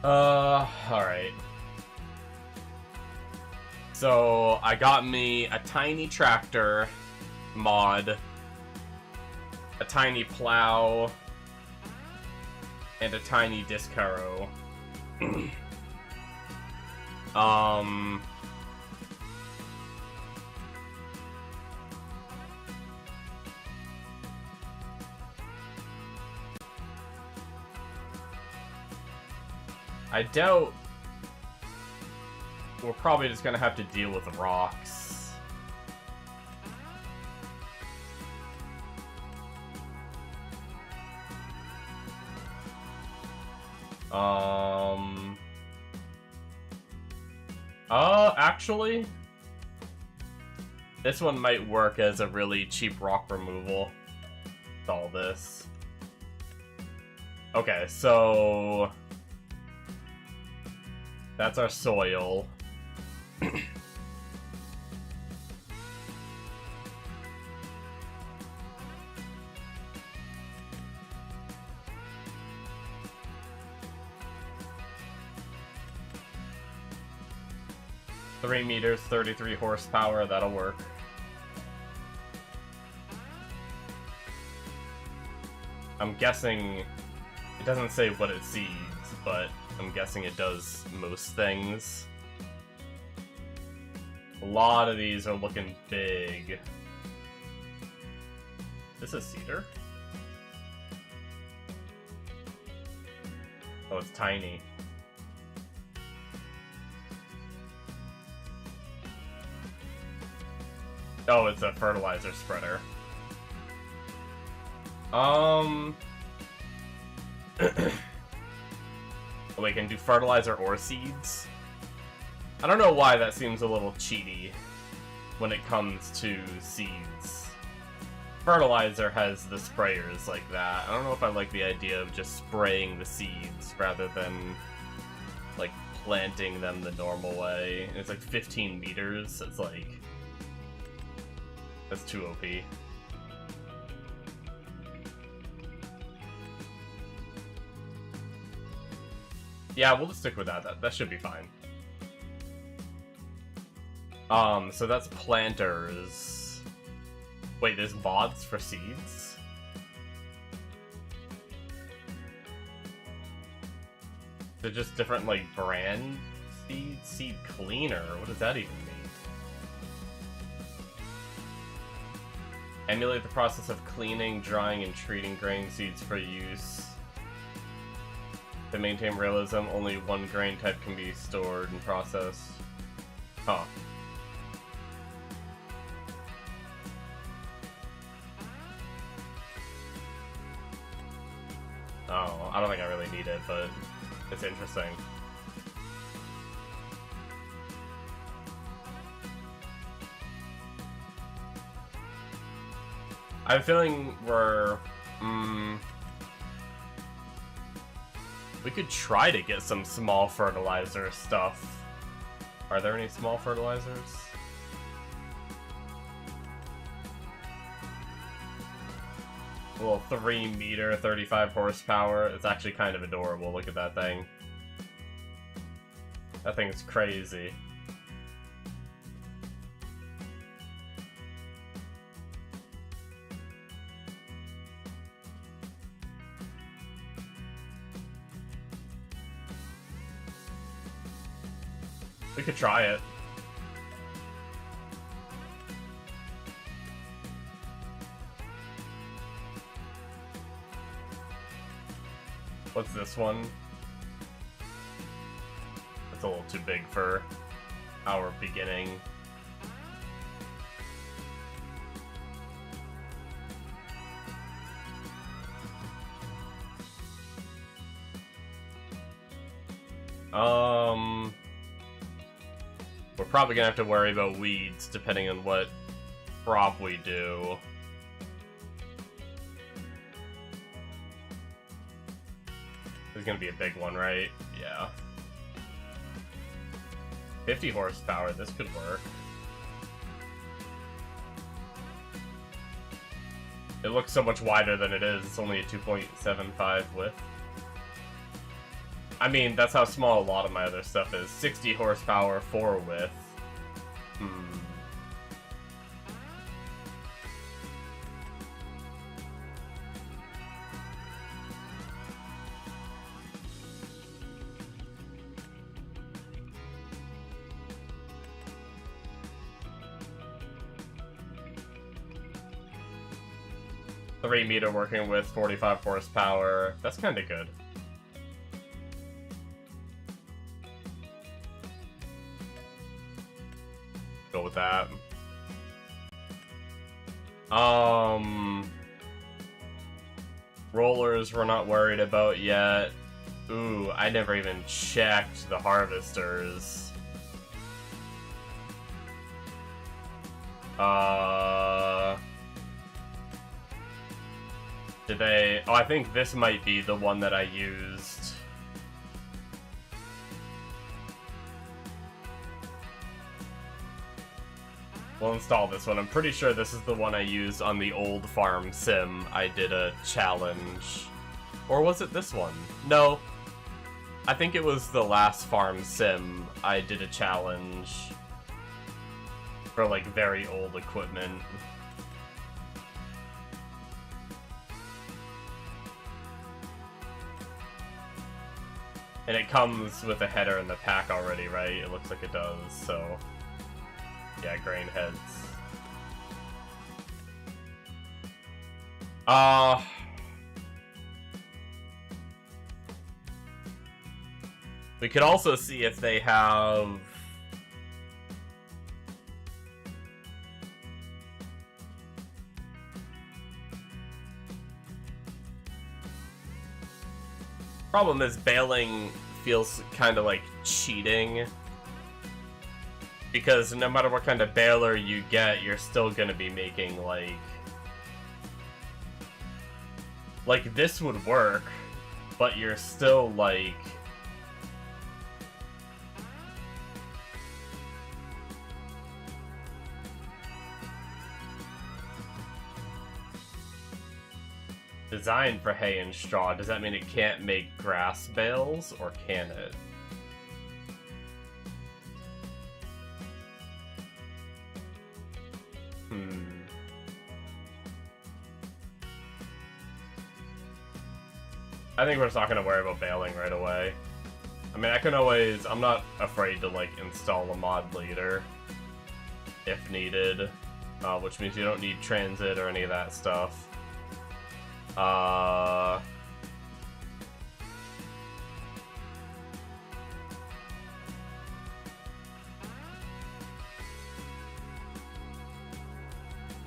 Alright. So, I got me a tiny tractor mod, a tiny plow, and a tiny disc harrow. I doubt we're probably just gonna have to deal with rocks. Actually, this one might work as a really cheap rock removal. With all this. Okay, so that's our soil. 3 meters, 33 horsepower, that'll work. I'm guessing, it doesn't say what it seeds, but I'm guessing it does most things. A lot of these are looking big. This is cedar? Oh, it's tiny. Oh, it's a fertilizer spreader. We can do fertilizer or seeds. I don't know why that seems a little cheaty when it comes to seeds. Fertilizer has the sprayers like that. I don't know if I like the idea of just spraying the seeds rather than like planting them the normal way. It's like 15 meters. It's like, that's too OP. Yeah, we'll just stick with that. That should be fine. So that's planters. Wait, there's mods for seeds? They're just different, like, brand seeds? Seed cleaner? What does that even mean? Emulate the process of cleaning, drying, and treating grain seeds for use. To maintain realism, only one grain type can be stored and processed. Huh. Oh, I don't think I really need it, but it's interesting. I have a feeling we're... we could try to get some small fertilizer stuff. Are there any small fertilizers? A little 3 meter, 35 horsepower. It's actually kind of adorable. Look at that thing. That thing is crazy. We could try it. What's this one? It's a little too big for our beginning. We're probably gonna have to worry about weeds depending on what crop we do. This is gonna be a big one, right? Yeah. 50 horsepower, this could work. It looks so much wider than it is. It's only a 2.75 width. I mean, that's how small a lot of my other stuff is. 60 horsepower, 4 width. Hmm. Three-meter working with 45 horsepower. That's kind of good. Go with that. Rollers we're not worried about yet. Ooh, I never even checked the harvesters. Did they... Oh, I think this might be the one that I used. We'll install this one. I'm pretty sure this is the one I used on the old farm sim. I did a challenge. Or was it this one? No. I think it was the last farm sim. I did a challenge for, like, very old equipment. And it comes with a header in the pack already, right? It looks like it does, so... Yeah, grain heads. We could also see if they have... Problem is, baling feels kind of like cheating. Because no matter what kind of baler you get, you're still gonna be making, like... Like, this would work, but you're still, like... Designed for hay and straw. Does that mean it can't make grass bales, or can it? I think we're just not going to worry about baling right away. I mean, I can always... I'm not afraid to, like, install a mod later if needed. Which means you don't need transit or any of that stuff.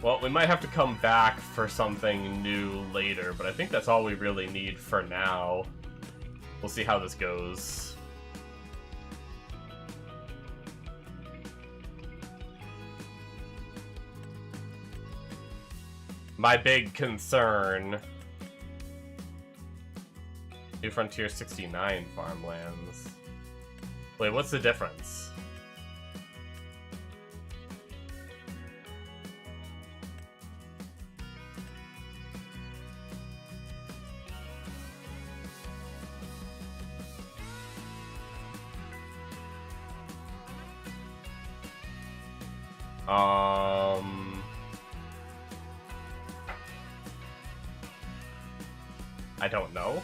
Well, we might have to come back for something new later, but I think that's all we really need for now. We'll see how this goes. My big concern... New Frontier 69 farmlands. Wait, what's the difference? I don't know.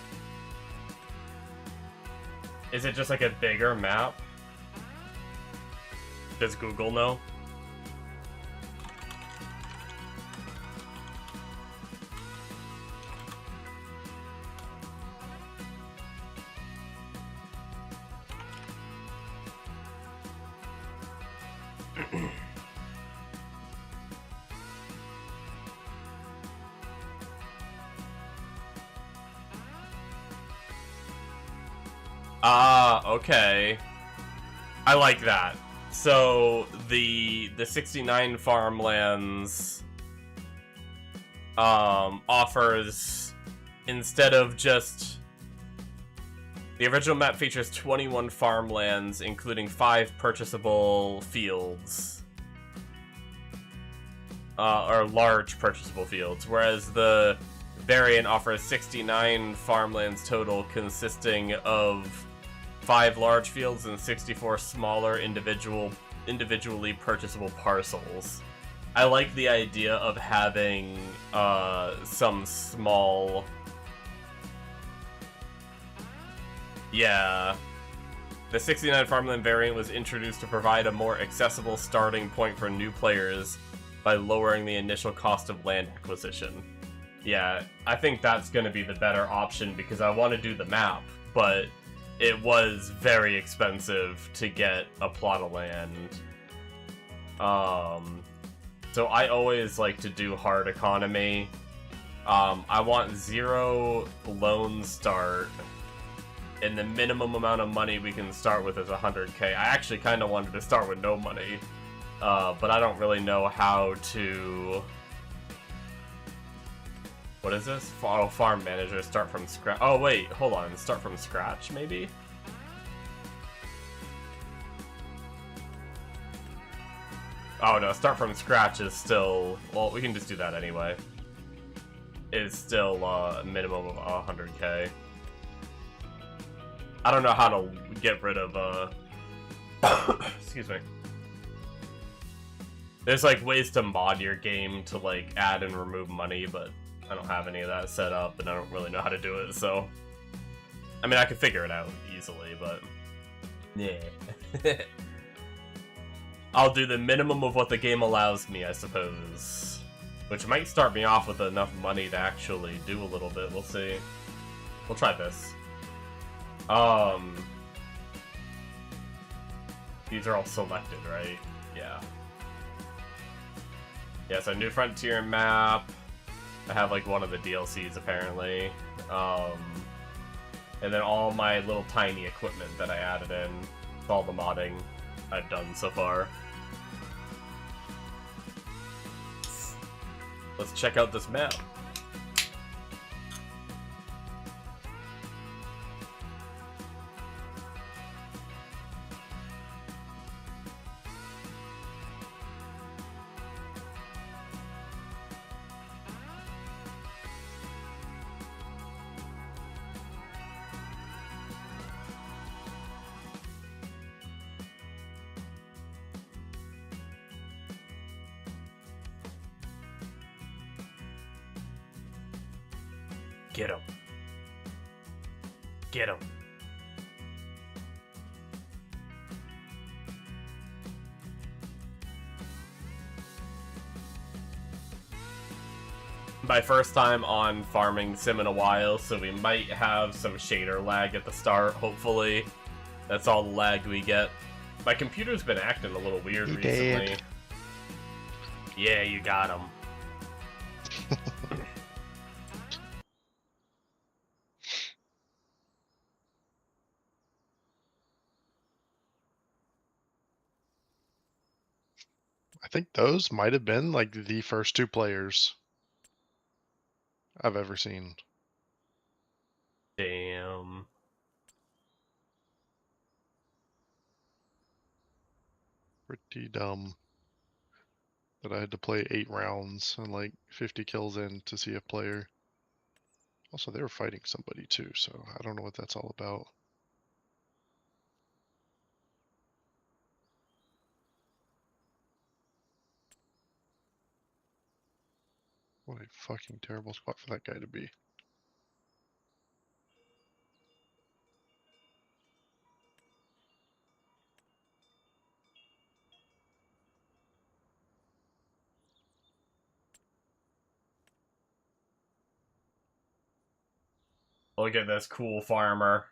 Is it just like a bigger map? Does Google know? Okay. I like that. So, the 69 farmlands offers, instead of just... The original map features 21 farmlands, including 5 purchasable fields. Or large purchasable fields, whereas the variant offers 69 farmlands total, consisting of 5 large fields and 64 smaller individually purchasable parcels. I like the idea of having some small... Yeah. The 69 farmland variant was introduced to provide a more accessible starting point for new players by lowering the initial cost of land acquisition. Yeah, I think that's going to be the better option because I want to do the map, but it was very expensive to get a plot of land. So I always like to do hard economy. I want 0 loan start, and the minimum amount of money we can start with is 100k. I actually kind of wanted to start with no money, but I don't really know how to... What is this? Oh, farm manager, start from scratch. Oh wait, hold on, start from scratch maybe? Oh no, start from scratch is still... Well, we can just do that anyway. It's still a minimum of 100k. I don't know how to get rid of, excuse me. There's, like, ways to mod your game to, like, add and remove money, but I don't have any of that set up, and I don't really know how to do it, so... I mean, I could figure it out easily, but... Yeah. I'll do the minimum of what the game allows me, I suppose. Which might start me off with enough money to actually do a little bit, we'll see. We'll try this. These are all selected, right? Yeah. Yeah, so New Frontier map. I have like one of the DLCs apparently. And then all my little tiny equipment that I added in. With all the modding I've done so far. Let's check out this map. Get him. Get him. My first time on farming sim in a while, so we might have some shader lag at the start, hopefully. That's all the lag we get. My computer's been acting a little weird recently. Did. Yeah, you got him. I think those might have been like the first 2 players I've ever seen. Damn. Pretty dumb that I had to play 8 rounds and like 50 kills in to see a player. Also, they were fighting somebody too, so I don't know what that's all about. What a fucking terrible spot for that guy to be. Look at this cool farmer.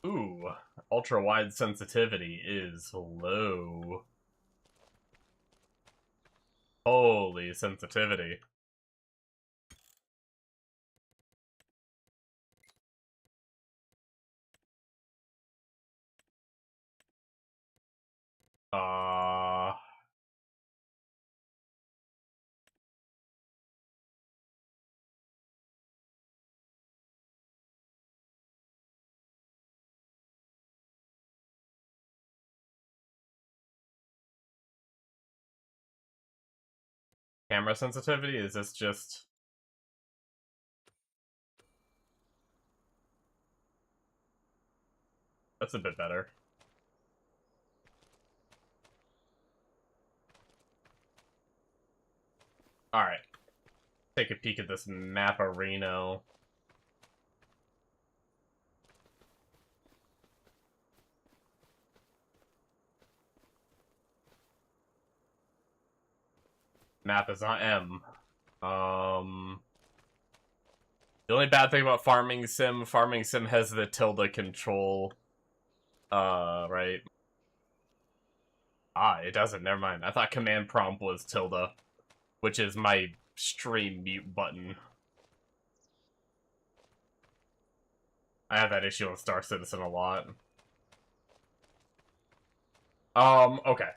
Ooh, ultra-wide sensitivity is low. Holy sensitivity. Camera sensitivity? Is this just... That's a bit better. Alright. Take a peek at this map-a-reno. Map is not M. The only bad thing about Farming Sim has the tilde control. Right. Ah, it doesn't. Never mind. I thought command prompt was tilde, which is my stream mute button. I have that issue with Star Citizen a lot. Okay.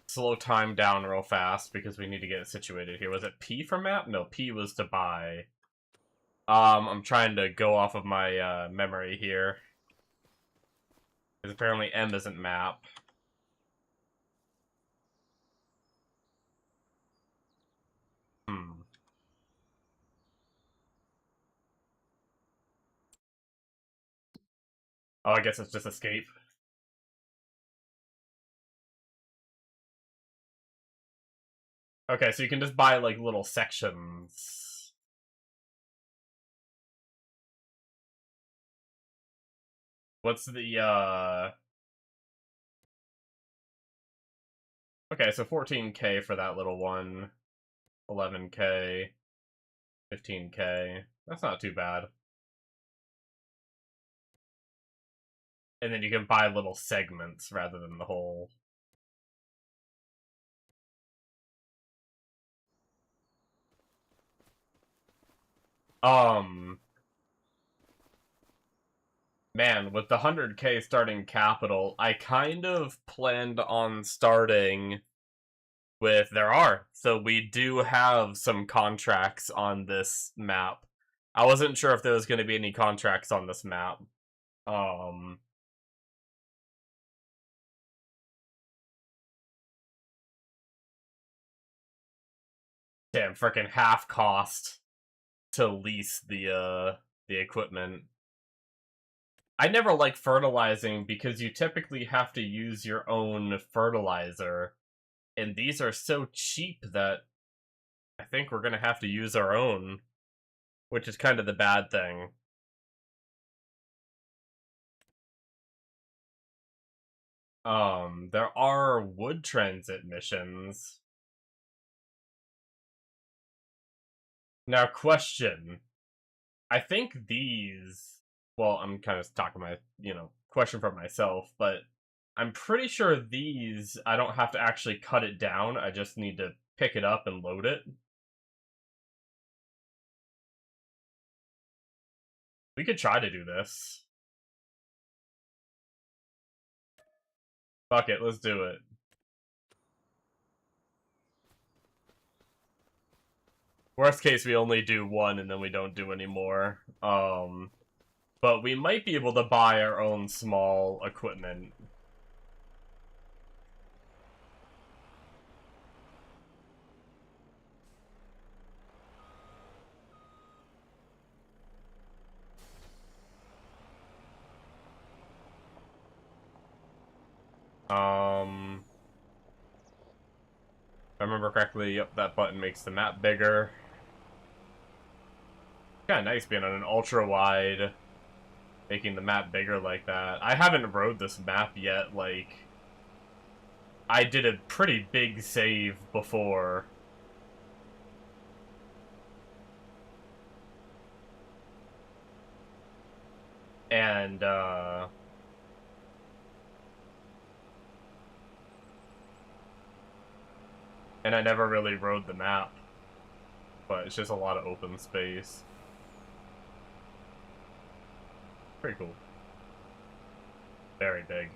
Slow time down real fast because we need to get it situated here. Was it P for map? No, P was to buy. I'm trying to go off of my memory here. Because apparently M isn't map. Oh, I guess it's just escape. Okay, so you can just buy, like, little sections. What's the, Okay, so 14K for that little one. 11K. 15K. That's not too bad. And then you can buy little segments rather than the whole. Man, with the 100K starting capital, I kind of planned on starting with So we do have some contracts on this map. I wasn't sure if there was going to be any contracts on this map. Damn, freaking half cost to lease the equipment. I never like fertilizing because you typically have to use your own fertilizer. And these are so cheap that I think we're gonna have to use our own, which is kind of the bad thing. There are wood transit missions. Now, question. I think these... Well, I'm kind of talking my, question for myself, but I'm pretty sure these, I don't have to actually cut it down, I just need to pick it up and load it. We could try to do this. Fuck it, let's do it. Worst case, we only do one and then we don't do any more. But we might be able to buy our own small equipment. If I remember correctly, yep, that button makes the map bigger. Kinda nice being on an ultra-wide, making the map bigger like that. I haven't rode this map yet, like... I did a pretty big save before. And, and I never really rode the map. But it's just a lot of open space. Pretty cool. Very big.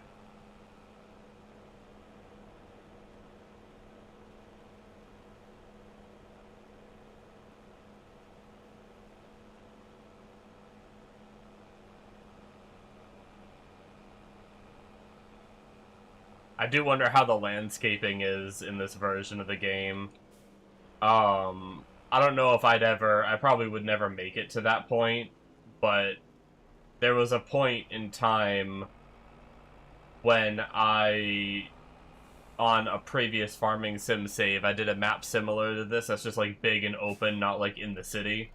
I do wonder how the landscaping is in this version of the game. I don't know if I probably would never make it to that point, but there was a point in time when on a previous farming sim save, I did a map similar to this that's just like big and open, not like in the city.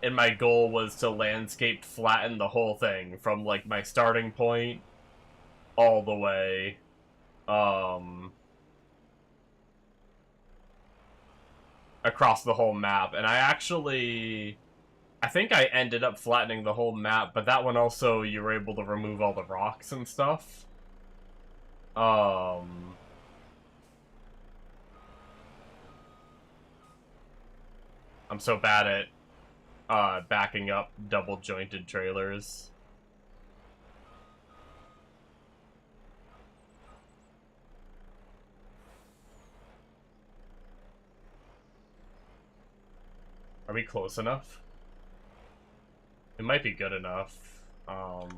And my goal was to landscape flatten the whole thing from like my starting point all the way across the whole map. And I think I ended up flattening the whole map, but that one also you were able to remove all the rocks and stuff. I'm so bad at backing up double jointed trailers. Are we close enough? It might be good enough. Oh,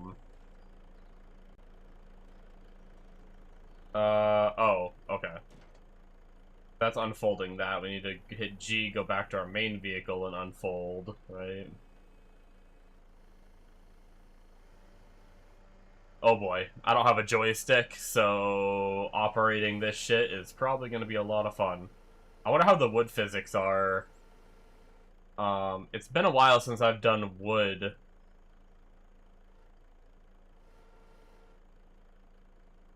okay. That's unfolding that. We need to hit G, go back to our main vehicle, and unfold, right? Oh boy, I don't have a joystick, so operating this shit is probably going to be a lot of fun. I wonder how the wood physics are. It's been a while since I've done wood.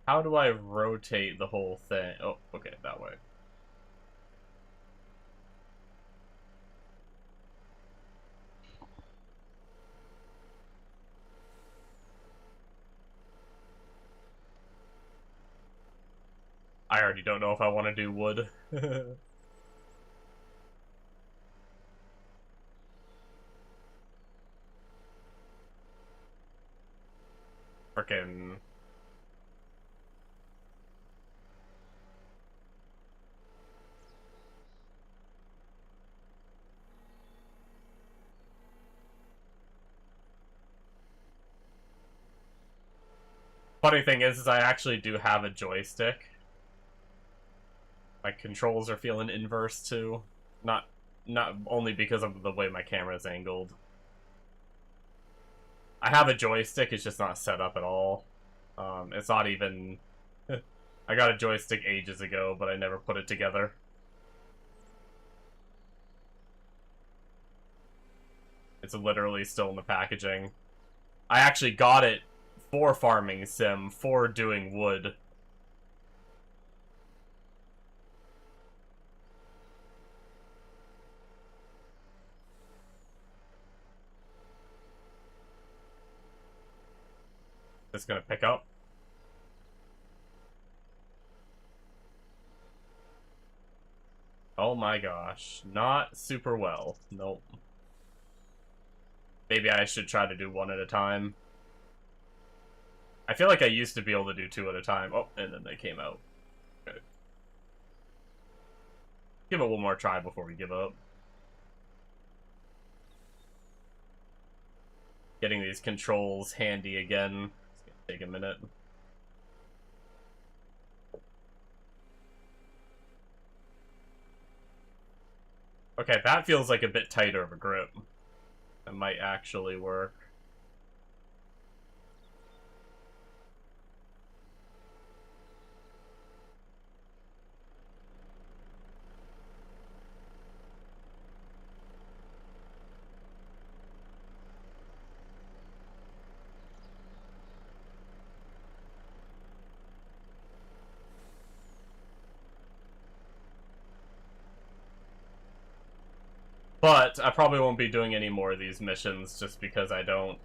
How do I rotate the whole thing? Oh, okay, that way. I already don't know if I want to do wood. Frickin'. Funny thing is I actually do have a joystick. My controls are feeling inverse too. Not only because of the way my camera is angled. I have a joystick, it's just not set up at all. It's not even... I got a joystick ages ago, but I never put it together. It's literally still in the packaging. I actually got it for farming sim, for doing wood. It's gonna pick up. Oh my gosh. Not super well. Nope. Maybe I should try to do one at a time. I feel like I used to be able to do two at a time. Oh, and then they came out. Okay. Give it one more try before we give up. Getting these controls handy again. It's gonna take a minute. Okay, that feels like a bit tighter of a grip. That might actually work. But I probably won't be doing any more of these missions just because I don't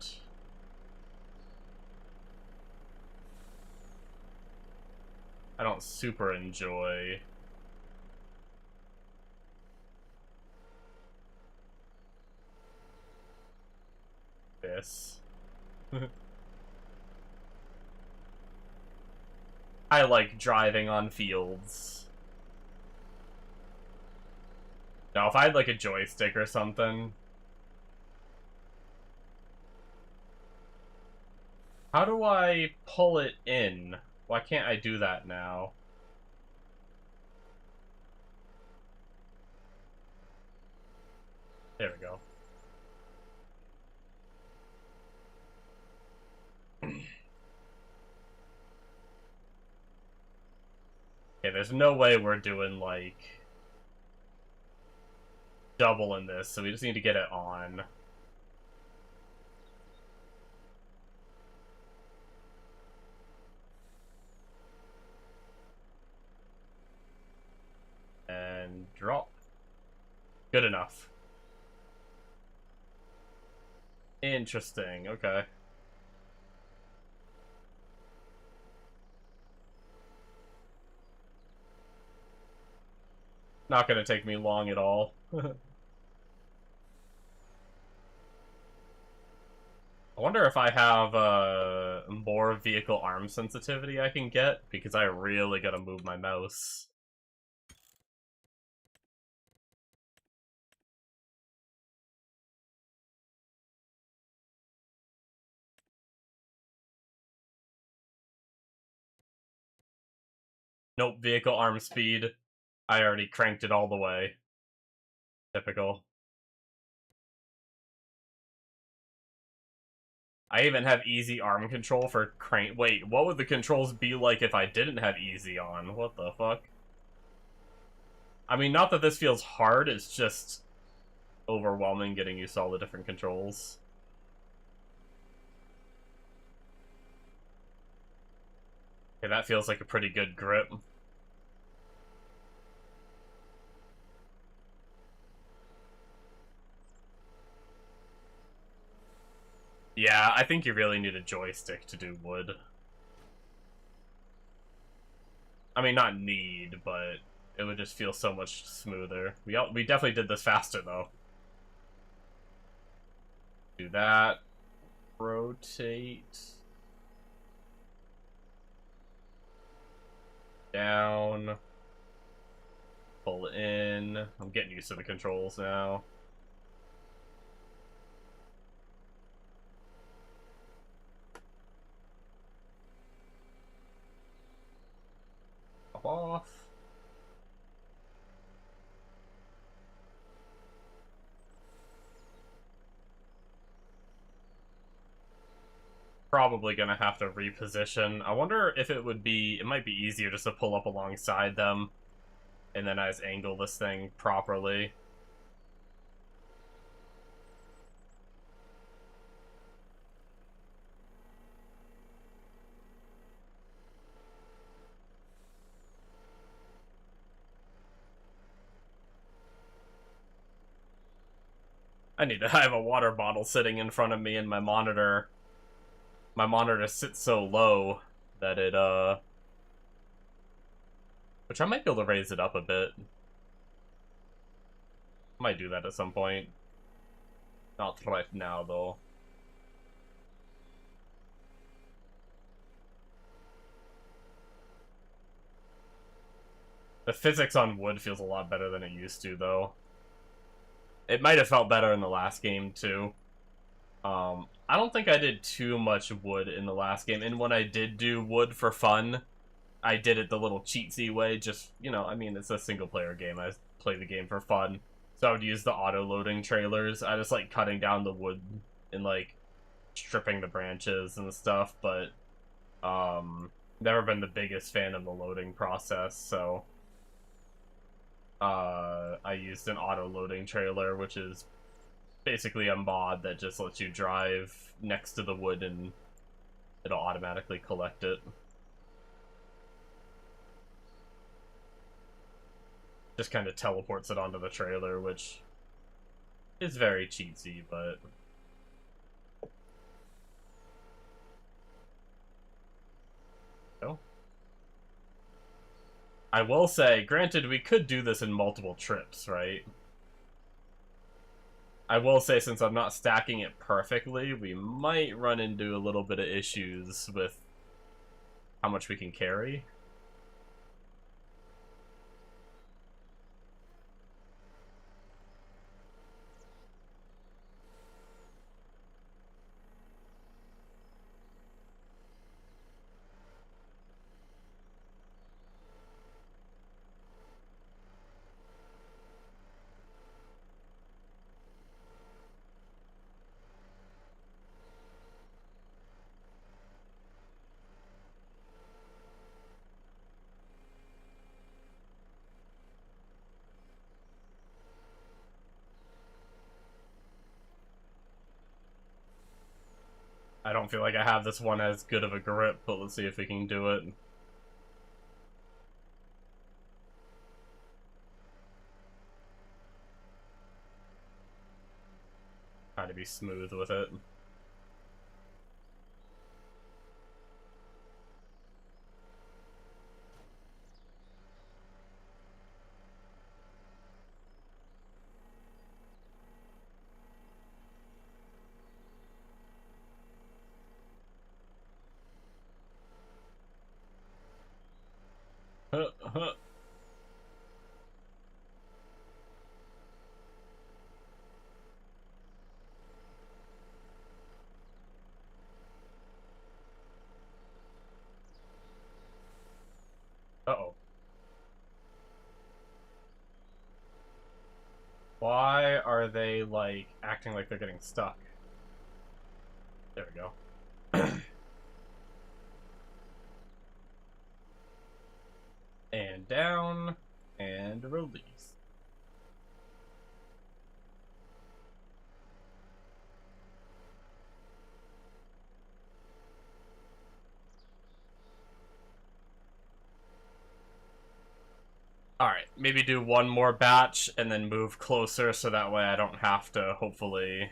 super enjoy this. I like driving on fields. Now, if I had like a joystick or something... How do I pull it in? Why can't I do that now? There we go. Okay, there's no way we're doing, like, double in this, so we just need to get it on. And drop. Good enough. Interesting, okay. Not gonna take me long at all. I wonder if I have more vehicle arm sensitivity I can get, because I really gotta move my mouse. Nope, vehicle arm speed. I already cranked it all the way. Typical. I even have easy arm control for crank. Wait, what would the controls be like if I didn't have easy on? What the fuck? I mean, not that this feels hard, it's just overwhelming getting used to all the different controls. Okay, that feels like a pretty good grip. Yeah, I think you really need a joystick to do wood. I mean, not need, but it would just feel so much smoother. We definitely did this faster, though. Do that. Rotate. Down. Pull in. I'm getting used to the controls now. Off. Probably gonna have to reposition. I wonder if it would be... It might be easier just to pull up alongside them, and then I just angle this thing properly. I have a water bottle sitting in front of me, and my monitor sits so low that it, which I might be able to raise it up a bit. Might do that at some point. Not right now, though. The physics on wood feels a lot better than it used to, though. It might have felt better in the last game, too. I don't think I did too much wood in the last game, and when I did do wood for fun, I did it the little cheatsy way, just, you know, I mean, it's a single-player game. I play the game for fun. So I would use the auto-loading trailers. I just like cutting down the wood and, like, stripping the branches and stuff, but, never been the biggest fan of the loading process, so, I used an auto-loading trailer, which is basically a mod that just lets you drive next to the wood and it'll automatically collect it. Just kind of teleports it onto the trailer, which is very cheesy, but... Oh. I will say, granted, we could do this in multiple trips, right? I will say, since I'm not stacking it perfectly, we might run into a little bit of issues with how much we can carry. don't feel like I have this one as good of a grip, but let's see if we can do it. Try to be smooth with it. Uh-oh. Why are they, like, acting like they're getting stuck? There we go. And down, and release. Alright, maybe do one more batch and then move closer so that way I don't have to, hopefully,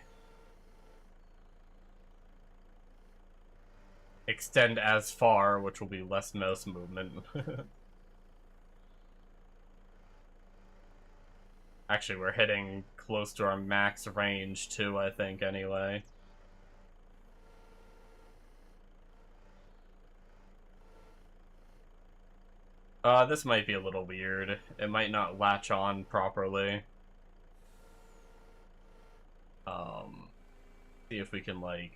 extend as far, which will be less mouse movement. Actually, we're hitting close to our max range too, I think, anyway. This might be a little weird. It might not latch on properly. See if we can, like...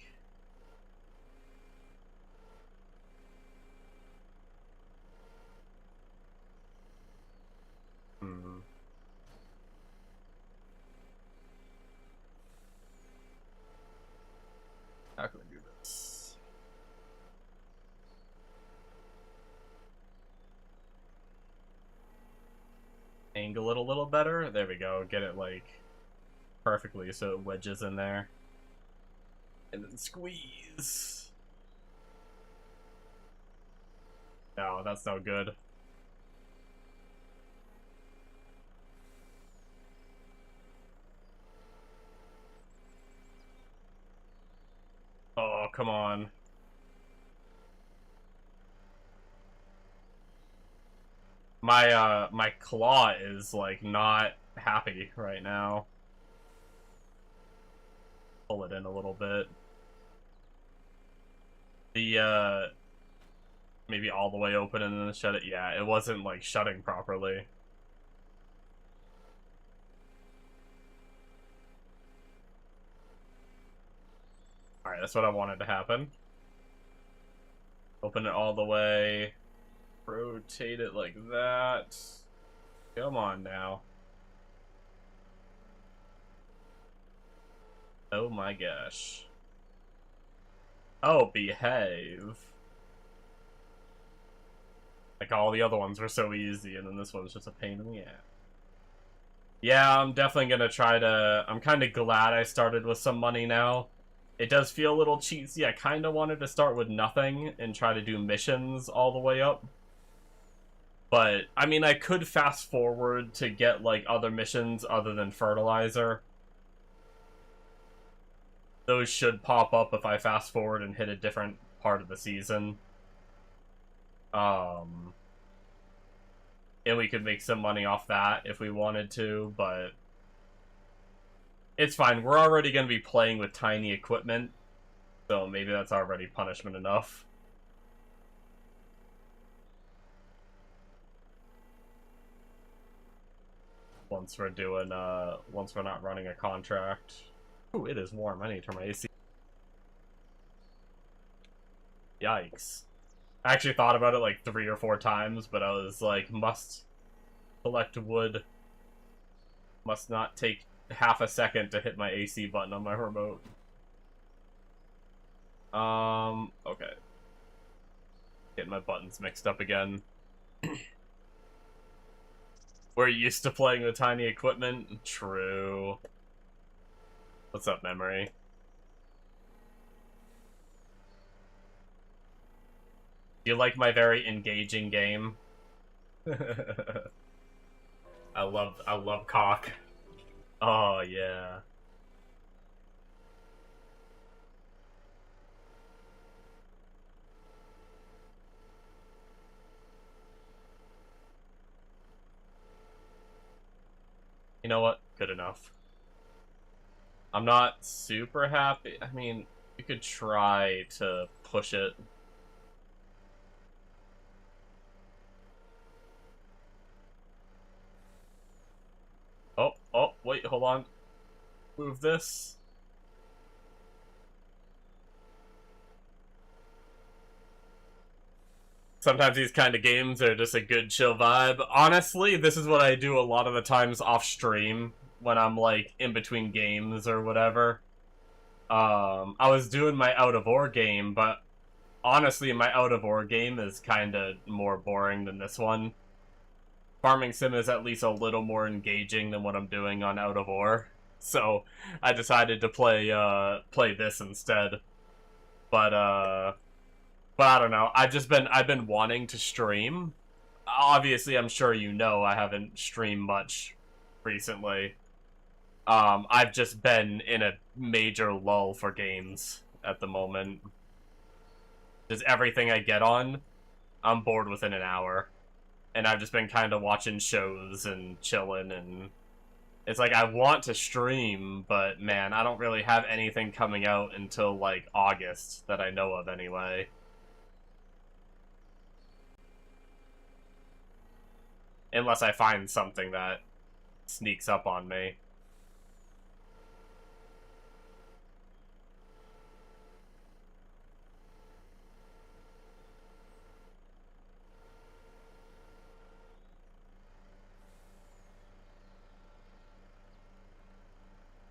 How can we do this? Angle it a little better. There we go. Get it, like, perfectly so it wedges in there. And then squeeze. No, that's no good. Oh, come on. My claw is, like, not happy right now. Pull it in a little bit. The, maybe all the way open and then shut it. Yeah, it wasn't, like, shutting properly. Alright, that's what I wanted to happen. Open it all the way. Rotate it like that. Come on now. Oh my gosh. Oh, behave. Like, all the other ones were so easy, and then this one's just a pain in the ass. Yeah, I'm definitely gonna try to... I'm kind of glad I started with some money now. It does feel a little cheesy. I kind of wanted to start with nothing and try to do missions all the way up. But, I mean, I could fast forward to get, like, other missions other than fertilizer. Those should pop up if I fast forward and hit a different part of the season. And we could make some money off that if we wanted to, but... It's fine. We're already going to be playing with tiny equipment, so maybe that's already punishment enough. Once we're doing, once we're not running a contract. Ooh, it is warm. I need to turn my AC. Yikes. I actually thought about it like 3 or 4 times, but I was like, must collect wood. Must not take half a second to hit my AC button on my remote. Okay. Getting my buttons mixed up again. We're used to playing with tiny equipment. True. What's up, memory? Do you like my very engaging game? I love cock. Oh yeah. You know what? Good enough. I'm not super happy. I mean, you could try to push it. Oh, oh, wait, hold on. Move this. Sometimes these kind of games are just a good chill vibe. Honestly, this is what I do a lot of the times off stream when I'm like in between games or whatever. I was doing my out of ore game, but honestly, my out of ore game is kind of more boring than this one. Farming sim is at least a little more engaging than what I'm doing on out of ore, so I decided to play this instead. But but I don't know. I've been wanting to stream. Obviously, I'm sure you know I haven't streamed much recently. I've just been in a major lull for games at the moment. Just everything I get on, I'm bored within an hour. And I've just been kind of watching shows and chilling, and it's like I want to stream, but man, I don't really have anything coming out until like August that I know of anyway. Unless I find something that sneaks up on me.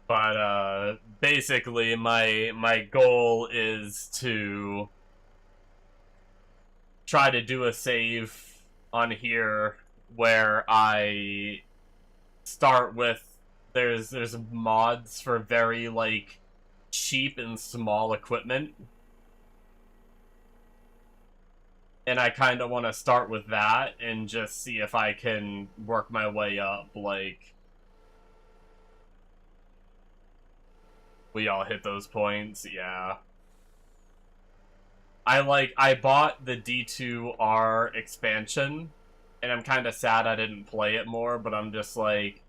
But basically my goal is to try to do a save on here where I start with there's mods for very like cheap and small equipment, and I kind of want to start with that and just see if I can work my way up. Like, we all hit those points, yeah. I bought the D2R expansion, and I'm kind of sad I didn't play it more, but I'm just like,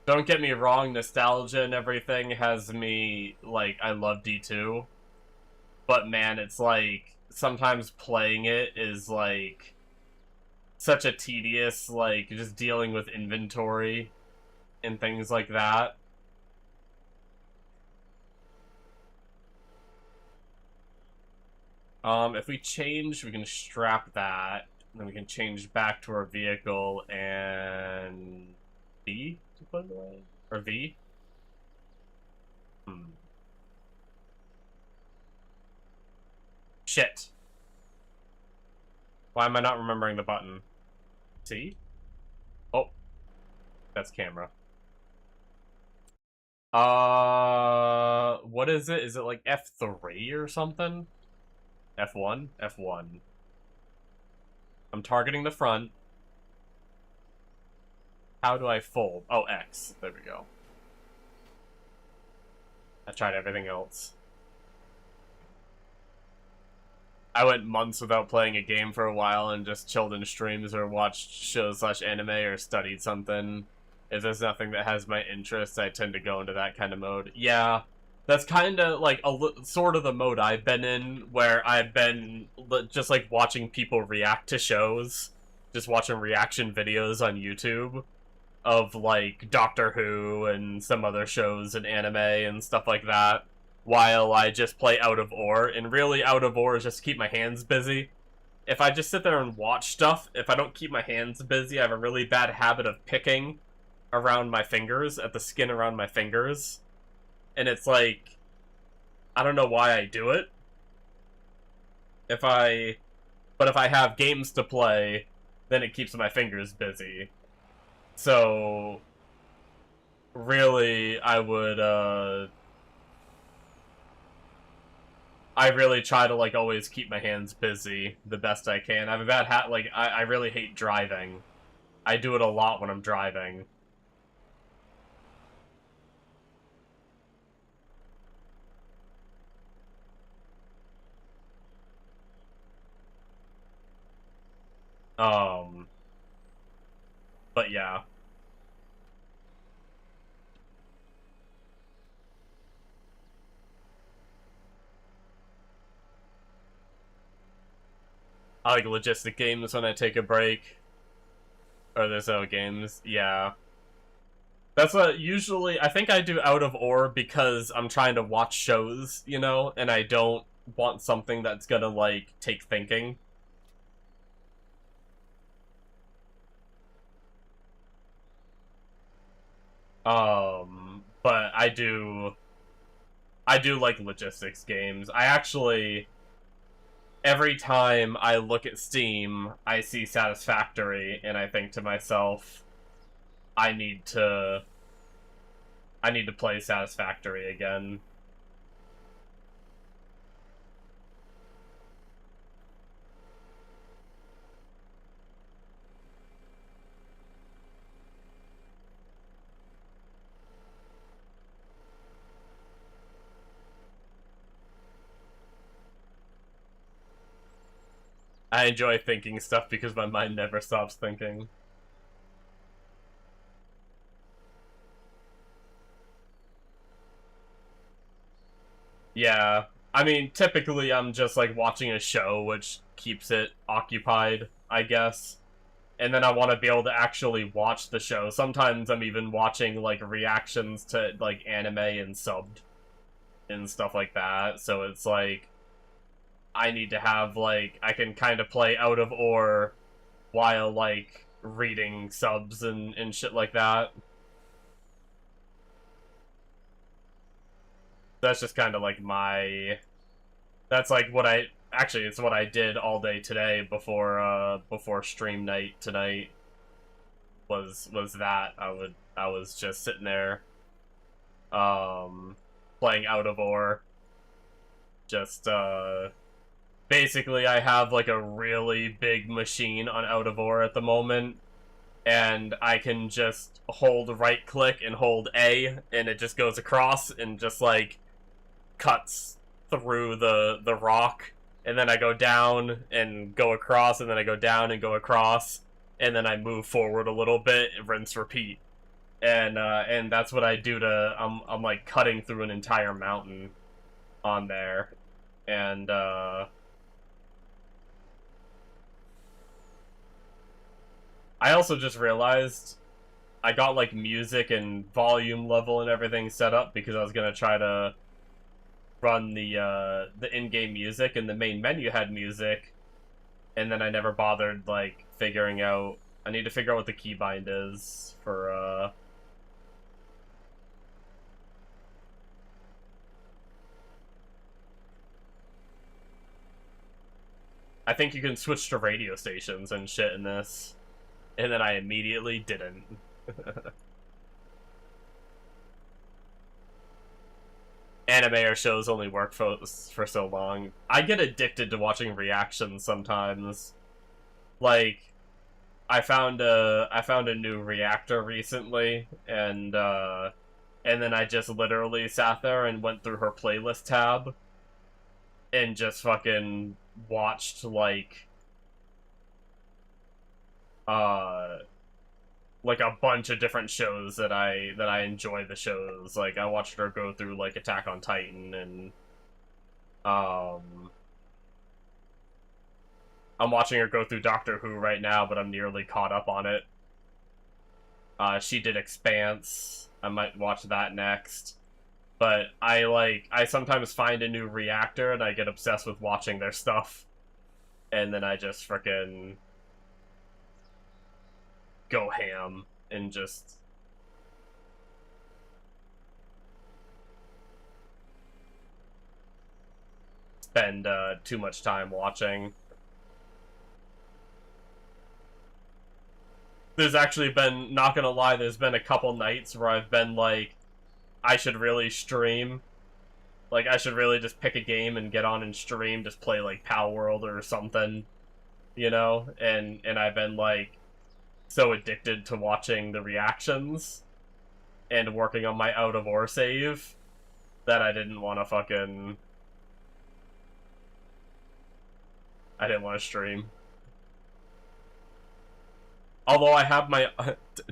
don't get me wrong, nostalgia and everything has me, like, I love D2, but man, it's like, sometimes playing it is like, such a tedious, like, just dealing with inventory and things like that. If we change, we can strap that. Then we can change back to our vehicle and V to put it away? Or V? Hmm. Shit. Why am I not remembering the button? C? Oh, that's camera. What is it? Is it like F3 or something? F1? F1. I'm targeting the front. How do I fold? Oh, X. There we go. I tried everything else. I went months without playing a game for a while and just chilled in streams or watched shows slash anime or studied something. If there's nothing that has my interest, I tend to go into that kind of mode. Yeah, that's kind of like sort of the mode I've been in, where I've been just like watching people react to shows, just watching reaction videos on YouTube of like Doctor Who and some other shows and anime and stuff like that, while I just play out of ore. And really, out of ore is just to keep my hands busy. If I just sit there and watch stuff, if I don't keep my hands busy, I have a really bad habit of picking around my fingers, at the skin around my fingers. And it's like, I don't know why I do it. But if I have games to play, then it keeps my fingers busy. So, really, I would, I really try to, like, always keep my hands busy the best I can. I have a bad like, I really hate driving. I do it a lot when I'm driving. Um, but yeah. I like logistic games when I take a break. Or there's no games. Yeah. That's what usually I think I do out of ore because I'm trying to watch shows, you know, and I don't want something that's gonna like take thinking. But I do like logistics games. I actually every time I look at Steam, I see Satisfactory and I think to myself, I need to I need to play Satisfactory again. I enjoy thinking stuff because my mind never stops thinking. Yeah. I mean, typically I'm just like watching a show, which keeps it occupied, I guess. And then I want to be able to actually watch the show. Sometimes I'm even watching like reactions to like anime and subbed and stuff like that. So it's like I need to have like I can kind of play out of ore while like reading subs and shit like that. That's just kind of like my that's like what I actually it's what I did all day today before stream night tonight was that I was just sitting there playing out of ore just basically I have like a really big machine on out of ore at the moment and I can just hold right click and hold A and it just goes across and just like cuts through the rock and then I go down and go across and then I go down and go across and then I move forward a little bit and rinse repeat and that's what I do to I'm like cutting through an entire mountain on there and I also just realized I got like music and volume level and everything set up because I was gonna try to run the in-game music and the main menu had music and then I never bothered like figuring out I need to figure out what the keybind is for I think you can switch to radio stations and shit in this and then I immediately didn't. Anime or shows only work for so long. I get addicted to watching reactions sometimes. Like, I found a new reactor recently, and then I just literally sat there and went through her playlist tab, and just fucking watched uh like a bunch of different shows that I enjoy the shows. Like I watched her go through like Attack on Titan and um I'm watching her go through Doctor Who right now, but I'm nearly caught up on it. She did Expanse. I might watch that next. But I sometimes find a new reactor and I get obsessed with watching their stuff. And then I just frickin' go ham and just spend too much time watching. There's actually been, not gonna lie, there's been a couple nights where I've been like, I should really stream. Like, I should really just pick a game and get on and stream, just play, like, Pal World or something, you know? And I've been, like, so addicted to watching the reactions and working on my out of ore save that I didn't want to fucking... I didn't want to stream. Although I have my...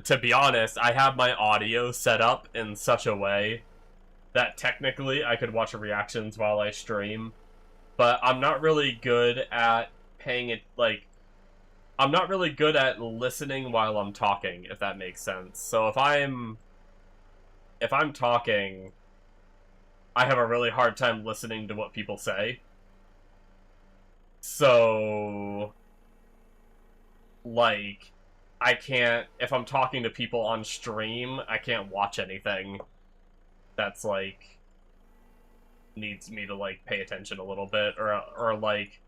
to be honest, I have my audio set up in such a way that technically I could watch reactions while I stream, but I'm not really good at paying it, like, I'm not really good at listening while I'm talking, if that makes sense. So if I'm talking, I have a really hard time listening to what people say. So, like, I can't, if I'm talking to people on stream, I can't watch anything that's, like, needs me to, like, pay attention a little bit, or like,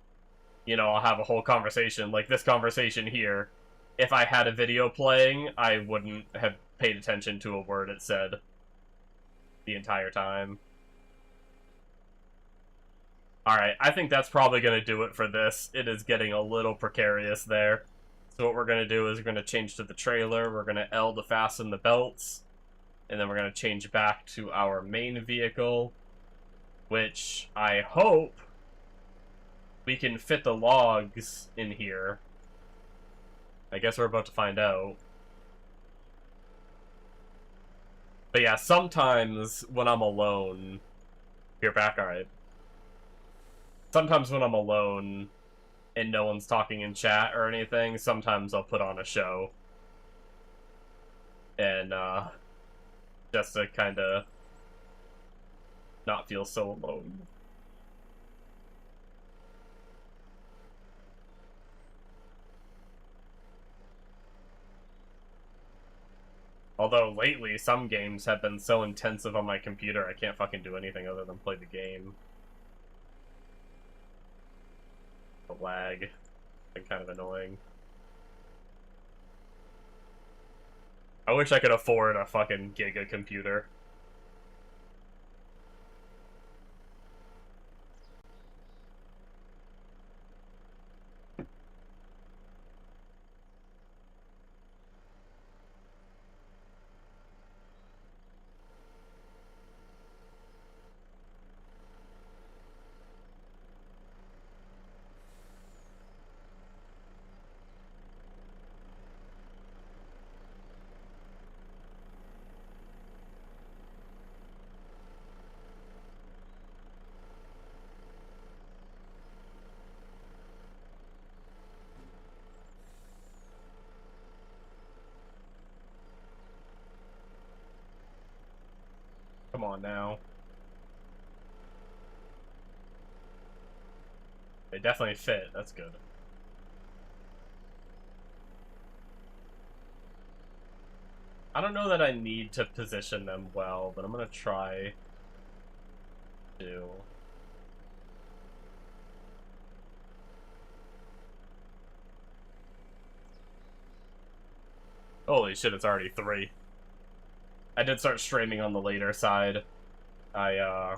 you know, I'll have a whole conversation, like this conversation here. If I had a video playing, I wouldn't have paid attention to a word it said the entire time. Alright, I think that's probably going to do it for this. It is getting a little precarious there. So what we're going to do is we're going to change to the trailer, we're going to L to fasten the belts, and then we're going to change back to our main vehicle, which I hope we can fit the logs in here. I guess we're about to find out. But yeah, sometimes when I'm alone... You're back, alright. Sometimes when I'm alone and no one's talking in chat or anything, sometimes I'll put on a show. And, just to kind of not feel so alone. Although lately, some games have been so intensive on my computer, I can't fucking do anything other than play the game. The lag has been kind of annoying. I wish I could afford a fucking giga computer. Come on now. They definitely fit, that's good. I don't know that I need to position them well, but I'm gonna try to. Holy shit, it's already 3. I did start streaming on the later side. I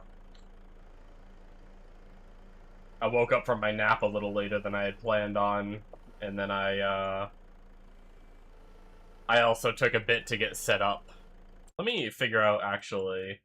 woke up from my nap a little later than I had planned on, and then I also took a bit to get set up. Let me figure out, actually.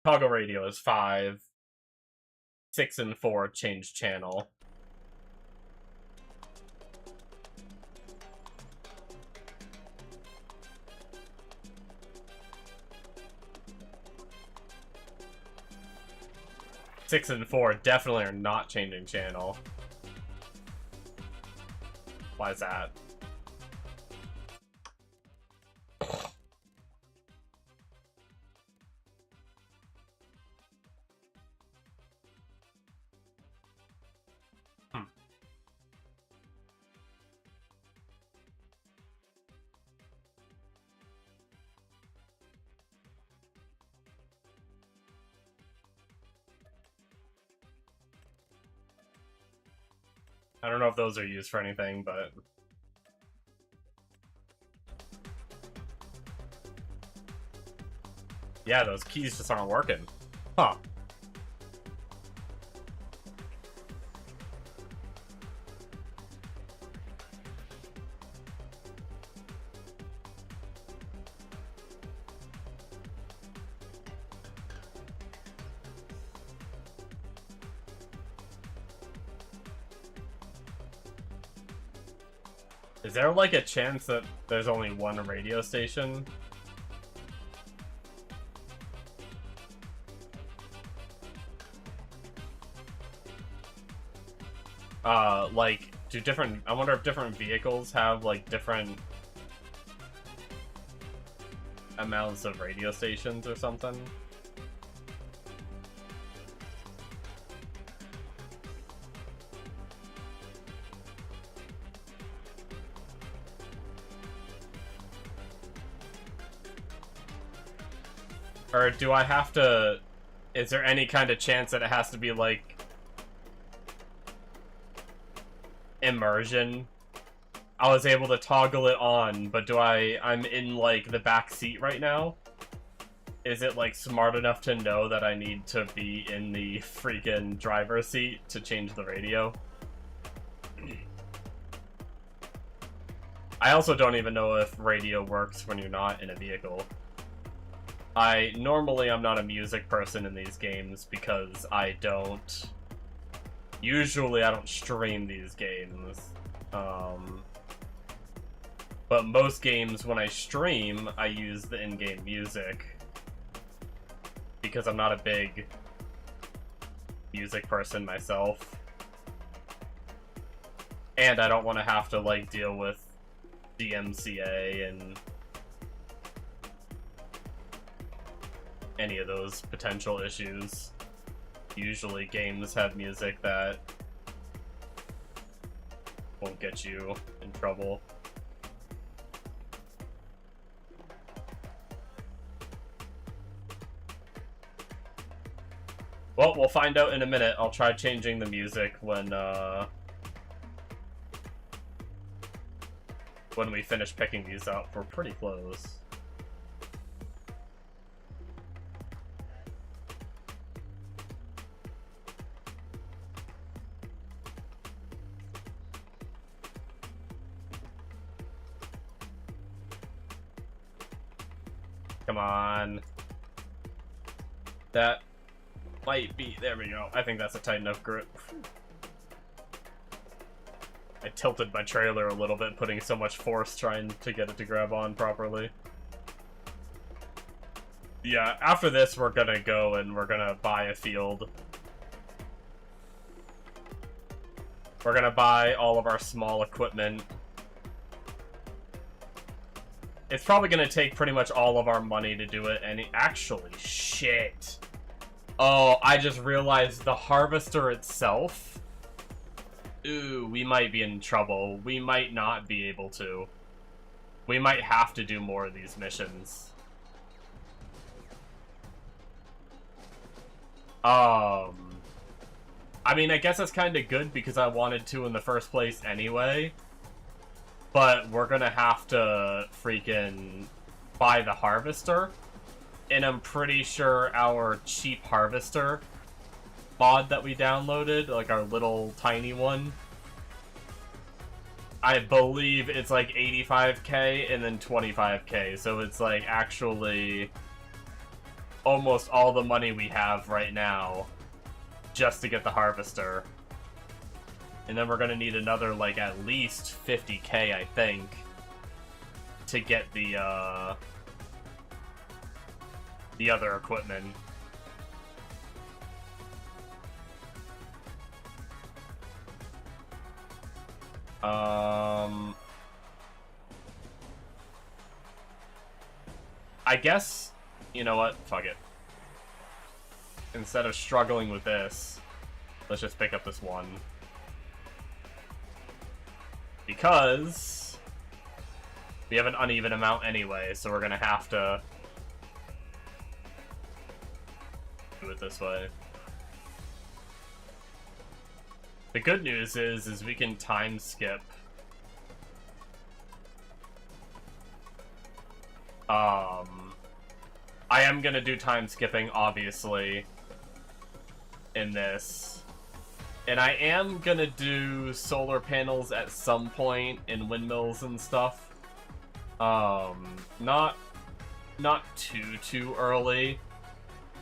Toggle radio is 5. 6 and 4 change channel. Six and 4 definitely are not changing channel. Why is that? I don't know if those are used for anything, but... Yeah, those keys just aren't working. Huh. Is there, like, a chance that there's only one radio station? Like, I wonder if different vehicles have, like, different amounts of radio stations or something? Or do I have to... Is there any kind of chance that it has to be, like... immersion? I was able to toggle it on, but I'm in, like, the back seat right now? Is it, like, smart enough to know that I need to be in the freaking driver's seat to change the radio? I also don't even know if radio works when you're not in a vehicle. Normally I'm not a music person in these games because usually I don't stream these games. But most games when I stream, I use the in-game music because I'm not a big music person myself. And I don't want to have to, like, deal with DMCA and any of those potential issues. Usually games have music that won't get you in trouble. Well, we'll find out in a minute. I'll try changing the music when we finish picking these up. We're pretty close. Come on. That might be... There we go. I think that's a tight enough grip. I tilted my trailer a little bit, putting so much force trying to get it to grab on properly. Yeah, after this we're gonna go and we're gonna buy a field. We're gonna buy all of our small equipment. It's probably gonna take pretty much all of our money to do it, and actually, shit. Oh, I just realized the harvester itself. Ooh, we might be in trouble. We might not be able to. We might have to do more of these missions. I mean, I guess that's kind of good because I wanted to in the first place anyway. But we're gonna have to freaking buy the harvester. And I'm pretty sure our cheap harvester mod that we downloaded, like our little tiny one, I believe it's like 85k and then 25k. So it's like actually almost all the money we have right now just to get the harvester. And then we're gonna need another, like, at least 50k, I think, to get the other equipment. I guess, you know what? Fuck it. Instead of struggling with this, let's just pick up this one. Because we have an uneven amount anyway, so we're gonna have to do it this way. The good news is we can time skip. I am gonna do time skipping, obviously, in this. And I am gonna do solar panels at some point in windmills and stuff. Not too early,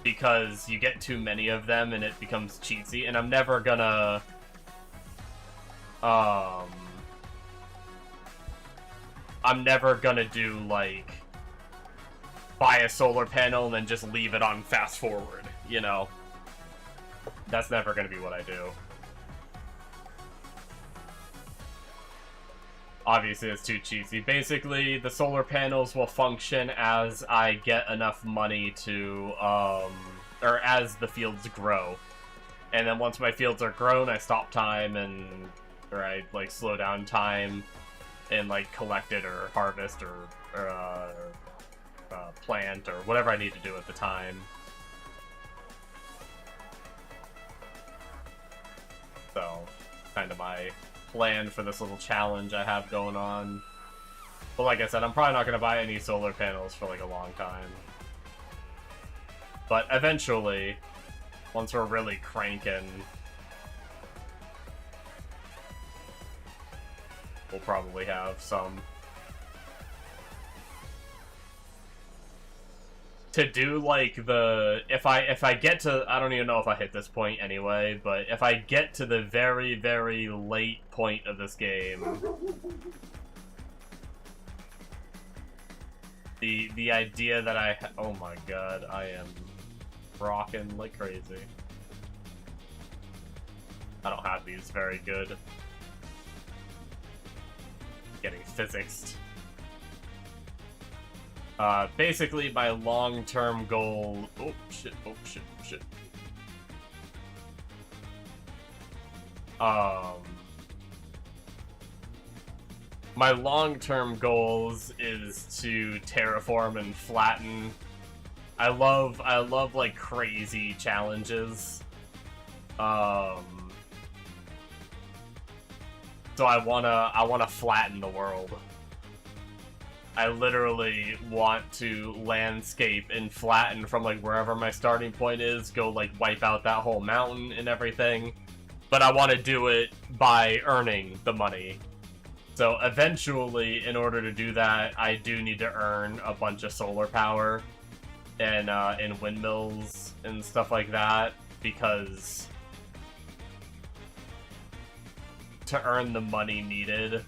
because you get too many of them and it becomes cheesy, and I'm never gonna, I'm never gonna do, like, buy a solar panel and then just leave it on fast forward, you know? That's never gonna be what I do. Obviously, it's too cheesy. Basically, the solar panels will function as I get enough money to, or as the fields grow. And then once my fields are grown, I stop time or I, like, slow down time and, like, collect it or harvest or plant or whatever I need to do at the time. So, kind of my plan for this little challenge I have going on. But like I said, I'm probably not going to buy any solar panels for like a long time. But eventually, once we're really cranking, we'll probably have some. To do like the, if I get to, I don't even know if I hit this point anyway, but if I get to the very, very late point of this game, the idea that oh my god, I am rocking like crazy. I don't have these very good. Getting physicsed. Basically, my long-term goal... Oh, shit, oh, shit, shit. My long-term goals is to terraform and flatten. I love, like, crazy challenges. So I wanna flatten the world. I literally want to landscape and flatten from, like, wherever my starting point is, go, like, wipe out that whole mountain and everything. But I want to do it by earning the money. So eventually, in order to do that, I do need to earn a bunch of solar power and windmills and stuff like that, because to earn the money needed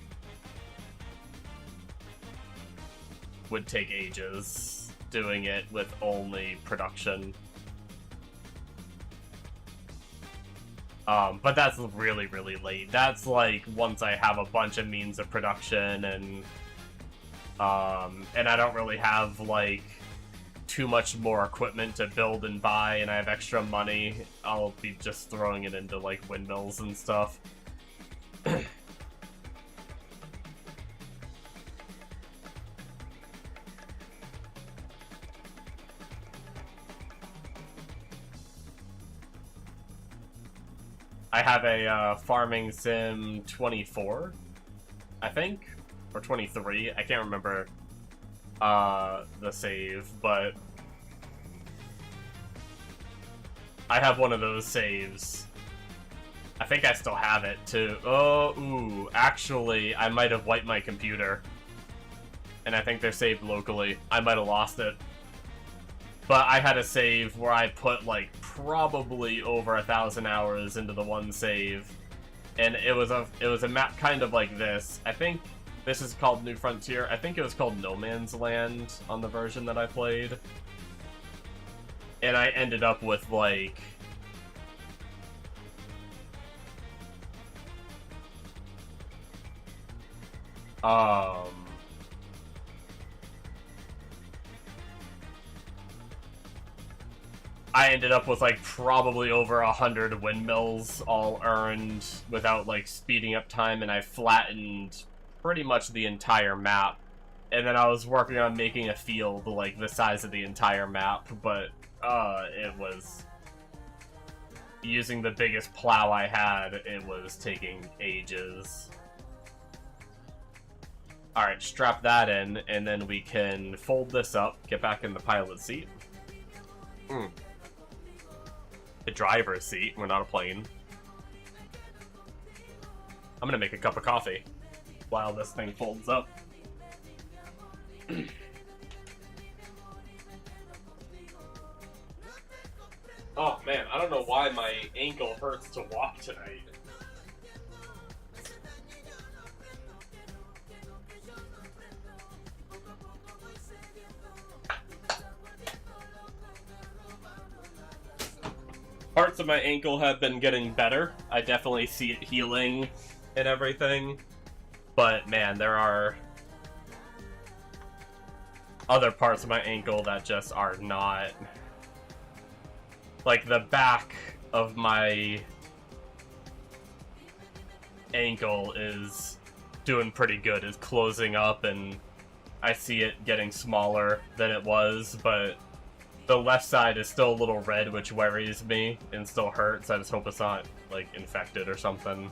would take ages doing it with only production. But that's really, really late. That's like once I have a bunch of means of production and I don't really have like too much more equipment to build and buy, and I have extra money, I'll be just throwing it into like windmills and stuff. I have a Farming Sim 24, I think, or 23. I can't remember the save, but I have one of those saves. I think I still have it too. Oh, ooh, actually, I might have wiped my computer, and I think they're saved locally. I might have lost it. But I had a save where I put, like, probably over 1,000 hours into the one save. And it was a map kind of like this. I think this is called New Frontier. I think it was called No Man's Land on the version that I played. And I ended up with, like... I ended up with, like, probably over 100 windmills all earned without, like, speeding up time, and I flattened pretty much the entire map. And then I was working on making a field, like, the size of the entire map, but, it was using the biggest plow I had, it was taking ages. Alright, strap that in, and then we can fold this up, get back in the pilot seat. The driver's seat, we're not a plane. I'm gonna make a cup of coffee while this thing folds up. Oh man, I don't know why my ankle hurts to walk tonight. Parts of my ankle have been getting better. I definitely see it healing and everything. But man, there are other parts of my ankle that just are not. Like the back of my ankle is doing pretty good. It's closing up and I see it getting smaller than it was, but the left side is still a little red, which worries me and still hurts. I just hope it's not, like, infected or something.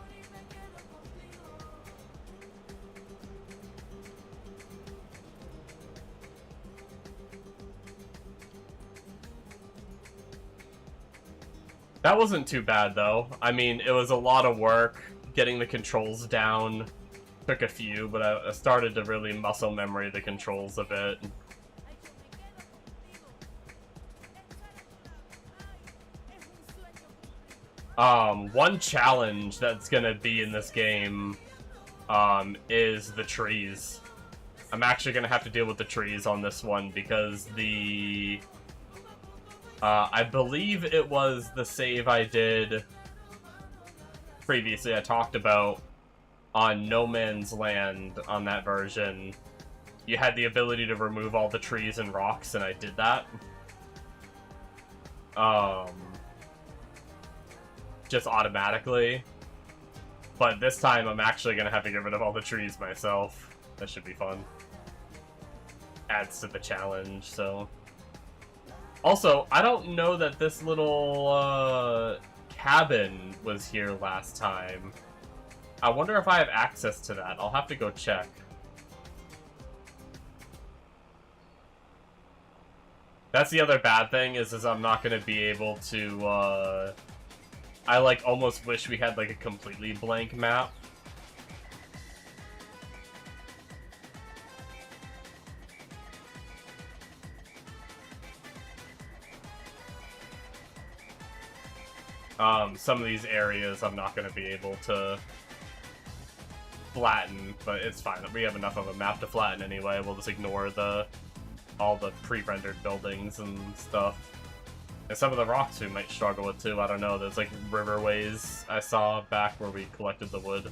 That wasn't too bad, though. I mean, it was a lot of work getting the controls down. Took a few, but I started to really muscle memory the controls a bit. One challenge that's gonna be in this game, is the trees. I'm actually gonna have to deal with the trees on this one because the, I believe it was the save I did previously I talked about on No Man's Land on that version. You had the ability to remove all the trees and rocks, and I did that. Just automatically. But this time I'm actually gonna have to get rid of all the trees myself. That should be fun. Adds to the challenge, so. Also, I don't know that this little cabin was here last time. I wonder if I have access to that. I'll have to go check. That's the other bad thing, is I'm not gonna be able to, I, like, almost wish we had, like, a completely blank map. Some of these areas I'm not going to be able to flatten, but it's fine. We have enough of a map to flatten anyway. We'll just ignore all the pre-rendered buildings and stuff. And some of the rocks we might struggle with too, I don't know. There's like riverways I saw back where we collected the wood.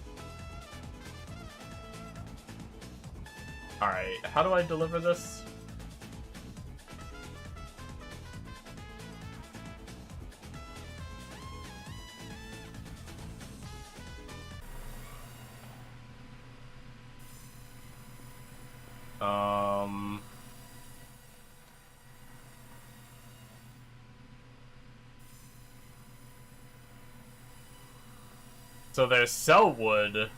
Alright, how do I deliver this? So there's sell wood.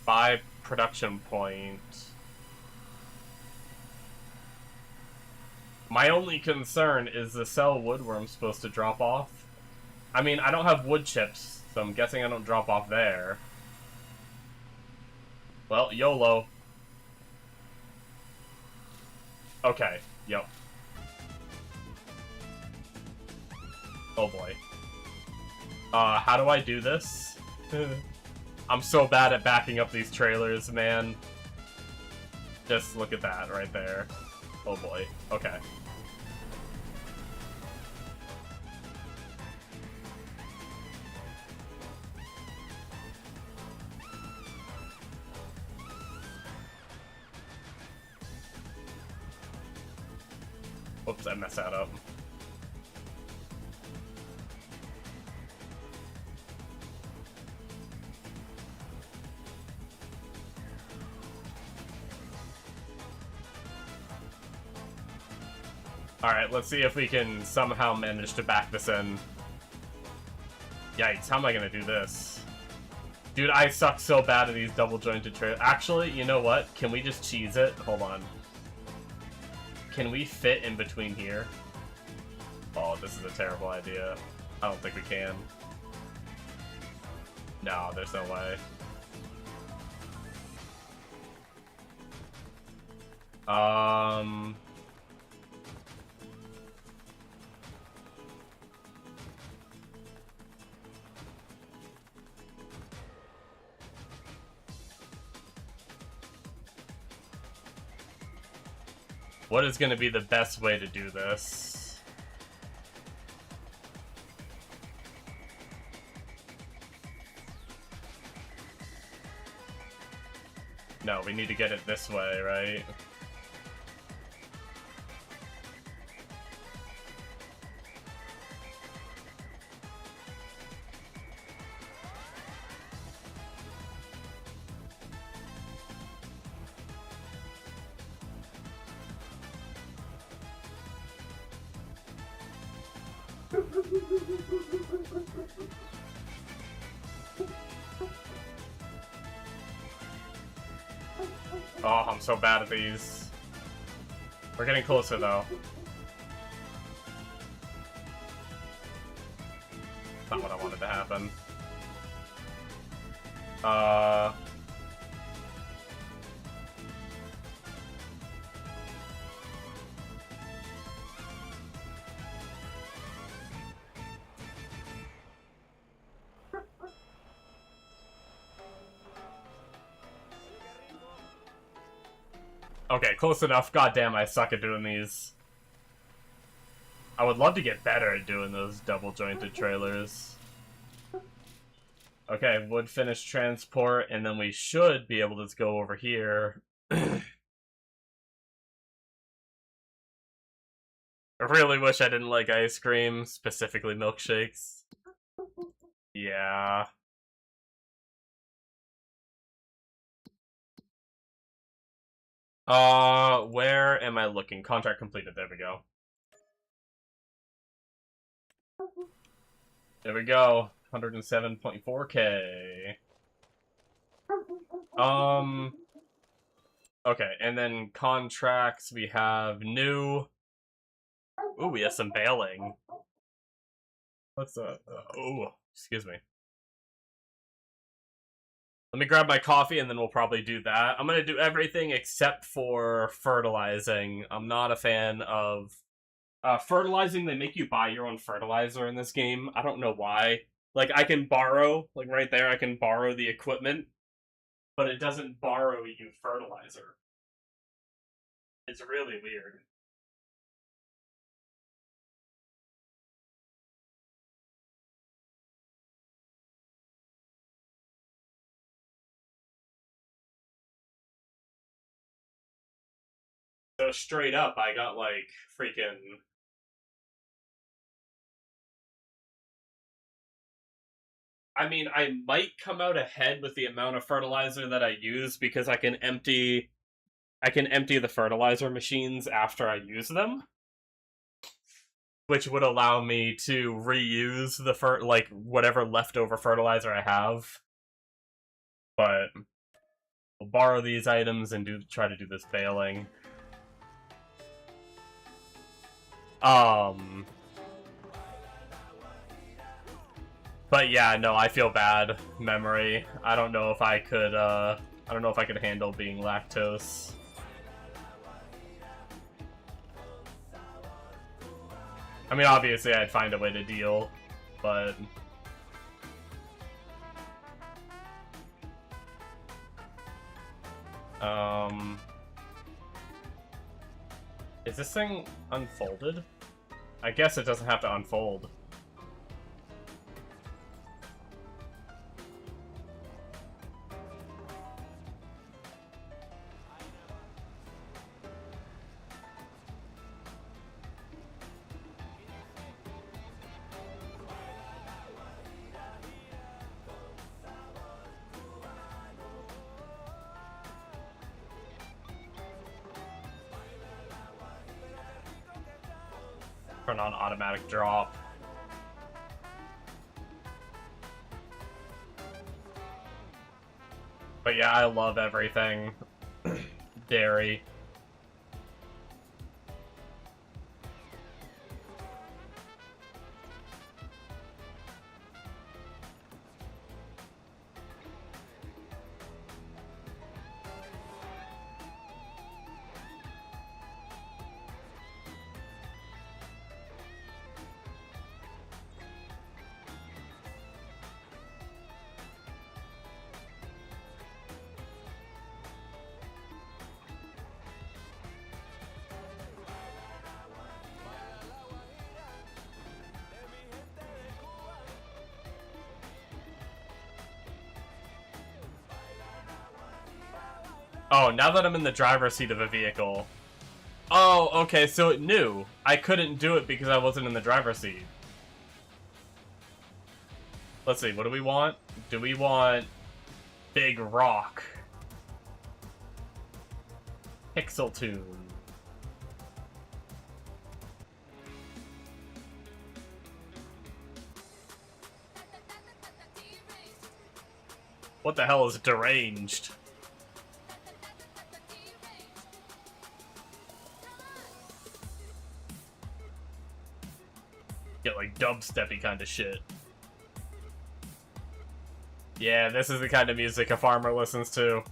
Buy production point. My only concern is the sell wood where I'm supposed to drop off. I mean, I don't have wood chips, so I'm guessing I don't drop off there. Well, YOLO. Okay, yep. Oh boy. How do I do this? I'm so bad at backing up these trailers, man. Just look at that right there. Oh boy. Okay. Oops, I messed that up. Alright, let's see if we can somehow manage to back this in. Yikes, how am I gonna do this? Dude, I suck so bad at these double-jointed trailers. Actually, you know what? Can we just cheese it? Hold on. Can we fit in between here? Oh, this is a terrible idea. I don't think we can. No, there's no way. What is going to be the best way to do this? No, we need to get it this way, right? Oh, I'm so bad at these. We're getting closer, though. Not what I wanted to happen. Okay, close enough. Goddamn, I suck at doing these. I would love to get better at doing those double-jointed trailers. Okay, wood finish transport, and then we should be able to just go over here. I really wish I didn't like ice cream, specifically milkshakes. Yeah. Where am I looking? Contract completed, there we go. There we go. 107.4K. Okay, and then contracts, we have new. Ooh, we have some bailing. What's oh, excuse me. Let me grab my coffee and then we'll probably do that. I'm gonna do everything except for fertilizing. I'm not a fan of fertilizing. They make you buy your own fertilizer in this game. I don't know why. Like, I can borrow, like right there, I can borrow the equipment, but it doesn't borrow you fertilizer. It's really weird. So straight up, I got like freaking. I mean, I might come out ahead with the amount of fertilizer that I use because I can empty the fertilizer machines after I use them, which would allow me to reuse the like whatever leftover fertilizer I have. But we'll borrow these items and try to do this bailing. But yeah, no, I feel bad. Memory. I don't know if I could handle being lactose. I mean, obviously I'd find a way to deal, but is this thing unfolded? I guess it doesn't have to unfold. Turn on automatic drop. But yeah, I love everything dairy. Oh, now that I'm in the driver's seat of a vehicle. Oh, okay, so it knew. I couldn't do it because I wasn't in the driver's seat. Let's see, what do we want? Do we want Big Rock? Pixel Tune. What the hell is deranged? Get like dubsteppy kind of shit. Yeah, this is the kind of music a farmer listens to.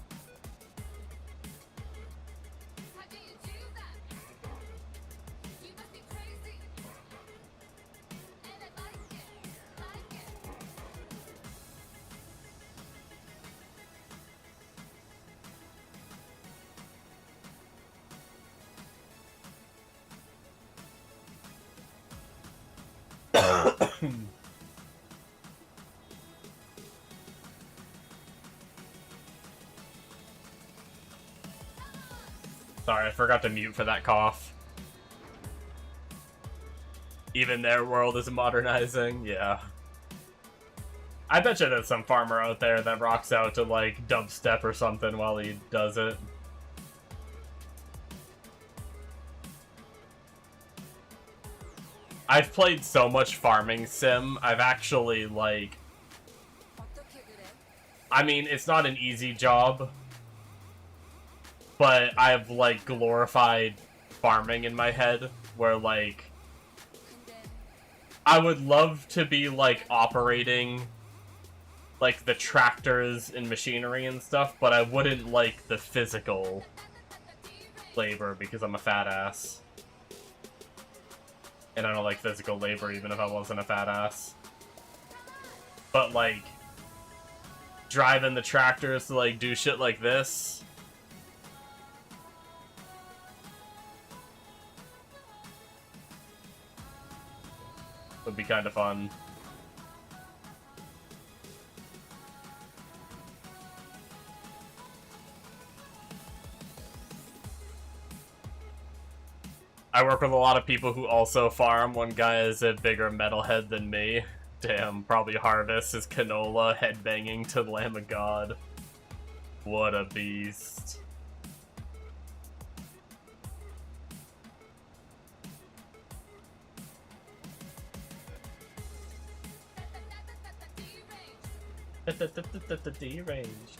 Sorry, I forgot to mute for that cough. Even their world is modernizing, yeah. I bet you there's some farmer out there that rocks out to like dubstep or something while he does it. I've played so much farming sim, I've actually like... I mean, it's not an easy job, but I've like glorified farming in my head, where like I would love to be like operating like the tractors and machinery and stuff, but I wouldn't like the physical labor because I'm a fat ass. And I don't like physical labor even if I wasn't a fat ass. But like driving the tractors to like do shit like this, would be kind of fun. I work with a lot of people who also farm. One guy is a bigger metalhead than me. Damn, probably harvests his canola headbanging to the Lamb of God. What a beast. Deranged.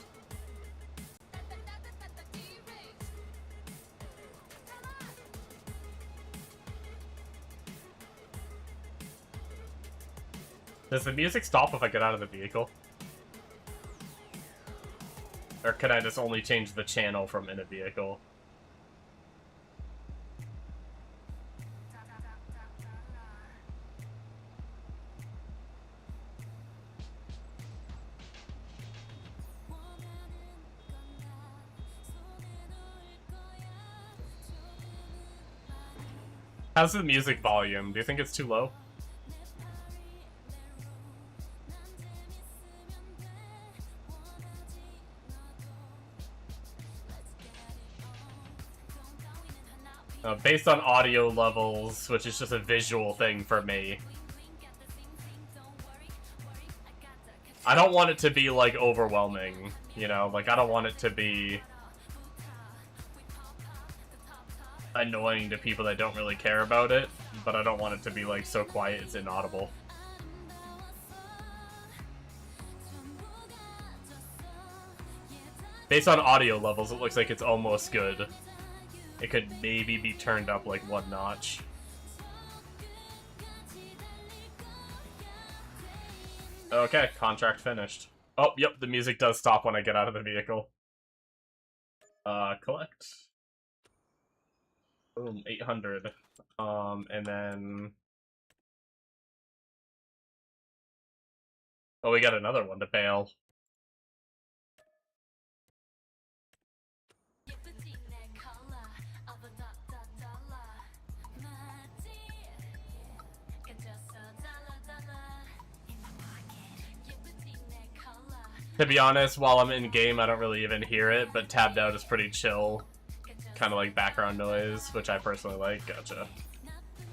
Does the music stop if I get out of the vehicle? Or can I just only change the channel from in a vehicle? How's the music volume? Do you think it's too low? Based on audio levels, which is just a visual thing for me. I don't want it to be, like, overwhelming, you know? Like, I don't want it to be... annoying to people that don't really care about it, but I don't want it to be like so quiet it's inaudible. Based on audio levels, it looks like it's almost good. It could maybe be turned up like one notch. Okay, contract finished. Oh, yep, the music does stop when I get out of the vehicle. Collect. Boom, 800. And then... Oh, we got another one to bail. To be honest, while I'm in-game, I don't really even hear it, but tabbed out is pretty chill. Kind of like background noise, which I personally like. Gotcha.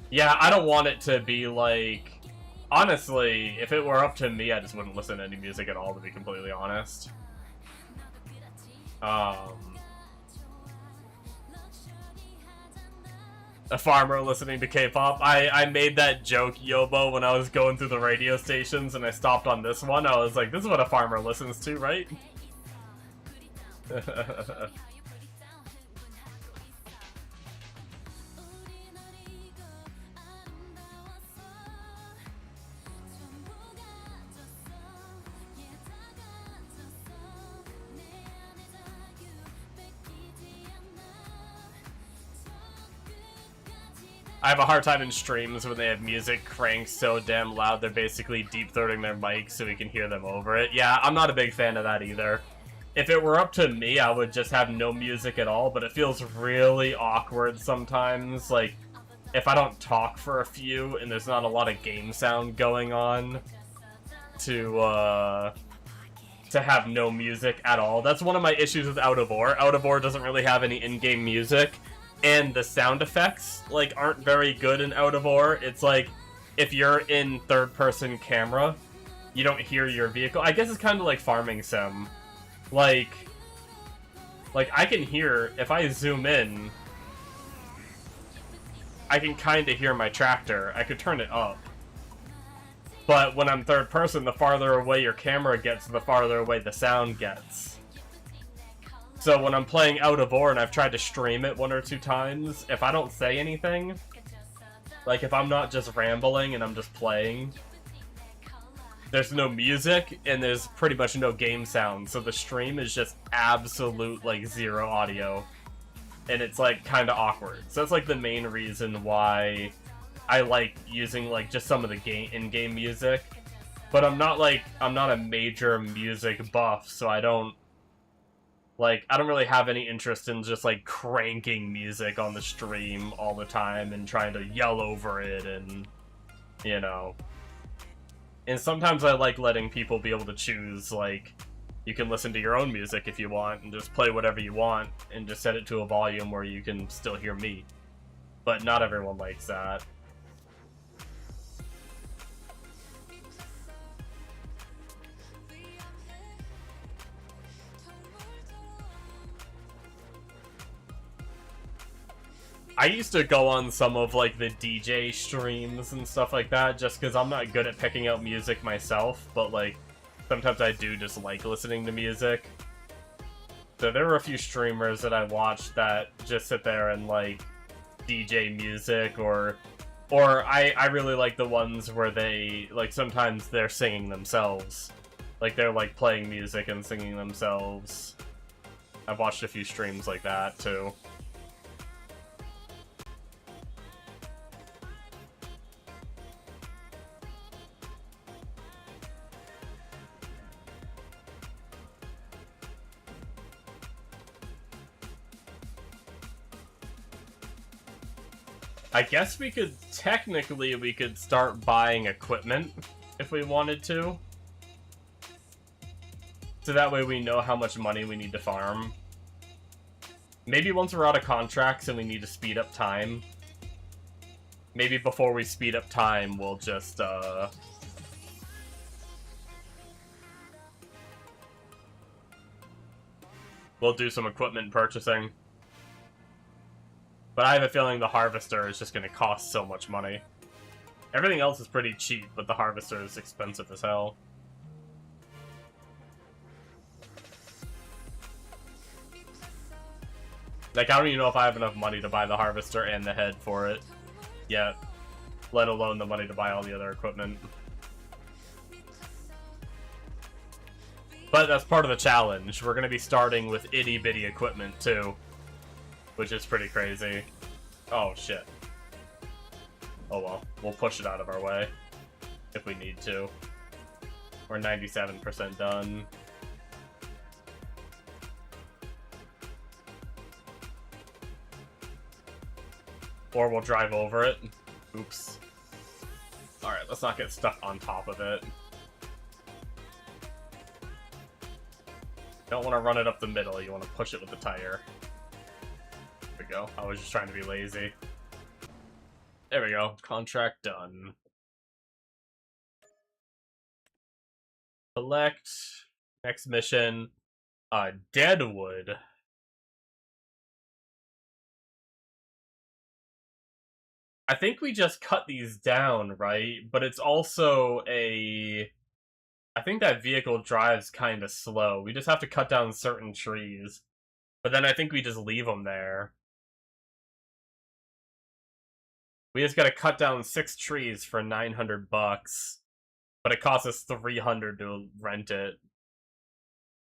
Yeah, I don't want it to be like... Honestly, if it were up to me, I just wouldn't listen to any music at all, to be completely honest. A farmer listening to K-pop. I made that joke, Yobo, when I was going through the radio stations and I stopped on this one. I was like, this is what a farmer listens to, right? I have a hard time in streams when they have music cranked so damn loud they're basically deep-throating their mic so we can hear them over it. Yeah, I'm not a big fan of that either. If it were up to me, I would just have no music at all, but it feels really awkward sometimes. Like, if I don't talk for a few and there's not a lot of game sound going on, to have no music at all. That's one of my issues with Out of Ore. Out of Ore doesn't really have any in-game music. And the sound effects, like, aren't very good in Out of Ore. It's like, if you're in third-person camera, you don't hear your vehicle. I guess it's kind of like Farming Sim. Like, I can hear, if I zoom in, I can kind of hear my tractor. I could turn it up. But when I'm third-person, the farther away your camera gets, the farther away the sound gets. So when I'm playing Out of Ore and I've tried to stream it 1 or 2 times, if I don't say anything, like if I'm not just rambling and I'm just playing, there's no music and there's pretty much no game sound, so the stream is just absolute, like, zero audio. And it's, like, kind of awkward. So that's, like, the main reason why I like using, like, just some of the in-game music. But I'm not a major music buff, so I don't really have any interest in just, like, cranking music on the stream all the time and trying to yell over it and, you know. And sometimes I like letting people be able to choose, like, you can listen to your own music if you want and just play whatever you want and just set it to a volume where you can still hear me. But not everyone likes that. I used to go on some of, like, the DJ streams and stuff like that, just because I'm not good at picking out music myself, but, like, sometimes I do just like listening to music. So there were a few streamers that I watched that just sit there and, like, DJ music, or I really like the ones where they, like, sometimes they're singing themselves. Like, they're, like, playing music and singing themselves. I've watched a few streams like that, too. I guess we could start buying equipment if we wanted to. So that way we know how much money we need to farm. Maybe once we're out of contracts and we need to speed up time. Maybe before we speed up time, we'll just, we'll do some equipment purchasing. But I have a feeling the Harvester is just going to cost so much money. Everything else is pretty cheap, but the Harvester is expensive as hell. Like, I don't even know if I have enough money to buy the Harvester and the head for it yet, let alone the money to buy all the other equipment. But that's part of the challenge. We're going to be starting with itty-bitty equipment, too, which is pretty crazy. Oh, shit. Oh, well. We'll push it out of our way if we need to. We're 97% done. Or we'll drive over it. Oops. Alright, let's not get stuck on top of it. Don't want to run it up the middle, you want to push it with the tire. There we go. I was just trying to be lazy. There we go. Contract done. Select. Next mission. Deadwood. I think we just cut these down, right? But it's also a... I think that vehicle drives kind of slow. We just have to cut down certain trees. But then I think we just leave them there. We just gotta cut down 6 trees for 900 bucks. But it costs us 300 to rent it.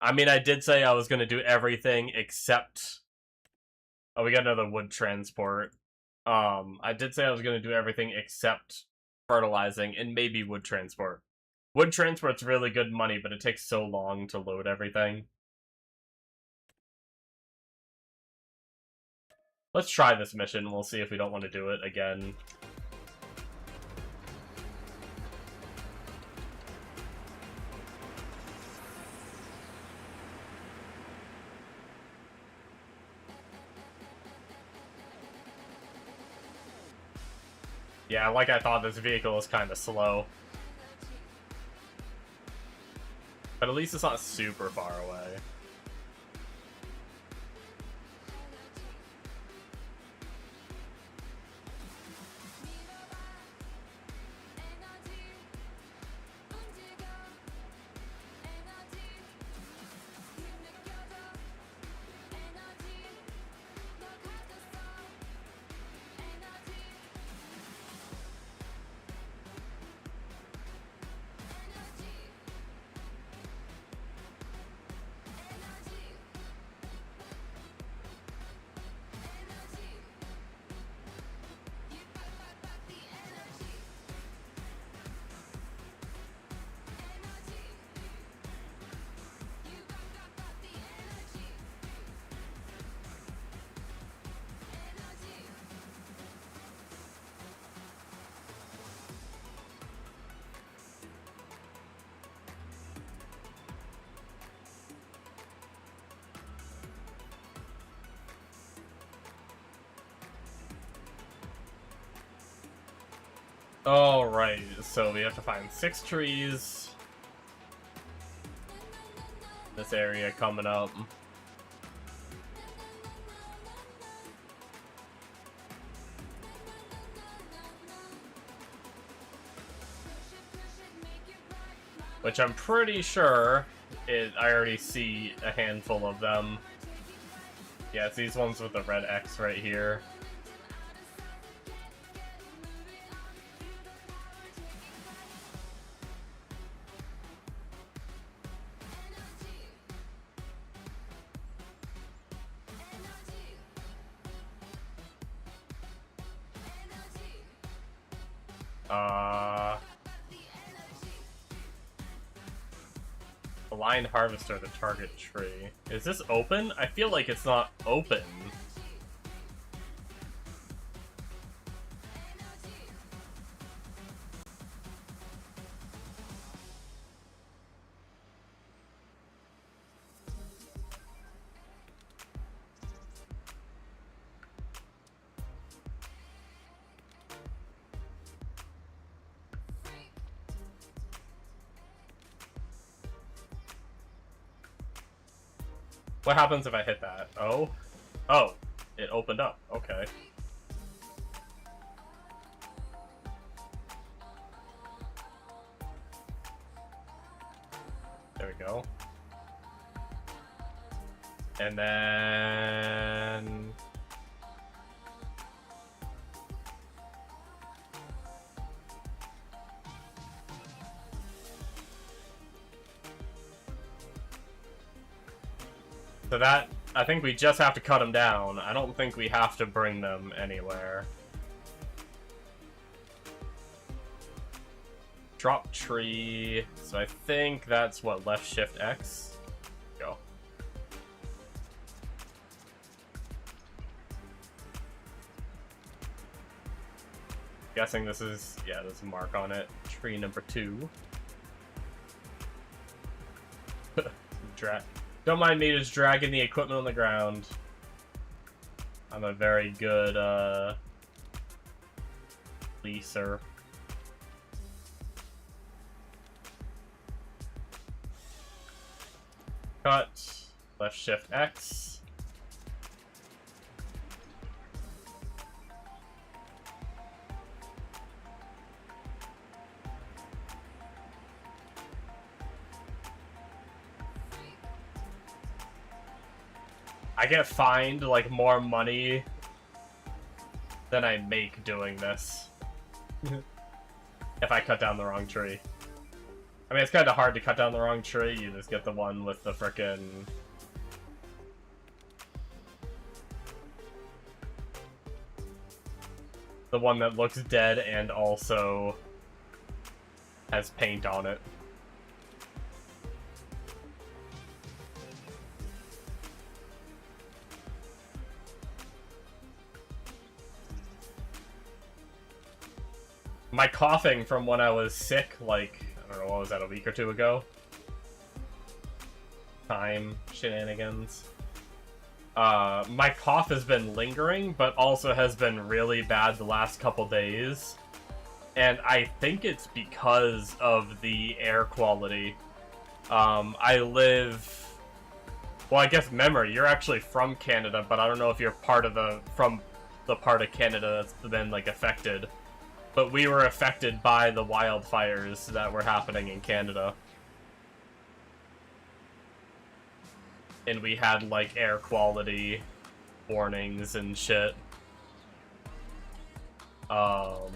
I mean, I did say I was gonna do everything except... Oh, we got another wood transport. I did say I was going to do everything except fertilizing and maybe wood transport. Wood transport's really good money, but it takes so long to load everything. Let's try this mission. We'll see if we don't want to do it again. Yeah, like I thought, this vehicle is kind of slow. But at least it's not super far away. Alright, so we have to find 6 trees. This area coming up. Which I'm pretty sure I already see a handful of them. Yeah, it's these ones with the red X right here. Blind harvester the target tree. Is this open? I feel like it's not open. What happens if I hit that? Oh? Oh, it opened up. Okay. go. And then... So that, I think we just have to cut them down. I don't think we have to bring them anywhere. Drop tree. So I think that's what, left shift X? Go. Guessing this is, yeah, there's a mark on it. Tree number 2. Don't mind me just dragging the equipment on the ground. I'm a very good, leaser. Cut. Left shift X. I get fined, like, more money than I make doing this. If I cut down the wrong tree. I mean, it's kind of hard to cut down the wrong tree. You just get the one with the frickin'... the one that looks dead and also has paint on it. My coughing from when I was sick, like, I don't know, what was that, a week or 2 ago? Time shenanigans. My cough has been lingering, but also has been really bad the last couple days. And I think it's because of the air quality. I live... Well, I guess Memory, you're actually from Canada, but I don't know if you're part of from the part of Canada that's been, like, affected. But we were affected by the wildfires that were happening in Canada. And we had, like, air quality warnings and shit. And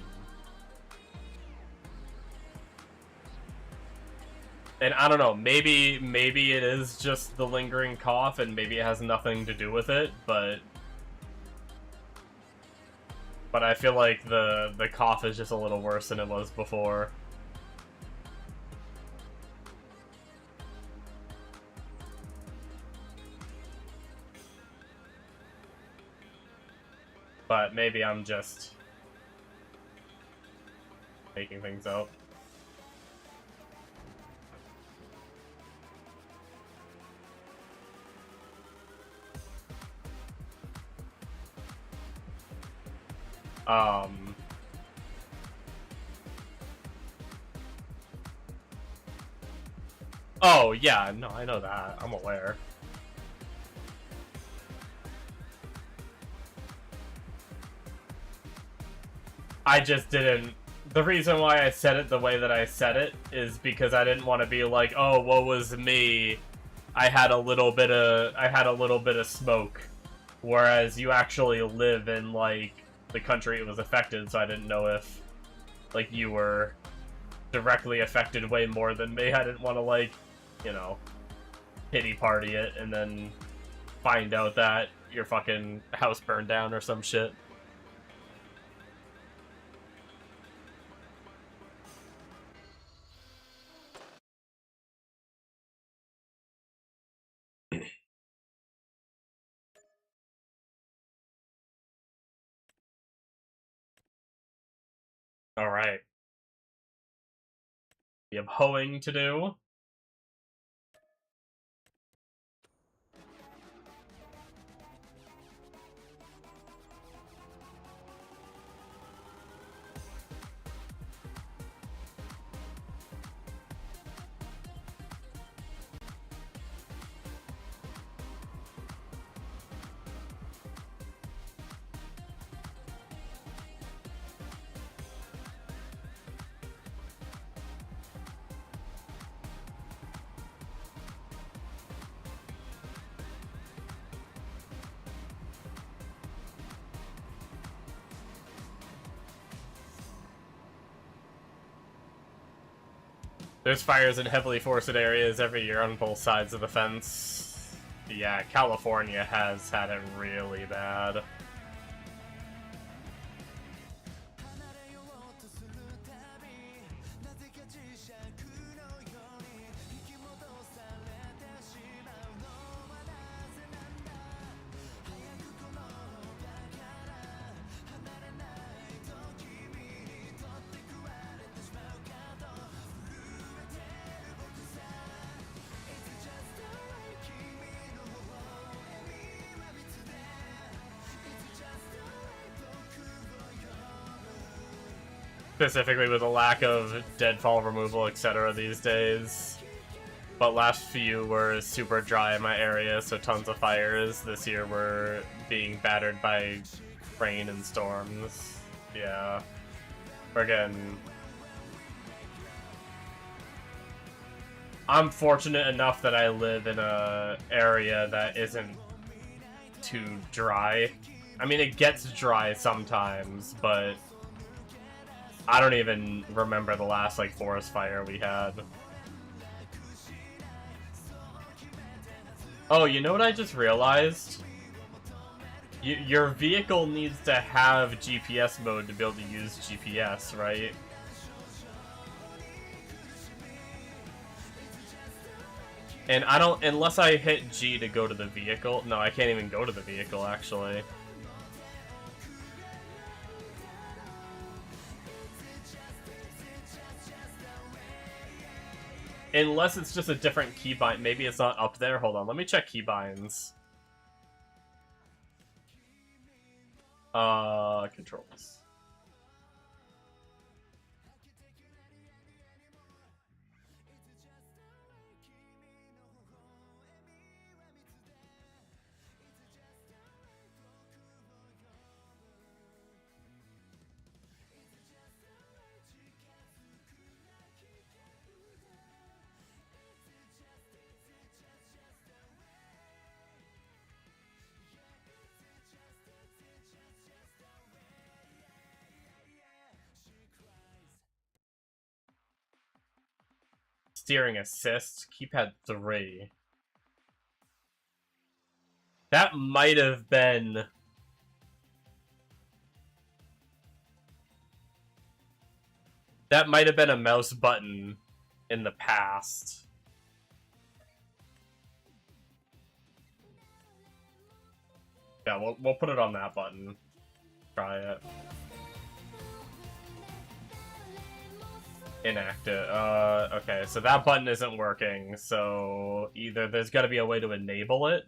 I don't know, maybe it is just the lingering cough and maybe it has nothing to do with it, but I feel like the cough is just a little worse than it was before. But maybe I'm just making things up. Oh, yeah, no, I know that. I'm aware. I just didn't... The reason why I said it the way that I said it is because I didn't want to be like, oh, woe was me. I had a little bit of smoke. Whereas you actually live in, like, the country it was affected, so I didn't know if, like, you were directly affected way more than me. I didn't want to, like, you know, pity party it and then find out that your fucking house burned down or some shit. Alright. We have hoeing to do. There's fires in heavily forested areas every year on both sides of the fence. Yeah, California has had it really bad. Specifically with a lack of deadfall removal, etc. these days. But last few were super dry in my area, so tons of fires. This year we're being battered by rain and storms. Yeah. Again, I'm fortunate enough that I live in a area that isn't too dry. I mean, it gets dry sometimes, but I don't even remember the last, like, forest fire we had. Oh, you know what I just realized? Your vehicle needs to have GPS mode to be able to use GPS, right? And I don't, unless I hit G to go to the vehicle. No, I can't even go to the vehicle, actually. Unless it's just a different keybind. Maybe it's not up there. Hold on, let me check keybinds. Controls. Steering assist, keypad 3. That might have been... That might have been a mouse button in the past. Yeah, we'll put it on that button. Try it. Inactive. Okay, so that button isn't working, so either there's gotta be a way to enable it.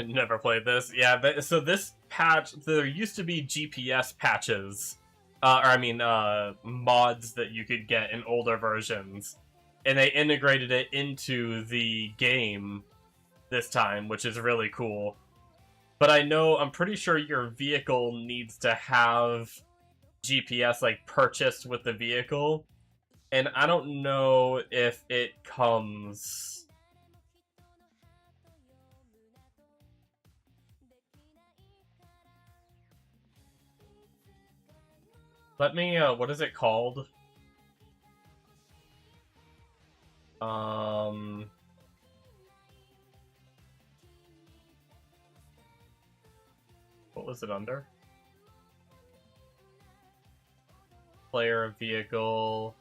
Never played this. Yeah, so this patch, there used to be GPS patches, mods that you could get in older versions, and they integrated it into the game this time, which is really cool. But I'm pretty sure your vehicle needs to have GPS, like, purchased with the vehicle, and I don't know if it comes... Let me, what is it called? What was it under? Player, vehicle...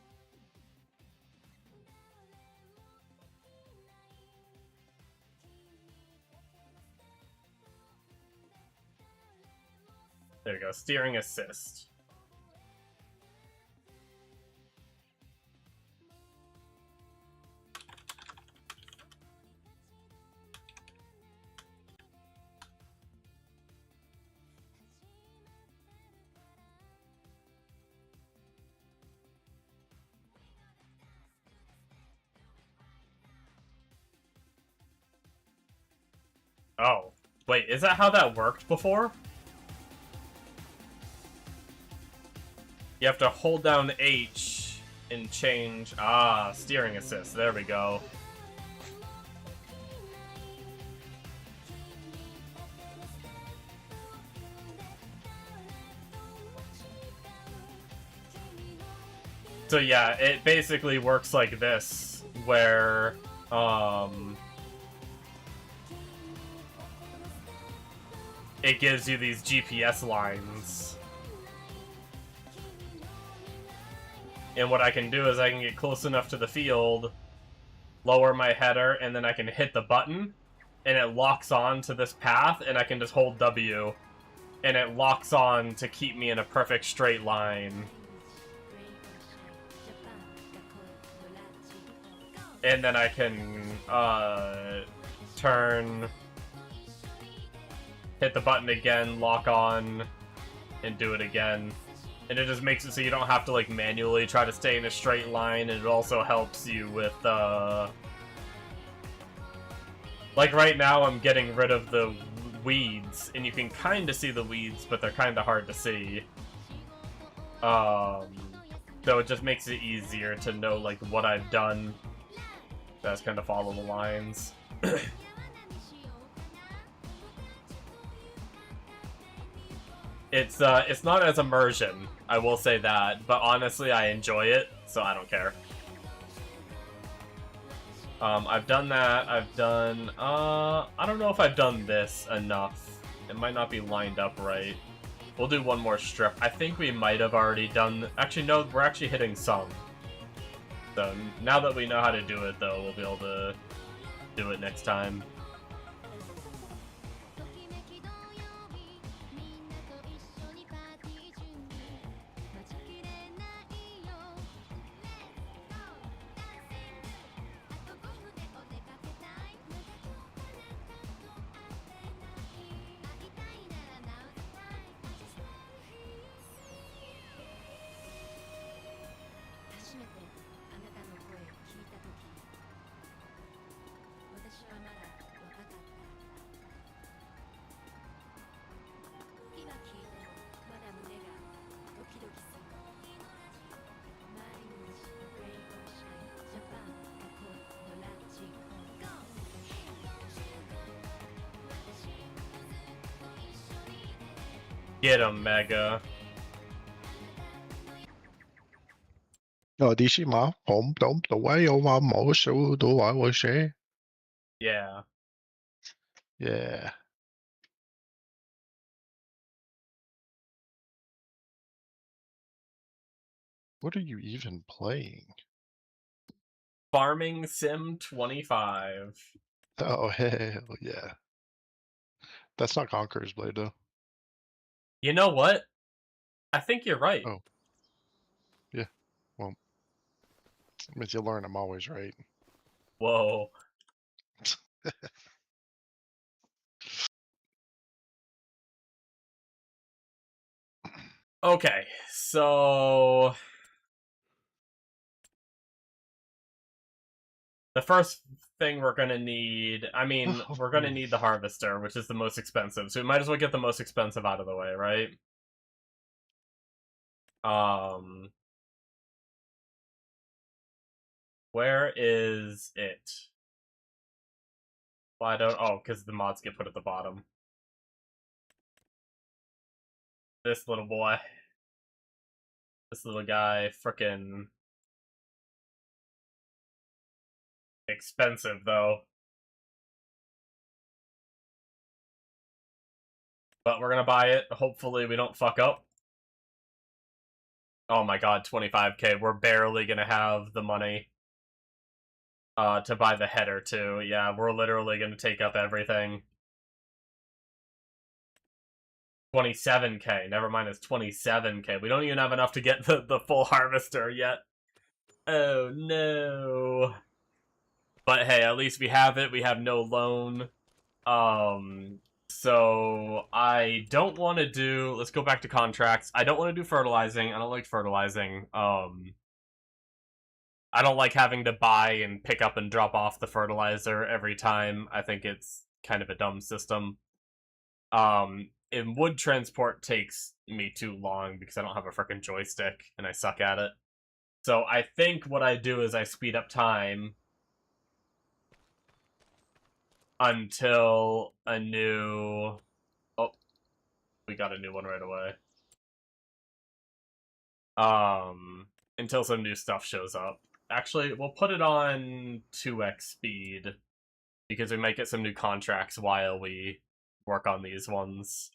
There you go, steering assist. Oh. Wait, is that how that worked before? You have to hold down H and change... Ah, steering assist. There we go. So yeah, it basically works like this, where, it gives you these GPS lines. And what I can do is I can get close enough to the field, lower my header, and then I can hit the button, and it locks on to this path, and I can just hold W, and it locks on to keep me in a perfect straight line. And then I can, turn, hit the button again, lock on, and do it again. And it just makes it so you don't have to, like, manually try to stay in a straight line, and it also helps you with, like, right now I'm getting rid of the weeds, and you can kind of see the weeds, but they're kind of hard to see. So it just makes it easier to know, like, what I've done. Just kind of follow the lines. It's not as immersion, I will say that, but honestly I enjoy it, so I don't care. I've done that, I've done, I don't know if I've done this enough. It might not be lined up right. We'll do one more strip. I think we might have already done, actually no, we're actually hitting some. So now that we know how to do it though, we'll be able to do it next time. Get him, Mega. 有啲是嘛，ผมตัว有嘛冇數到話我寫 Yeah. Yeah. What are you even playing? Farming Sim 25. Oh, hell yeah. That's not Conqueror's Blade, though. You know what? I think you're right. Oh. Yeah. Well, means you learn I'm always right. Whoa. Okay, so the first thing we're gonna need, I mean, we're gonna need the Harvester, which is the most expensive, so we might as well get the most expensive out of the way, right? Where is it? Well, I don't, oh, because the mods get put at the bottom. This little boy. This little guy, frickin' expensive, though. But we're gonna buy it. Hopefully we don't fuck up. Oh my god, 25k. We're barely gonna have the money to buy the header, too. Yeah, we're literally gonna take up everything. 27k. Never mind, it's 27k. We don't even have enough to get the full harvester yet. Oh, no. But hey, at least we have it. We have no loan. So I don't want to do, let's go back to contracts. I don't want to do fertilizing. I don't like fertilizing. I don't like having to buy and pick up and drop off the fertilizer every time. I think it's kind of a dumb system. And wood transport takes me too long because I don't have a frickin' joystick and I suck at it. So I think what I do is I speed up time until a new... Oh, we got a new one right away. Until some new stuff shows up. Actually, we'll put it on 2x speed because we might get some new contracts while we work on these ones.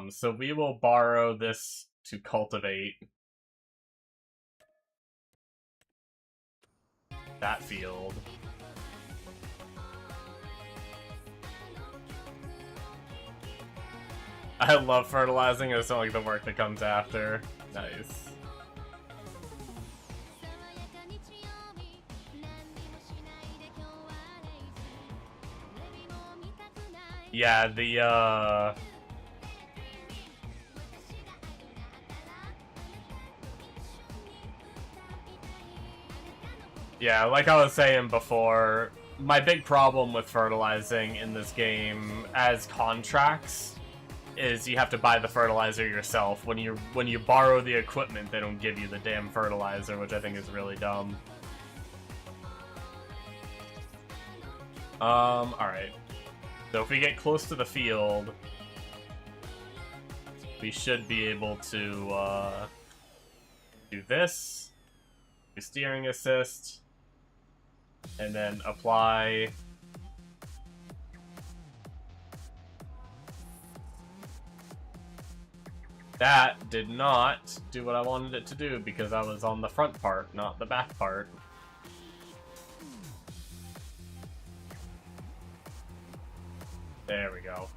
So we will borrow this to cultivate that field. I love fertilizing, I just don't like the work that comes after. Nice. Yeah, the, yeah, like I was saying before, my big problem with fertilizing in this game as contracts is you have to buy the fertilizer yourself. When you borrow the equipment, they don't give you the damn fertilizer, which I think is really dumb. Alright. So if we get close to the field, we should be able to, do this, do steering assist, and then apply. That did not do what I wanted it to do because I was on the front part, not the back part. There we go.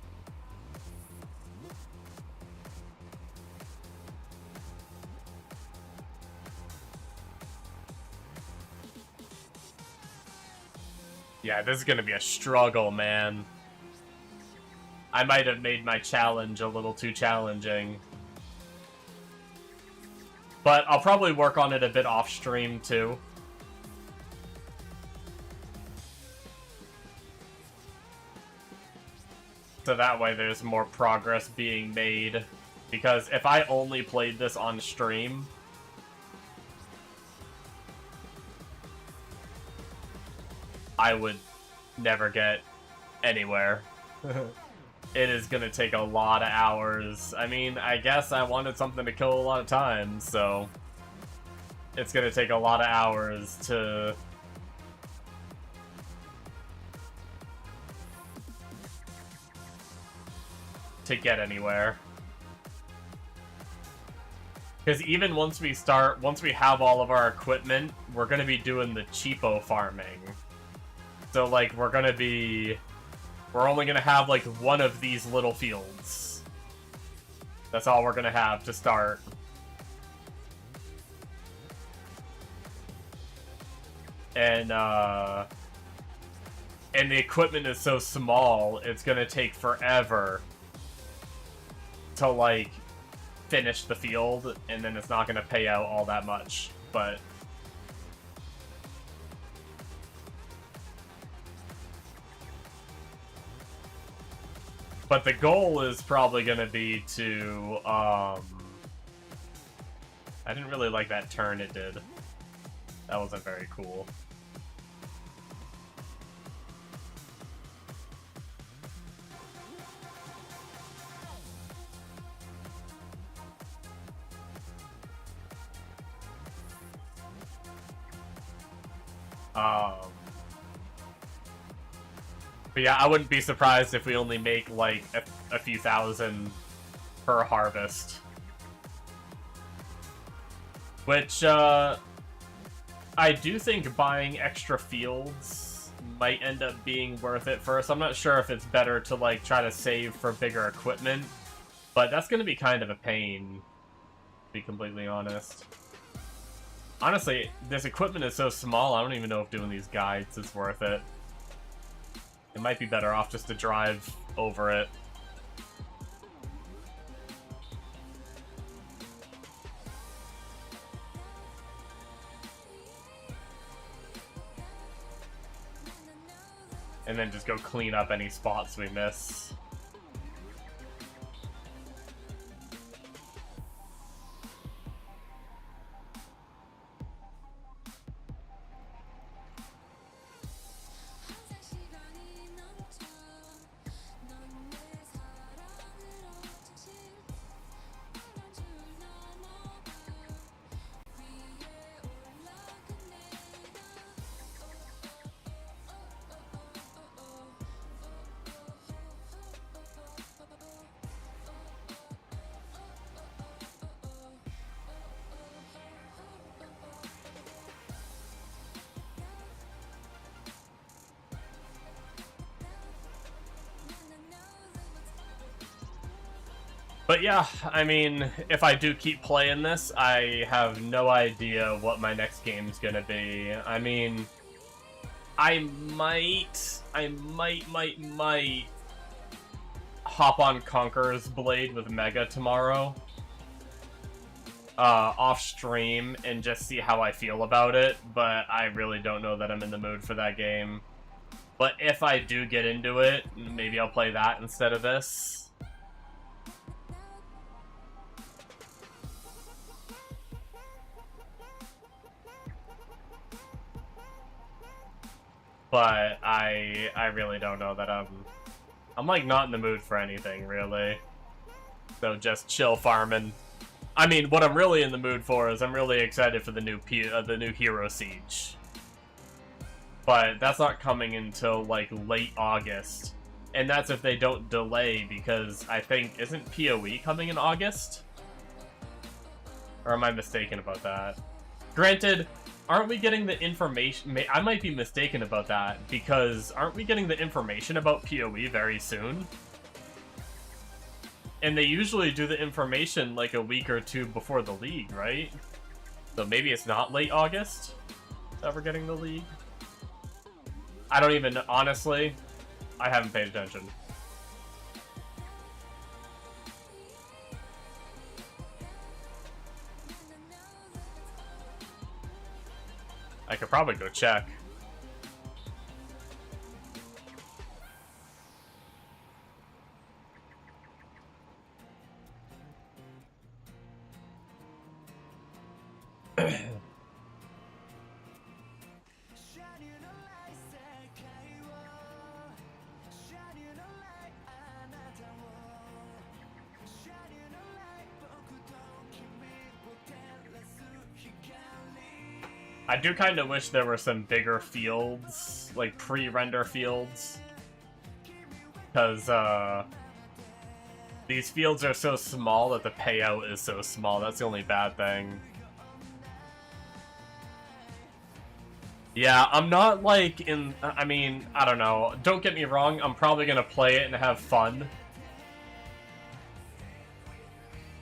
Yeah, this is gonna be a struggle, man. I might have made my challenge a little too challenging. But I'll probably work on it a bit off stream, too. So that way there's more progress being made. Because if I only played this on stream, I would never get anywhere. It is gonna take a lot of hours. I mean, I guess I wanted something to kill a lot of time, so it's gonna take a lot of hours to get anywhere. Because even once we have all of our equipment, we're gonna be doing the cheapo farming. So, like, we're only gonna have, like, one of these little fields. That's all we're gonna have to start. And the equipment is so small, it's gonna take forever to, like, finish the field, and then it's not gonna pay out all that much, but... But the goal is probably gonna be to, I didn't really like that turn it did. That wasn't very cool. But yeah, I wouldn't be surprised if we only make, like, a few thousand per harvest. Which, I do think buying extra fields might end up being worth it first. I'm not sure if it's better to, like, try to save for bigger equipment, but that's gonna be kind of a pain, to be completely honest. Honestly, this equipment is so small, I don't even know if doing these guides is worth it. It might be better off just to drive over it. And then just go clean up any spots we miss. But yeah, I mean, if I do keep playing this, I have no idea what my next game's gonna be. I mean, I might hop on Conqueror's Blade with Mega tomorrow. Off stream and just see how I feel about it, but I really don't know that I'm in the mood for that game. But if I do get into it, maybe I'll play that instead of this. But I really don't know that I'm like not in the mood for anything really. So just chill farming. I mean, what I'm really in the mood for is I'm really excited for the new Hero Siege. But that's not coming until like late August. And that's if they don't delay, because I think, isn't PoE coming in August? Or am I mistaken about that? Granted, aren't we getting the information? I might be mistaken about that, because aren't we getting the information about PoE very soon? And they usually do the information like a week or two before the league, right? So maybe it's not late August that we're getting the league? I don't even, honestly, I haven't paid attention. I could probably go check. I do kind of wish there were some bigger fields, like pre-render fields, because these fields are so small that the payout is so small. That's the only bad thing. Yeah, I'm not like in, I mean, I don't know. Don't get me wrong, I'm probably gonna play it and have fun.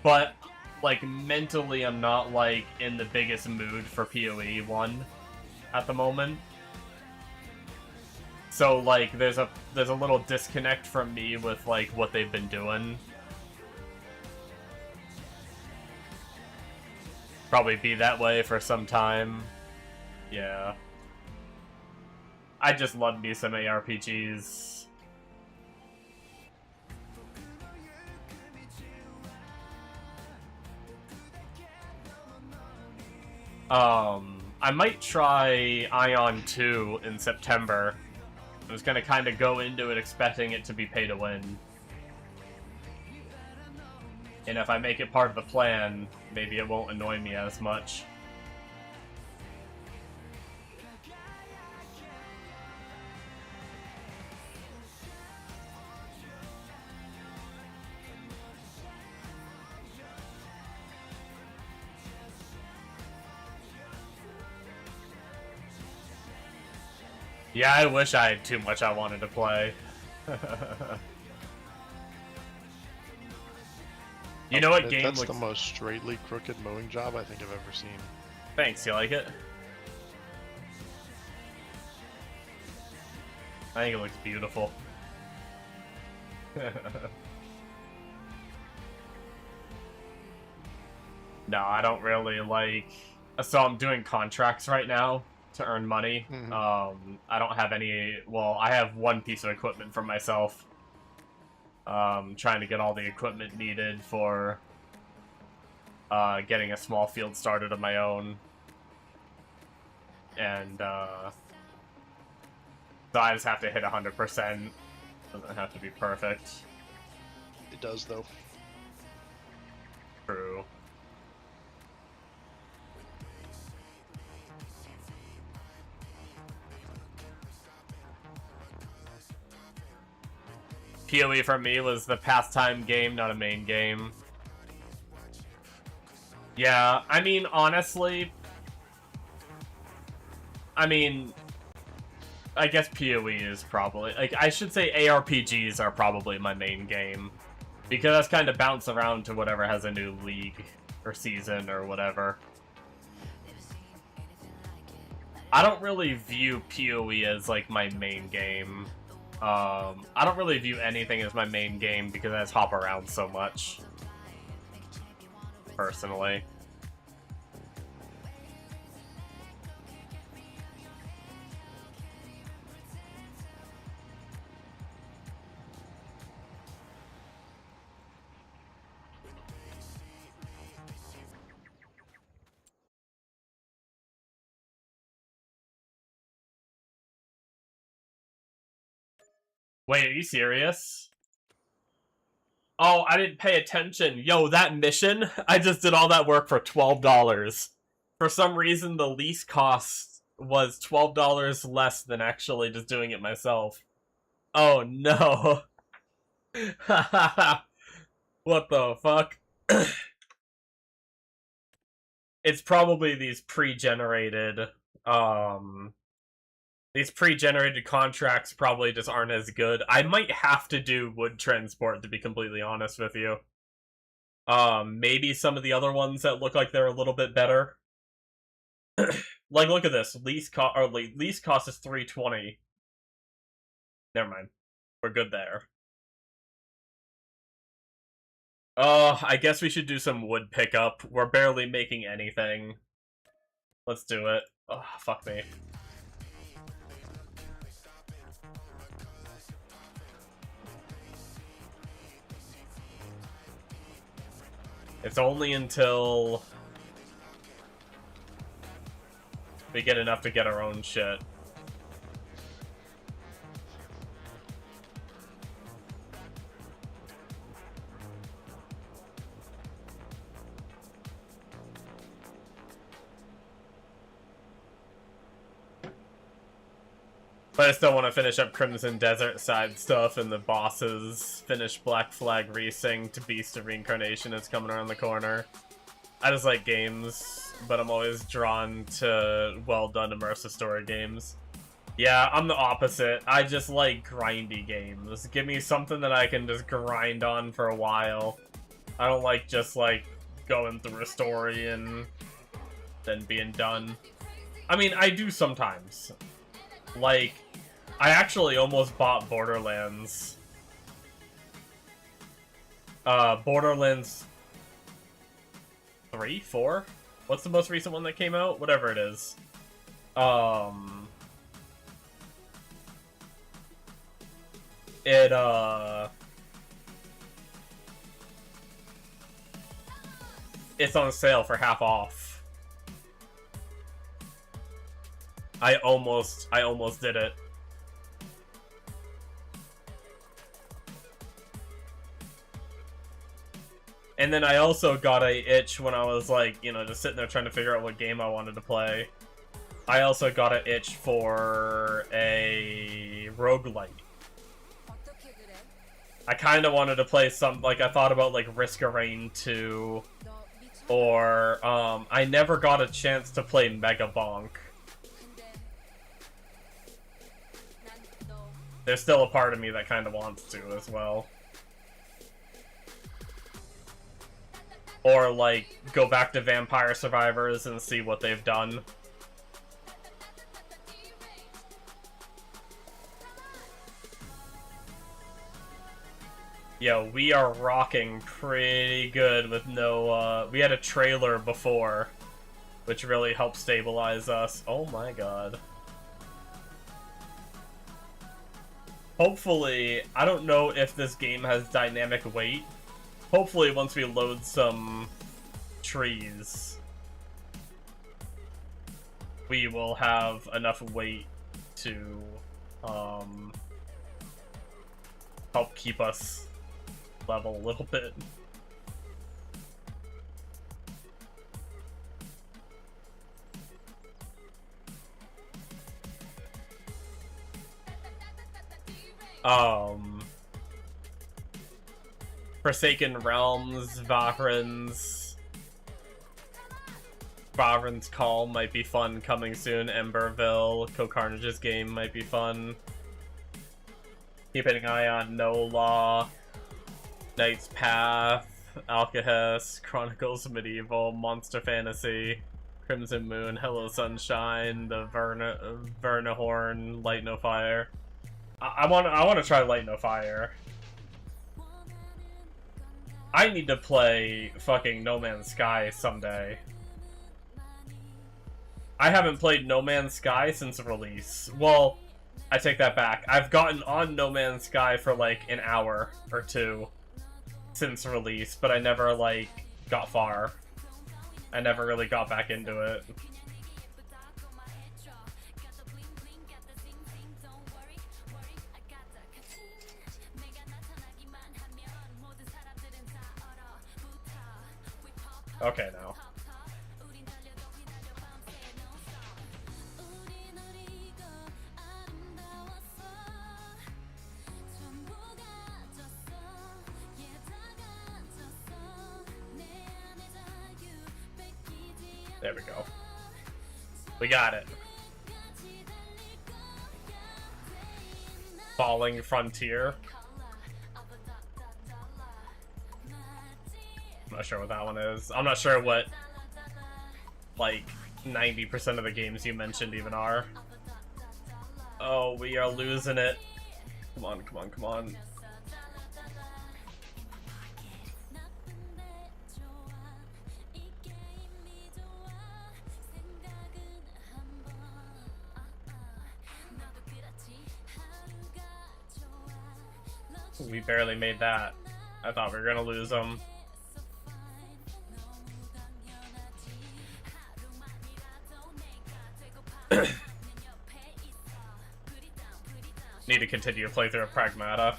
But like, mentally, I'm not, like, in the biggest mood for PoE 1 at the moment. So, like, there's a little disconnect from me with, like, what they've been doing. Probably be that way for some time. Yeah. I just love me some ARPGs. I might try Ion 2 in September. I was gonna kind of go into it expecting it to be pay to win. And if I make it part of the plan, maybe it won't annoy me as much. Yeah, I wish I had too much I wanted to play. You know what game That's looks... the most straightly crooked mowing job I think I've ever seen. Thanks, you like it? I think it looks beautiful. No, I don't really like... So I'm doing contracts right now, to earn money. Mm-hmm. I don't have any... Well, I have one piece of equipment for myself. Trying to get all the equipment needed for getting a small field started of my own. And so I just have to hit 100%. Doesn't have to be perfect. It does, though. True. PoE for me was the pastime game, not a main game. Yeah, I mean, honestly... I mean... I guess PoE is probably... Like, I should say ARPGs are probably my main game. Because that's kind of bounce around to whatever has a new league or season or whatever. I don't really view PoE as, like, my main game. I don't really view anything as my main game because I just hop around so much. Personally. Wait, are you serious? Oh, I didn't pay attention. Yo, that mission? I just did all that work for $12. For some reason, the lease cost was $12 less than actually just doing it myself. Oh, no. What the fuck? It's probably these pre-generated, contracts probably just aren't as good. I might have to do wood transport, to be completely honest with you. Maybe some of the other ones that look like they're a little bit better. Like, look at this. Lease cost is $320. Never mind. We're good there. I guess we should do some wood pickup. We're barely making anything. Let's do it. Oh, fuck me. It's only until we get enough to get our own shit. But I still want to finish up Crimson Desert side stuff, and the bosses finish Black Flag Resync to Beast of Reincarnation is coming around the corner. I just like games, but I'm always drawn to well-done immersive story games. Yeah, I'm the opposite. I just like grindy games. Give me something that I can just grind on for a while. I don't like just, like, going through a story and then being done. I mean, I do sometimes. Like, I actually almost bought Borderlands. Borderlands 3? 4? What's the most recent one that came out? Whatever it is. It's on sale for half off. I almost did it. And then I also got a itch when I was, like, you know, just sitting there trying to figure out what game I wanted to play. I also got an itch for a roguelite. I kind of wanted to play some, like, I thought about, like, Risk of Rain 2, or, I never got a chance to play Mega Bonk. There's still a part of me that kind of wants to, as well. Or, like, go back to Vampire Survivors and see what they've done. Yo, we are rocking pretty good with no, we had a trailer before. which really helps stabilize us. Oh my god. Hopefully, I don't know if this game has dynamic weight. Hopefully, once we load some trees, we will have enough weight to help keep us level a little bit. Forsaken Realms, Vahrin's Call might be fun coming soon. Emberville, Co-Carnage's game might be fun. Keeping an eye on No Law, Knight's Path, Alcahest, Chronicles of Medieval, Monster Fantasy, Crimson Moon, Hello Sunshine, the Vernahorn, Light No Fire. I want to try Light No Fire. I need to play fucking No Man's Sky someday. I haven't played No Man's Sky since release. Well, I take that back. I've gotten on No Man's Sky for like an hour or two since release, but I never like got far. I never really got back into it. Okay, now. There we go. We got it. Falling Frontier. I'm not sure what that one is. I'm not sure what, like, 90% of the games you mentioned even are. Oh, we are losing it. Come on, come on, come on. We barely made that. I thought we were gonna lose them. Need to continue to play through a Pragmata.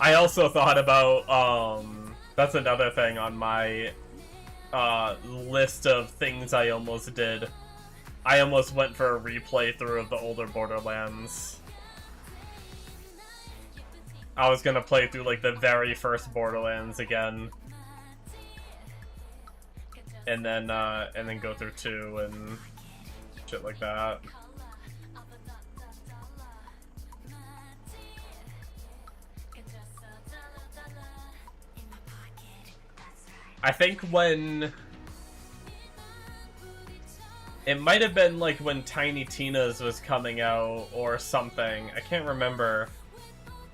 I also thought about, that's another thing on my list of things I almost did. I almost went for a replay through of the older Borderlands. I was gonna play through like the very first Borderlands again. And then go through 2 and shit like that. I think when... It might have been like when Tiny Tina's was coming out or something. I can't remember.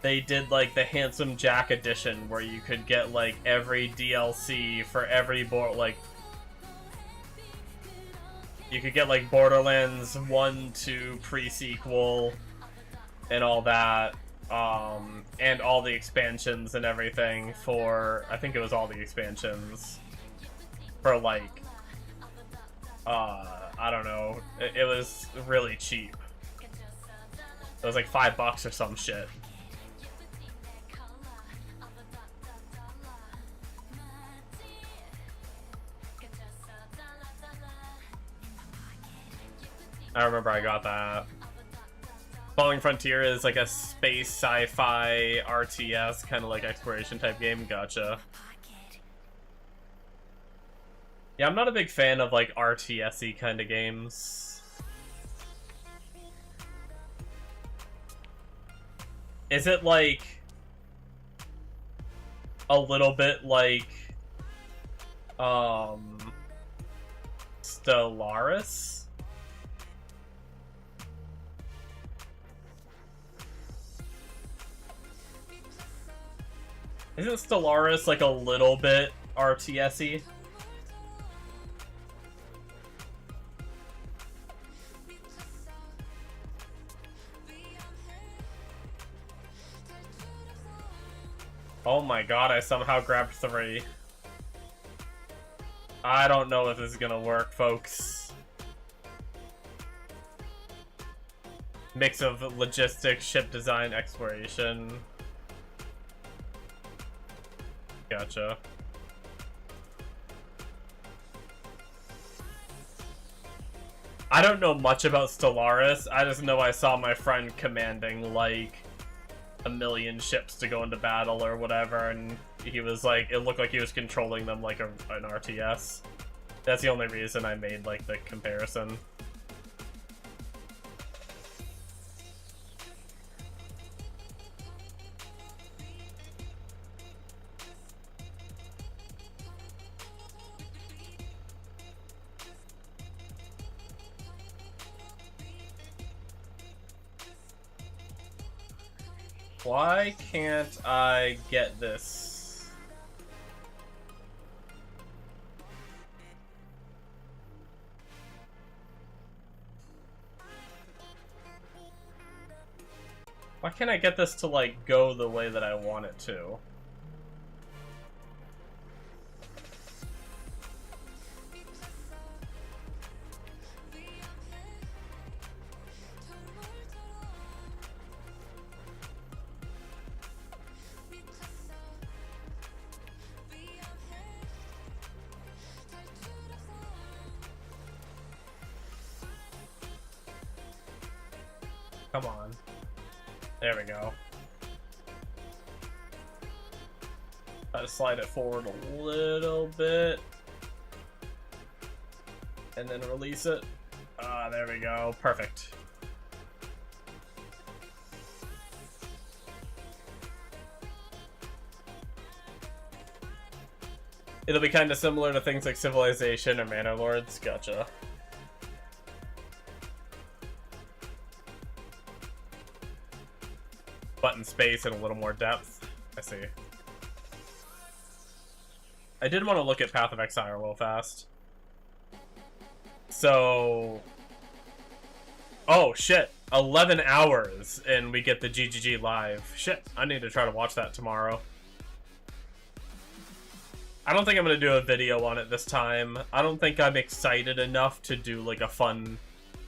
They did like the Handsome Jack edition where you could get like every DLC for every you could get like Borderlands 1, 2 pre-sequel and all that, and all the expansions and everything for, I think it was all the expansions for like, I don't know, it was really cheap. It was like $5 or some shit. I remember I got that. Falling Frontier is like a space sci-fi RTS kind of like exploration type game. Gotcha. Yeah, I'm not a big fan of like RTS-y kind of games. Is it like a little bit like Stellaris? Isn't Stellaris like a little bit RTS-y? Oh my god, I somehow grabbed 3. I don't know if this is gonna work, folks. Mix of logistics, ship design, exploration. Gotcha. I don't know much about Stellaris. I just know I saw my friend commanding, like, 1,000,000 ships to go into battle or whatever, and he was like, it looked like he was controlling them like an RTS. That's the only reason I made, like, the comparison. Why can't I get this? Why can't I get this to, like, go the way that I want it to? Come on. There we go. Try to slide it forward a little bit. And then release it. Ah, there we go. Perfect. It'll be kind of similar to things like Civilization or Manor Lords. Gotcha. Button space and a little more depth. I see. I did want to look at Path of Exile real fast. So... Oh, shit. 11 hours and we get the GGG live. Shit, I need to try to watch that tomorrow. I don't think I'm going to do a video on it this time. I don't think I'm excited enough to do, like, a fun...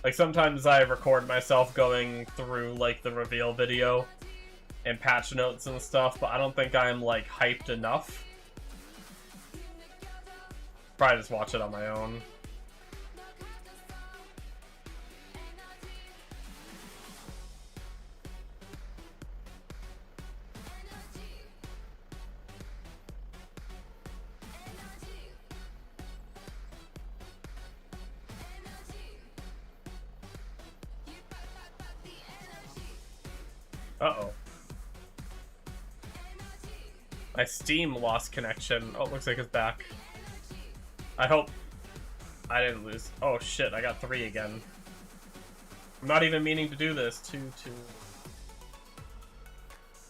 Like, sometimes I record myself going through, like, the reveal video and patch notes and stuff, but I don't think I'm, like, hyped enough. Probably just watch it on my own. Uh-oh. My Steam lost connection. Oh, it looks like it's back. I hope I didn't lose. Oh shit, I got 3 again. I'm not even meaning to do this. 2, 2.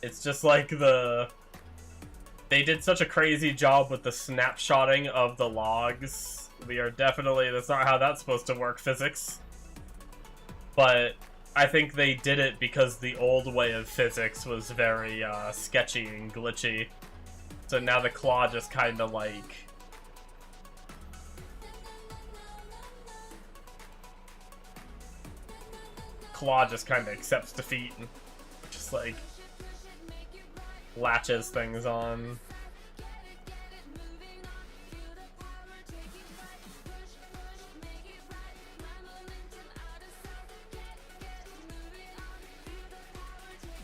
It's just like the... They did such a crazy job with the snapshotting of the logs. We are definitely... That's not how that's supposed to work, physics. But I think they did it because the old way of physics was very sketchy and glitchy. So now the claw just kind of like... Claw just kind of accepts defeat and just like latches things on.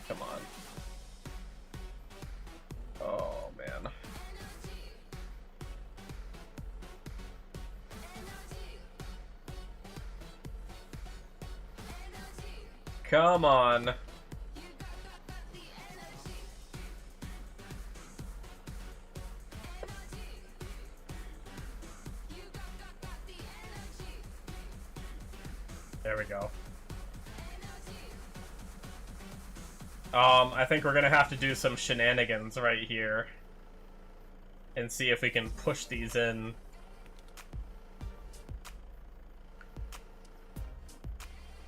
Come on. Oh man. Come on. There we go. I think we're gonna have to do some shenanigans right here. and see if we can push these in.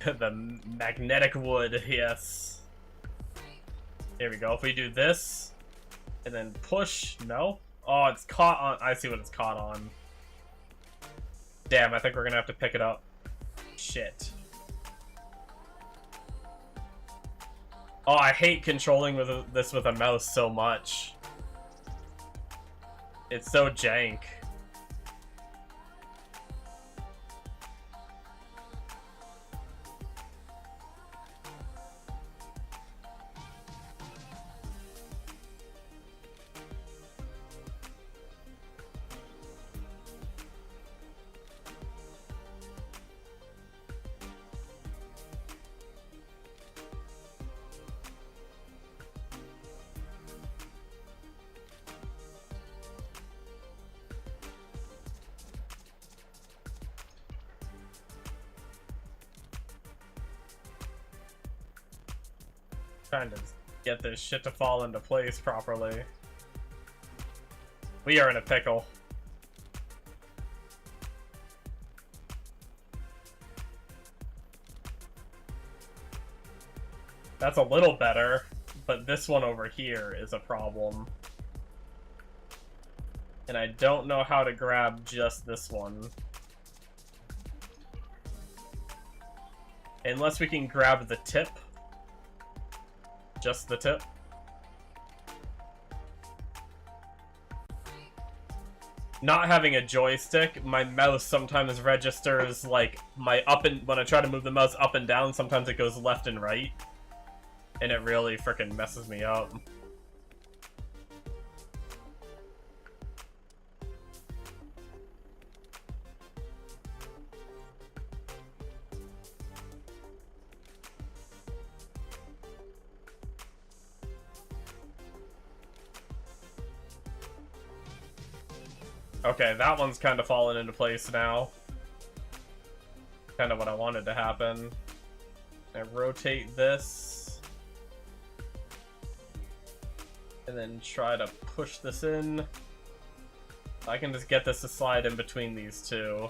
The magnetic wood, yes. Here we go. If we do this, and then push, no? Oh, it's caught on, I see what it's caught on. Damn, I think we're gonna have to pick it up. Shit. Oh, I hate controlling this with a mouse so much. It's so jank. Trying to get this shit to fall into place properly. We are in a pickle. That's a little better, but this one over here is a problem. And I don't know how to grab just this one. Unless we can grab the tip. Just the tip. Not having a joystick, my mouse sometimes registers like my up and when I try to move the mouse up and down, sometimes it goes left and right. And it really freaking messes me up. Okay, that one's kind of fallen into place now. Kind of what I wanted to happen. I rotate this. And then try to push this in. I can just get this to slide in between these two.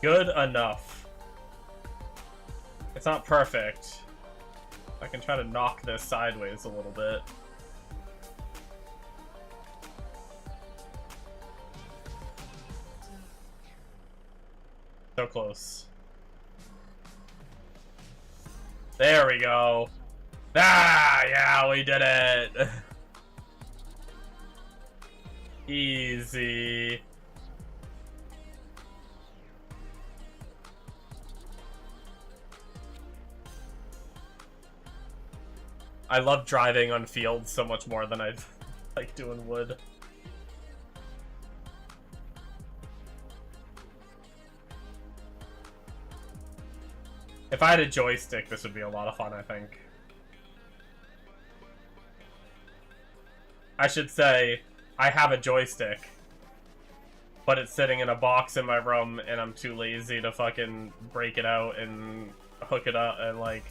Good enough. It's not perfect. I can try to knock this sideways a little bit. So close. There we go. Ah, yeah, we did it. Easy. I love driving on fields so much more than I like doing wood. If I had a joystick, this would be a lot of fun, I think. I should say, I have a joystick, but it's sitting in a box in my room, and I'm too lazy to fucking break it out and hook it up and, like,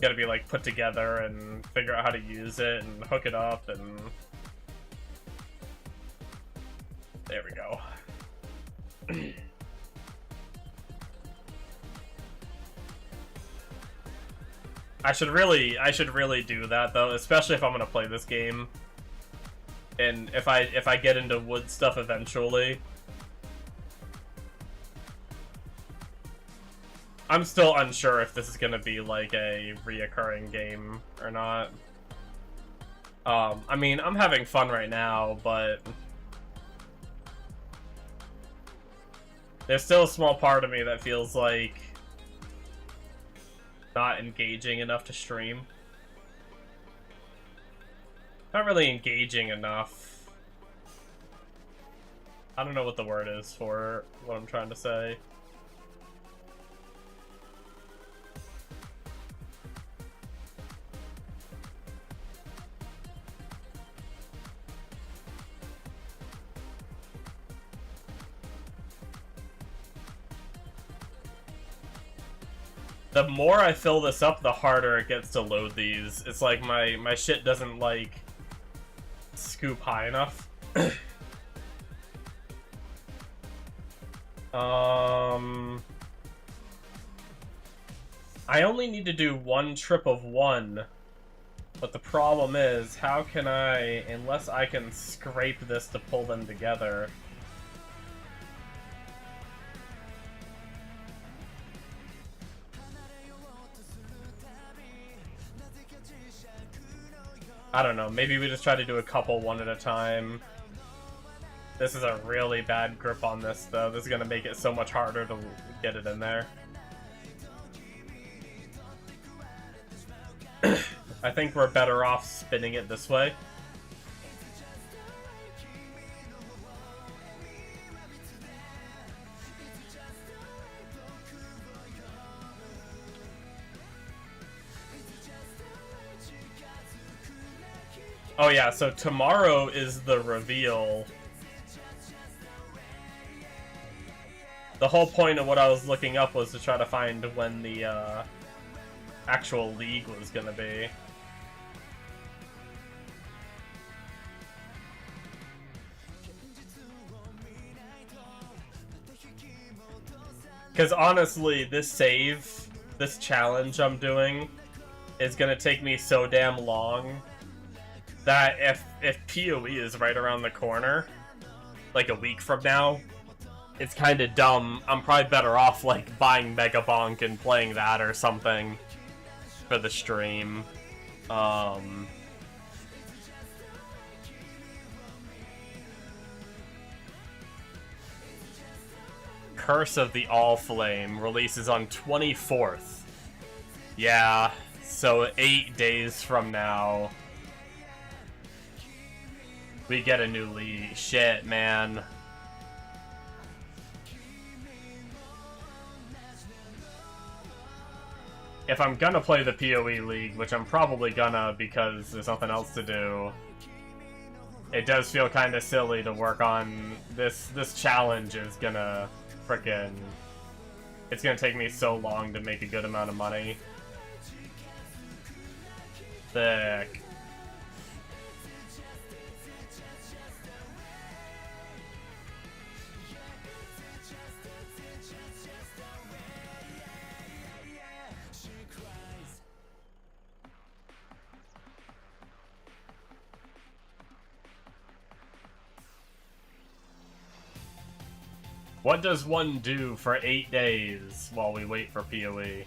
gotta be, like, put together and figure out how to use it and hook it up, and there we go. I should really do that though, especially if I'm gonna play this game. And if I get into wood stuff eventually. I'm still unsure if this is gonna be like a reoccurring game or not. I mean, I'm having fun right now, but there's still a small part of me that feels like not engaging enough to stream. Not really engaging enough. I don't know what the word is for what I'm trying to say. The more I fill this up, the harder it gets to load these. It's like my shit doesn't, like, scoop high enough. I only need to do one trip of one, but the problem is, how can I, unless I can scrape this to pull them together? I don't know, maybe we just try to do a couple one at a time. This is a really bad grip on this, though. This is gonna make it so much harder to get it in there. I think we're better off spinning it this way. Oh yeah, so tomorrow is the reveal. The whole point of what I was looking up was to try to find when the actual league was gonna be. Because honestly, this challenge I'm doing, is gonna take me so damn long that if PoE is right around the corner, like a week from now, it's kind of dumb. I'm probably better off, like, buying Mega Bonk and playing that or something for the stream. Curse of the All Flame releases on 24th. Yeah, so 8 days from now, we get a new league. Shit, man. If I'm gonna play the PoE League, which I'm probably gonna because there's nothing else to do, it does feel kind of silly to work on this. This challenge is gonna frickin'... It's gonna take me so long to make a good amount of money. Thick. What does one do for 8 days while we wait for PoE?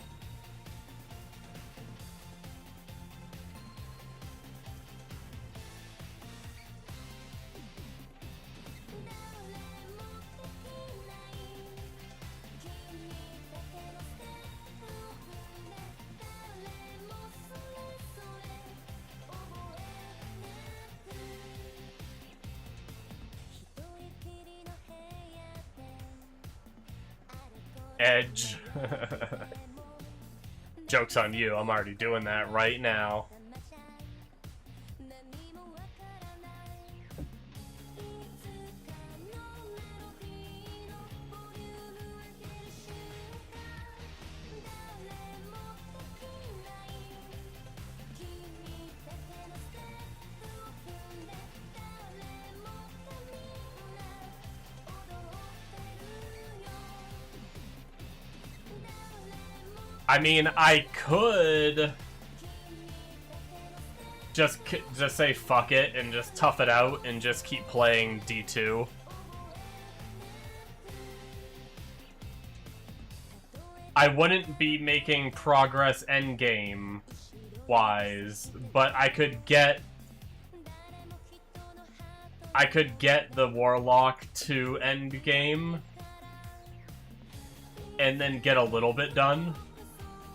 Edge. Joke's on you, I'm already doing that right now. I mean, I could just say fuck it and just tough it out and just keep playing D2. I wouldn't be making progress endgame wise, but I could get the Warlock to endgame and then get a little bit done,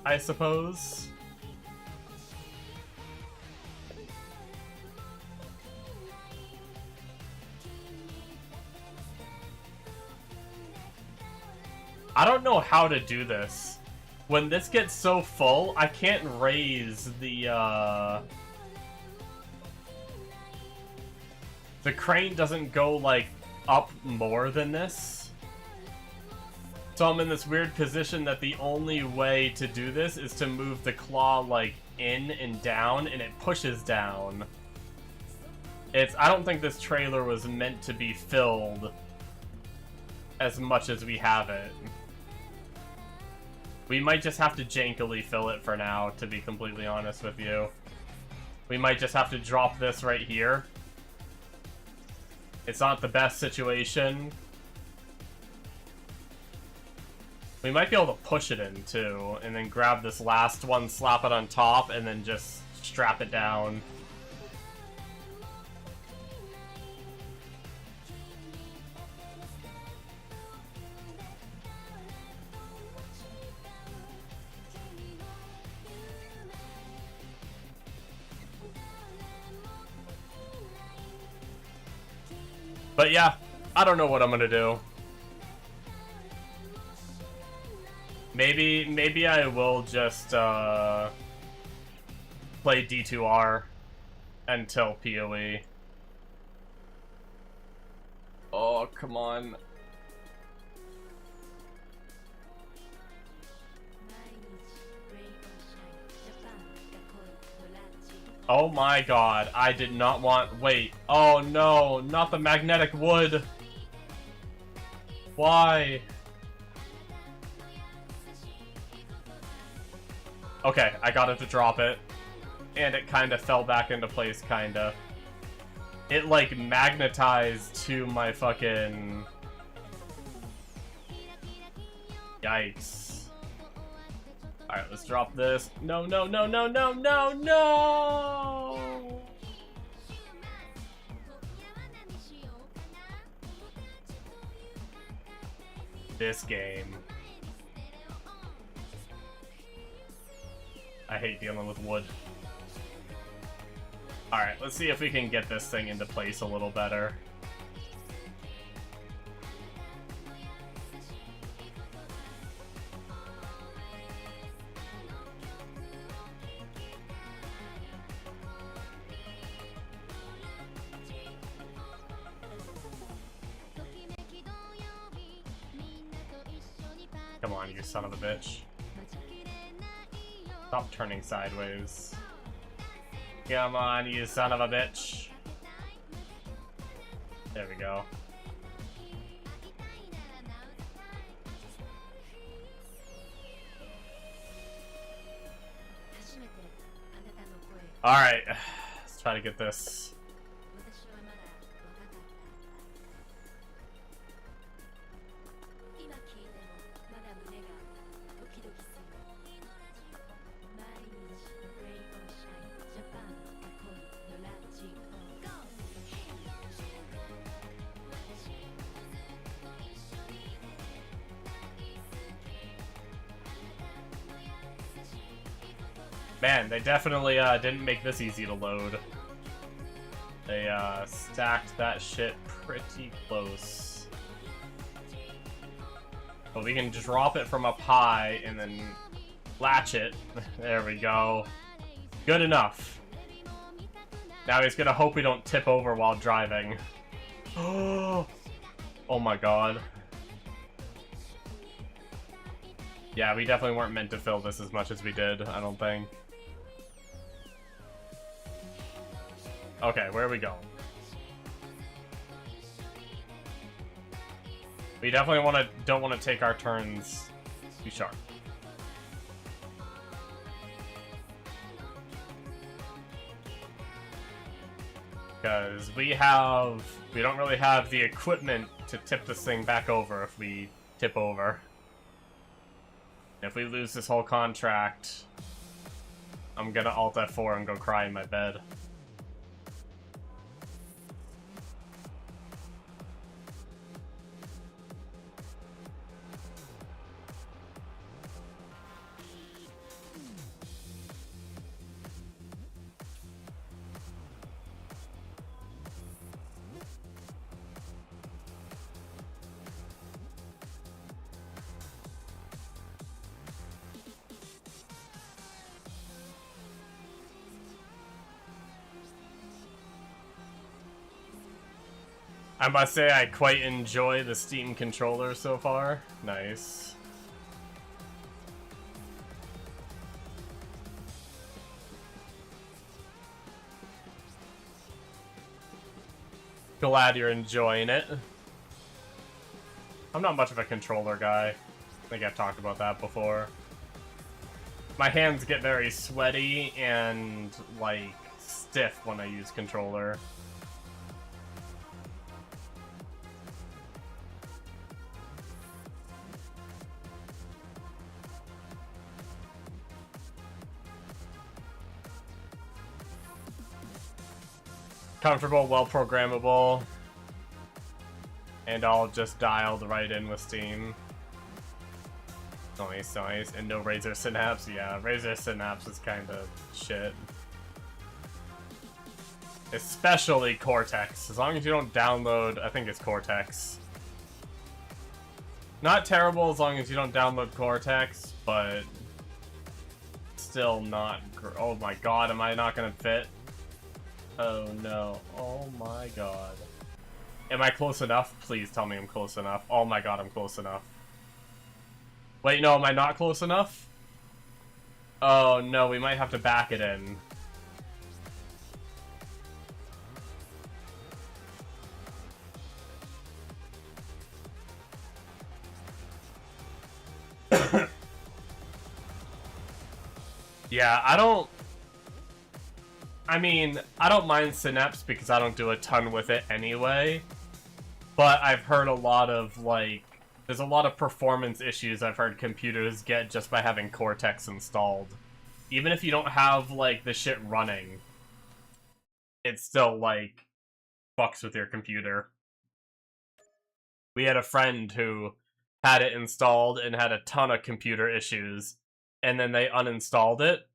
I suppose. I don't know how to do this. When this gets so full, I can't raise the crane doesn't go, like, up more than this. So I'm in this weird position that the only way to do this is to move the claw, like, in and down, and it pushes down. I don't think this trailer was meant to be filled as much as we have it. We might just have to jankily fill it for now, to be completely honest with you. We might just have to drop this right here. It's not the best situation. We might be able to push it in, too, and then grab this last one, slap it on top, and then just strap it down. But yeah, I don't know what I'm gonna do. Maybe I will just play D2R until PoE. Oh, come on. Oh my god, I did not want... Wait. Oh no, not the magnetic wood. Why? Okay, I got it to drop it. And it kind of fell back into place, kind of. It, like, magnetized to my fucking... Yikes. Alright, let's drop this. No, no, no, no, no, no, no! This game. I hate dealing with wood. Alright, let's see if we can get this thing into place a little better. Come on, you son of a bitch. Stop turning sideways. Come on, you son of a bitch. There we go. Alright, let's try to get this. Man, they definitely didn't make this easy to load. They stacked that shit pretty close. But we can drop it from up high and then latch it. There we go. Good enough. Now he's gonna hope we don't tip over while driving. Oh my god. Yeah, we definitely weren't meant to fill this as much as we did, I don't think. Okay, where are we going? We definitely don't want to take our turns too sharp. Because we don't really have the equipment to tip this thing back over if we tip over. If we lose this whole contract, I'm gonna Alt F4 and go cry in my bed. I must say I quite enjoy the Steam controller so far. Nice. Glad you're enjoying it. I'm not much of a controller guy. I think I've talked about that before. My hands get very sweaty and, like, stiff when I use controller. Comfortable, well programmable, and all just dialed right in with Steam. Nice, nice. And no Razer Synapse. Yeah, Razer Synapse is kind of shit. Especially Cortex. As long as you don't download, I think it's Cortex. Not terrible as long as you don't download Cortex, but still not. Oh my god, am I not gonna fit? Oh no. Oh my god. Am I close enough? Please tell me I'm close enough. Oh my god, I'm close enough. Wait, no, am I not close enough? Oh no, we might have to back it in. Yeah, I don't mind Synapse because I don't do a ton with it anyway. But I've heard a lot of, like, there's a lot of performance issues I've heard computers get just by having Cortex installed. Even if you don't have, like, the shit running, it still, like, fucks with your computer. We had a friend who had it installed and had a ton of computer issues, and then they uninstalled it,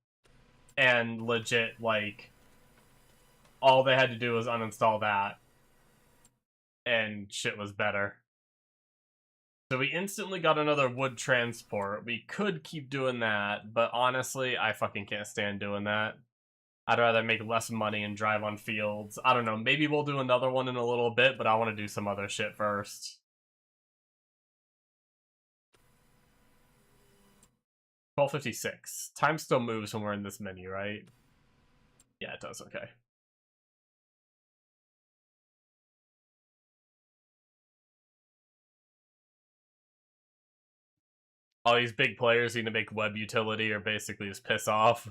and legit, like, all they had to do was uninstall that, and shit was better. So we instantly got another wood transport. We could keep doing that, but honestly, I fucking can't stand doing that. I'd rather make less money and drive on fields. I don't know, maybe we'll do another one in a little bit, but I want to do some other shit first. 12:56. Time still moves when we're in this menu, right? Yeah, it does, okay. All these big players need to make web utility or basically just piss off.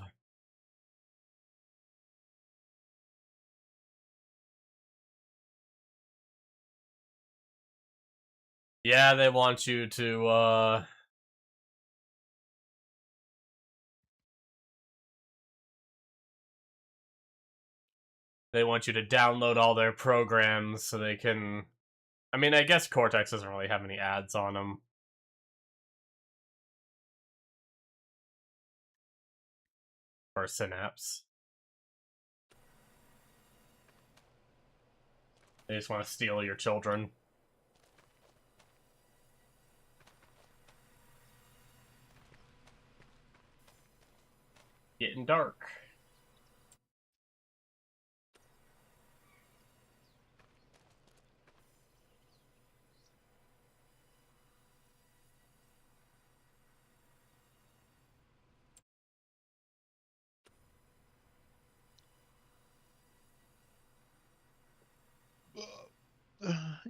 Yeah, they want you to, they want you to download all their programs so they can... I mean, I guess Cortex doesn't really have any ads on them. Or Synapse. They just want to steal your children. Getting dark.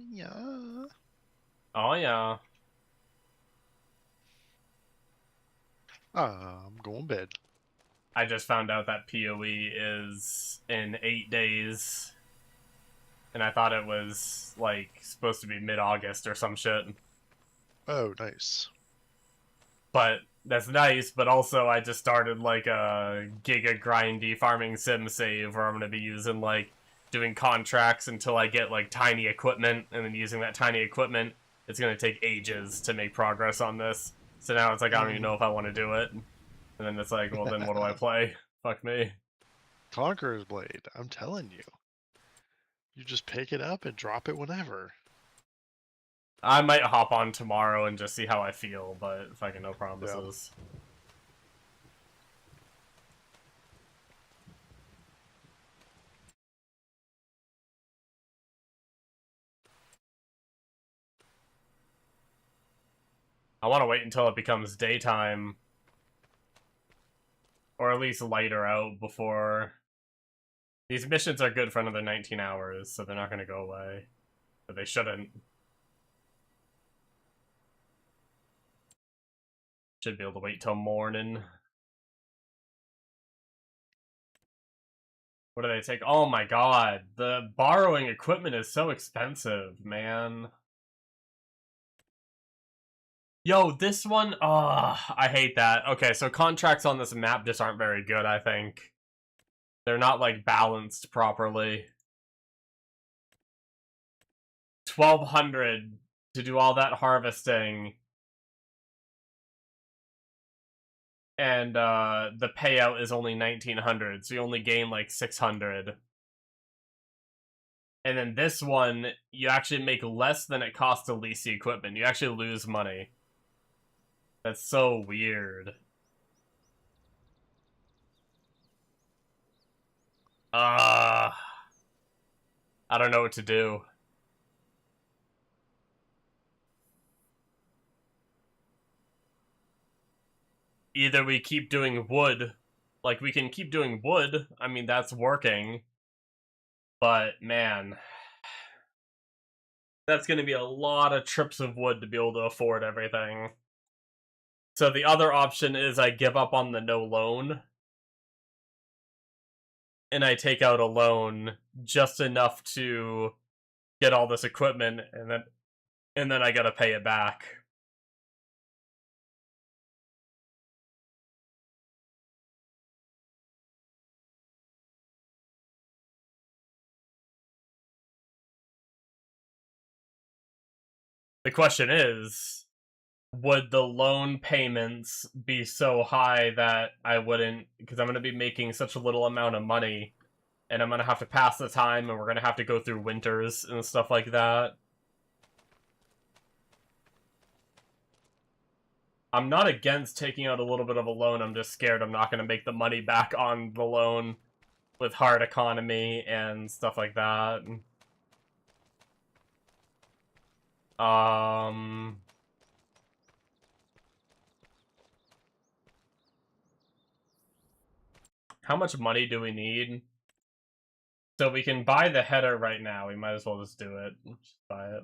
Yeah. Oh yeah. I'm going to bed. I just found out that PoE is in 8 days. And I thought it was, like, supposed to be mid-August or some shit. Oh, nice. But that's nice, but also I just started, like, a giga grindy farming sim save where I'm gonna be using, like, doing contracts until I get, like, tiny equipment, and then using that tiny equipment, it's gonna take ages to make progress on this. So now it's like, I don't even know if I want to do it. And then it's like, well, then what do I play? Fuck me. Conqueror's Blade, I'm telling you. You just pick it up and drop it whenever. I might hop on tomorrow and just see how I feel, but fucking no promises. Yeah. I want to wait until it becomes daytime. Or at least lighter out before... These missions are good for another 19 hours, so they're not going to go away. But they shouldn't. Should be able to wait till morning. What do they take? Oh my god, the borrowing equipment is so expensive, man. Yo, this one, I hate that. Okay, so contracts on this map just aren't very good, I think. They're not, like, balanced properly. 1,200 to do all that harvesting. And, the payout is only 1,900, so you only gain, like, 600. And then this one, you actually make less than it costs to lease the equipment. You actually lose money. That's so weird. I don't know what to do. Either we keep doing wood. Like, we can keep doing wood. I mean, that's working. But, man. That's gonna be a lot of trips of wood to be able to afford everything. So the other option is I give up on the no loan. And I take out a loan just enough to get all this equipment, and then I gotta pay it back. The question is, would the loan payments be so high that I wouldn't, because I'm going to be making such a little amount of money, and I'm going to have to pass the time, and we're going to have to go through winters and stuff like that. I'm not against taking out a little bit of a loan, I'm just scared I'm not going to make the money back on the loan with hard economy and stuff like that. How much money do we need? So we can buy the header right now. We might as well just do it. Just buy it.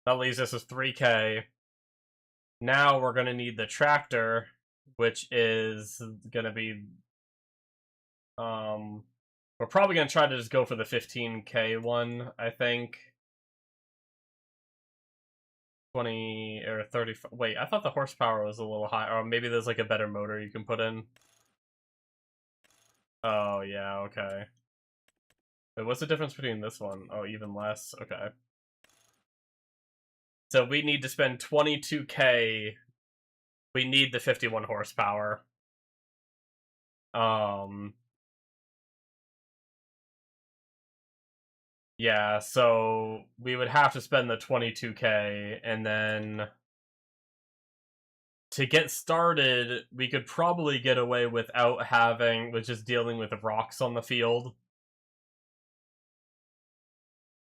That leaves us with 3K. Now we're gonna need the tractor, which is gonna be... we're probably gonna try to just go for the 15K one, I think. 20 or 30... Wait, I thought the horsepower was a little high. Or maybe there's like a better motor you can put in. Oh, yeah, okay. Wait, what's the difference between this one? Oh, even less? Okay. So we need to spend 22K. We need the 51 horsepower. Yeah, so we would have to spend the 22K, and then to get started, we could probably get away with just dealing with rocks on the field.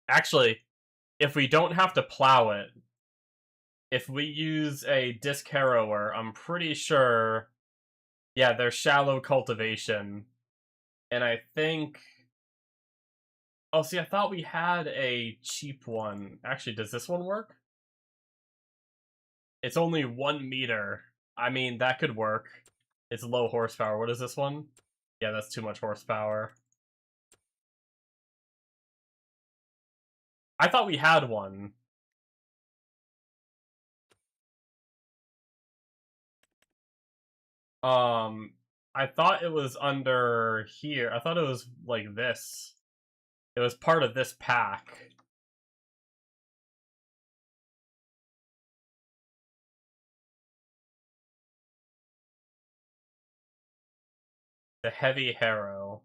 Actually, if we don't have to plow it, if we use a disc harrower, I'm pretty sure, yeah, there's shallow cultivation, and I think... Oh, see, I thought we had a cheap one. Actually, does this one work? It's only 1 meter. I mean, that could work. It's low horsepower. What is this one? Yeah, that's too much horsepower. I thought we had one. I thought it was under here. I thought it was like this. It was part of this pack. The heavy harrow.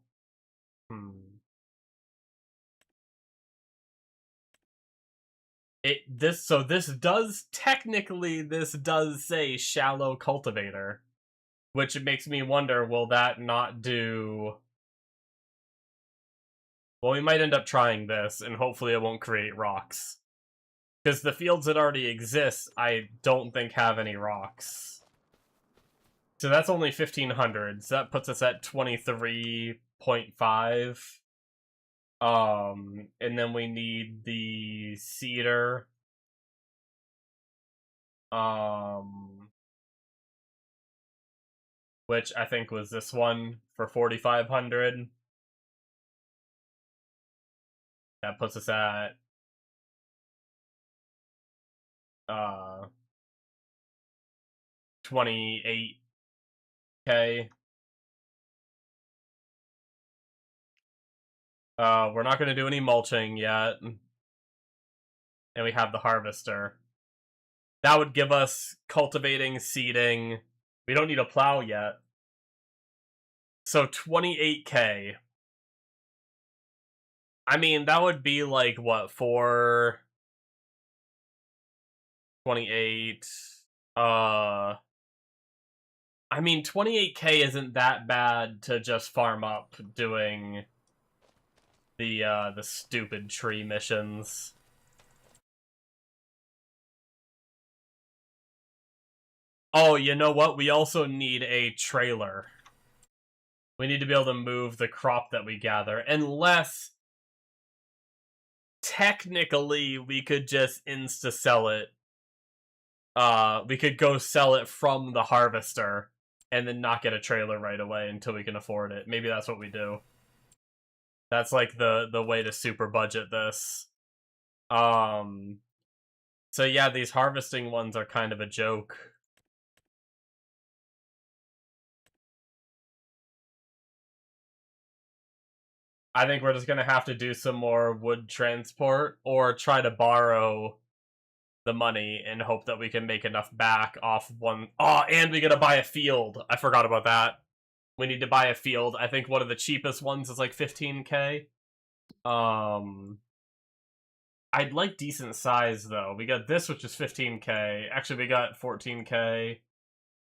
This does say shallow cultivator, which makes me wonder, will that not do... Well, we might end up trying this, and hopefully it won't create rocks. Because the fields that already exist, I don't think have any rocks. So that's only 1,500, so that puts us at 23.5. And then we need the cedar. Which I think was this one for 4,500. That puts us at 28K. We're not going to do any mulching yet. And we have the harvester. That would give us cultivating, seeding. We don't need a plow yet. So 28K. I mean, that would be like, what, 28. I mean, 28K isn't that bad to just farm up doing the stupid tree missions. Oh, you know what? We also need a trailer. We need to be able to move the crop that we gather. Unless, technically, we could just insta-sell it. We could go sell it from the harvester and then not get a trailer right away until we can afford it. Maybe that's what we do. That's like the way to super budget this. So yeah, these harvesting ones are kind of a joke. I think we're just gonna have to do some more wood transport or try to borrow the money and hope that we can make enough back off one. Oh, and we gotta buy a field. I forgot about that. We need to buy a field. I think one of the cheapest ones is like 15K. I'd like decent size though. We got this, which is 15K. Actually, we got 14K.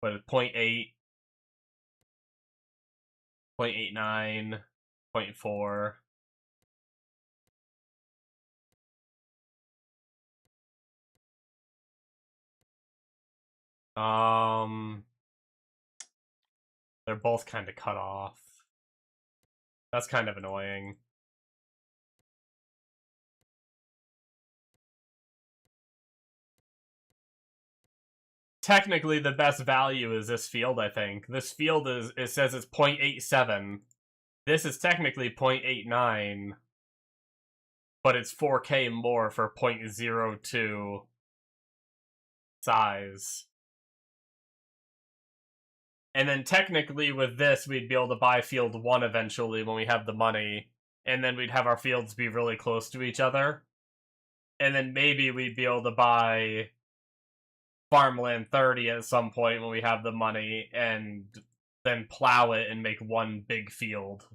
What, 0.8, 0.89, 0.4. They're both kind of cut off. That's kind of annoying. Technically, the best value is this field, I think. This field is, it says it's 0.87. This is technically 0.89, but it's 4K more for 0.02 size. And then technically with this, we'd be able to buy field 1 eventually when we have the money, and then we'd have our fields be really close to each other. And then maybe we'd be able to buy farmland 30 at some point when we have the money, and then plow it and make one big field.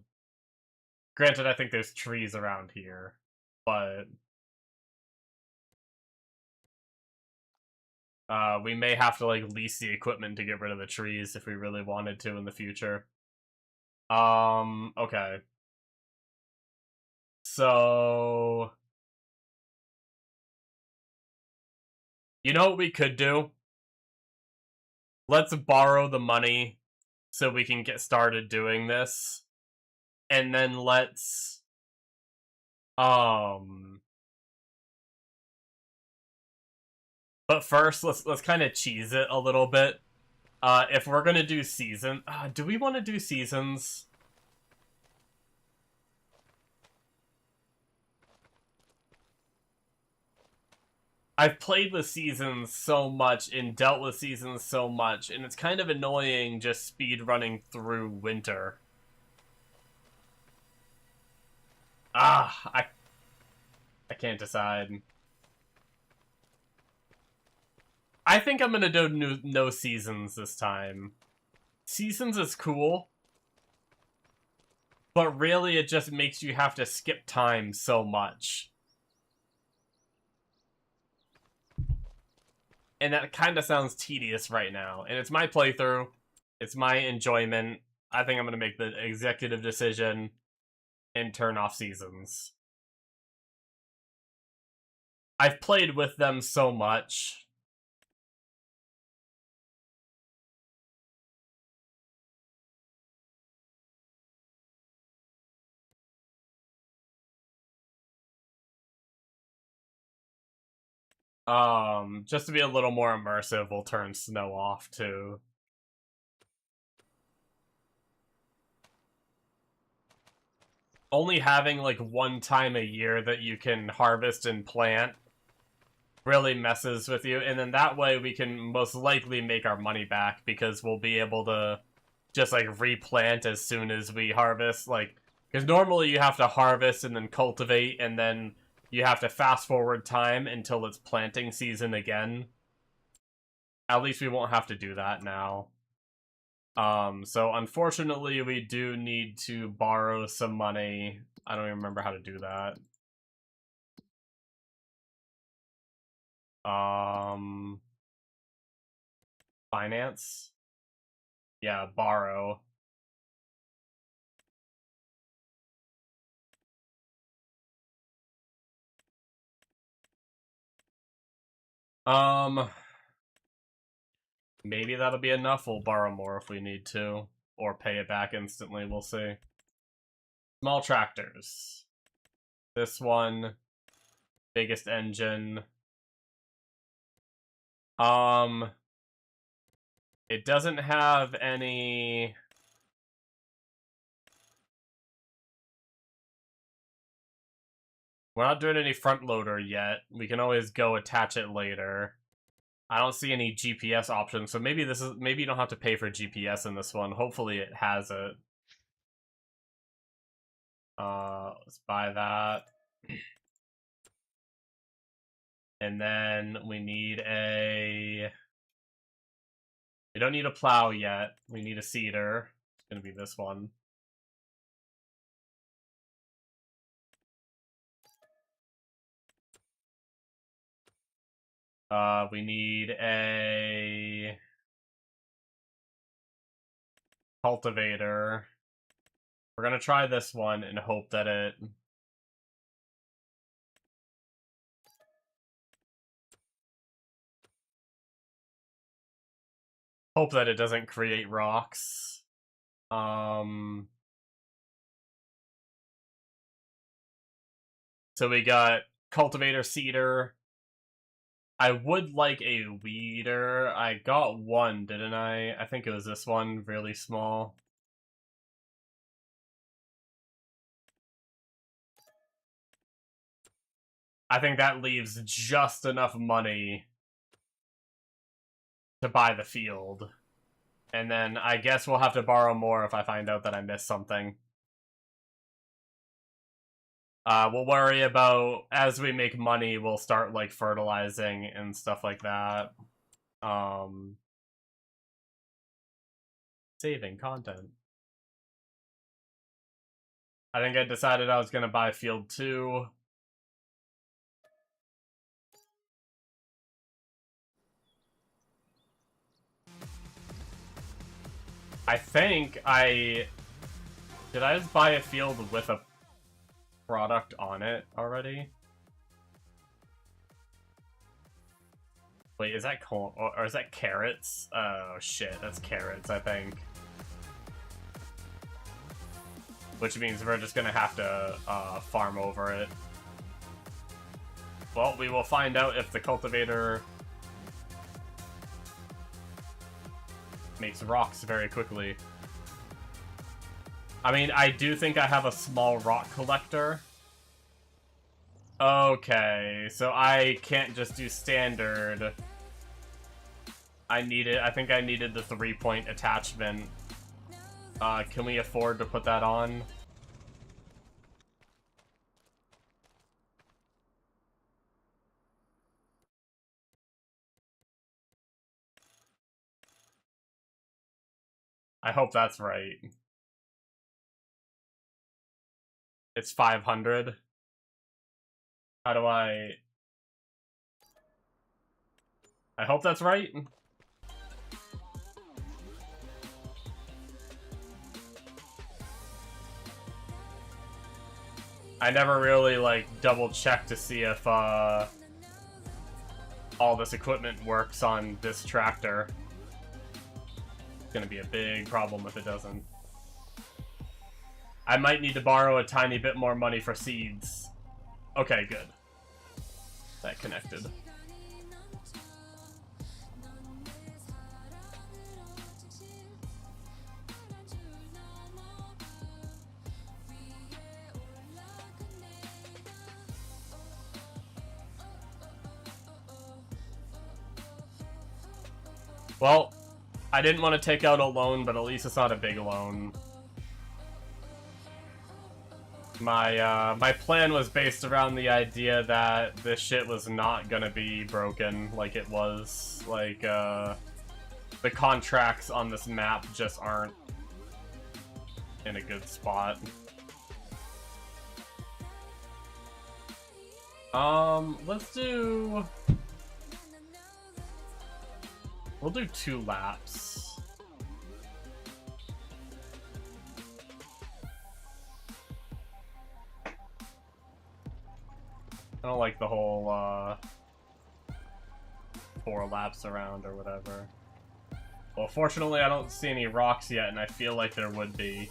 Granted, I think there's trees around here, but we may have to like lease the equipment to get rid of the trees if we really wanted to in the future. Okay. So, you know what we could do? Let's borrow the money so we can get started doing this. And then let's but first let's kind of cheese it a little bit. If we're gonna do season, do we want to do seasons? I've played with seasons so much and dealt with seasons so much, and it's kind of annoying just speed running through winter. I can't decide. I think I'm gonna do no seasons this time. Seasons is cool, but really it just makes you have to skip time so much. And that kind of sounds tedious right now. And it's my playthrough. It's my enjoyment. I think I'm going to make the executive decision and turn off seasons. I've played with them so much. Just to be a little more immersive, we'll turn snow off too. Only having like one time a year that you can harvest and plant really messes with you, and then that way we can most likely make our money back because we'll be able to just like replant as soon as we harvest, like, because normally you have to harvest and then cultivate and then you have to fast forward time until it's planting season again. At least we won't have to do that now. So unfortunately we do need to borrow some money. I don't even remember how to do that. Finance? Yeah, borrow. Maybe that'll be enough. We'll borrow more if we need to. Or pay it back instantly, we'll see. Small tractors. This one. Biggest engine. It doesn't have any... We're not doing any front loader yet. We can always go attach it later. I don't see any GPS options, so maybe maybe you don't have to pay for GPS in this one. Hopefully it has it. Let's buy that. And then we need a... We don't need a plow yet. We need a seeder. It's gonna be this one. We need a cultivator. We're gonna try this one and hope that it... Hope that it doesn't create rocks. So we got cultivator, seeder. I would like a weeder. I got one, didn't I? I think it was this one, really small. I think that leaves just enough money to buy the field. And then I guess we'll have to borrow more if I find out that I missed something. We'll worry about, as we make money, we'll start, like, fertilizing and stuff like that. Saving content. I think I decided I was gonna buy field 2. I think I... Did I just buy a field with a product on it already? Wait, is that corn or is that carrots? Oh shit, that's carrots, I think. Which means we're just gonna have to farm over it. Well, we will find out if the cultivator makes rocks very quickly. I mean, I do think I have a small rock collector. Okay, so I can't just do standard. I think I needed the 3-point attachment. Can we afford to put that on? I hope that's right. It's 500. How do I hope that's right. I never really, like, double checked to see if, all this equipment works on this tractor. It's gonna be a big problem if it doesn't. I might need to borrow a tiny bit more money for seeds. Okay, good. That connected. Well, I didn't want to take out a loan, but at least it's not a big loan. My plan was based around the idea that this shit was not gonna be broken like it was. Like, the contracts on this map just aren't in a good spot. Let's do... We'll do 2 laps. I don't like the whole, 4 laps around or whatever. Well, fortunately I don't see any rocks yet, and I feel like there would be.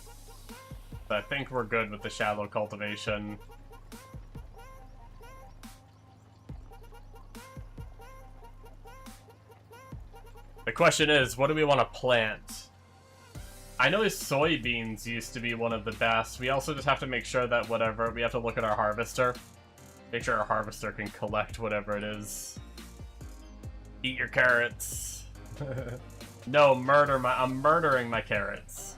But I think we're good with the shallow cultivation. The question is, what do we want to plant? I know soybeans used to be one of the best. We also just have to make sure that whatever... We have to look at our harvester. Make sure our harvester can collect whatever it is. Eat your carrots. No, I'm murdering my carrots.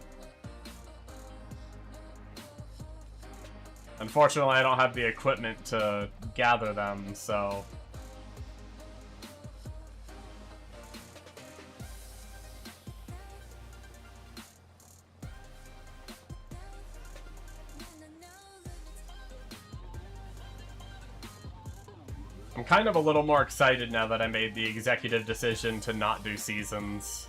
Unfortunately, I don't have the equipment to gather them, so... I'm kind of a little more excited now that I made the executive decision to not do seasons.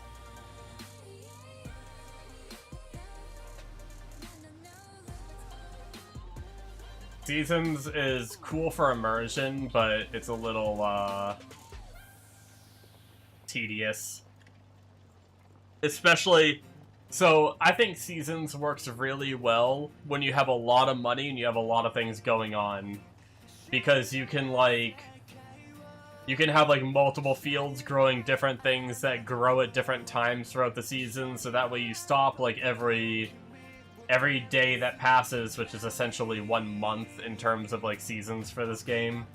Seasons is cool for immersion, but it's a little, tedious. Especially... So, I think Seasons works really well when you have a lot of money and you have a lot of things going on. Because you can, like... You can have, like, multiple fields growing different things that grow at different times throughout the season, so that way you stop, like, every day that passes, which is essentially 1 month in terms of, like, seasons for this game.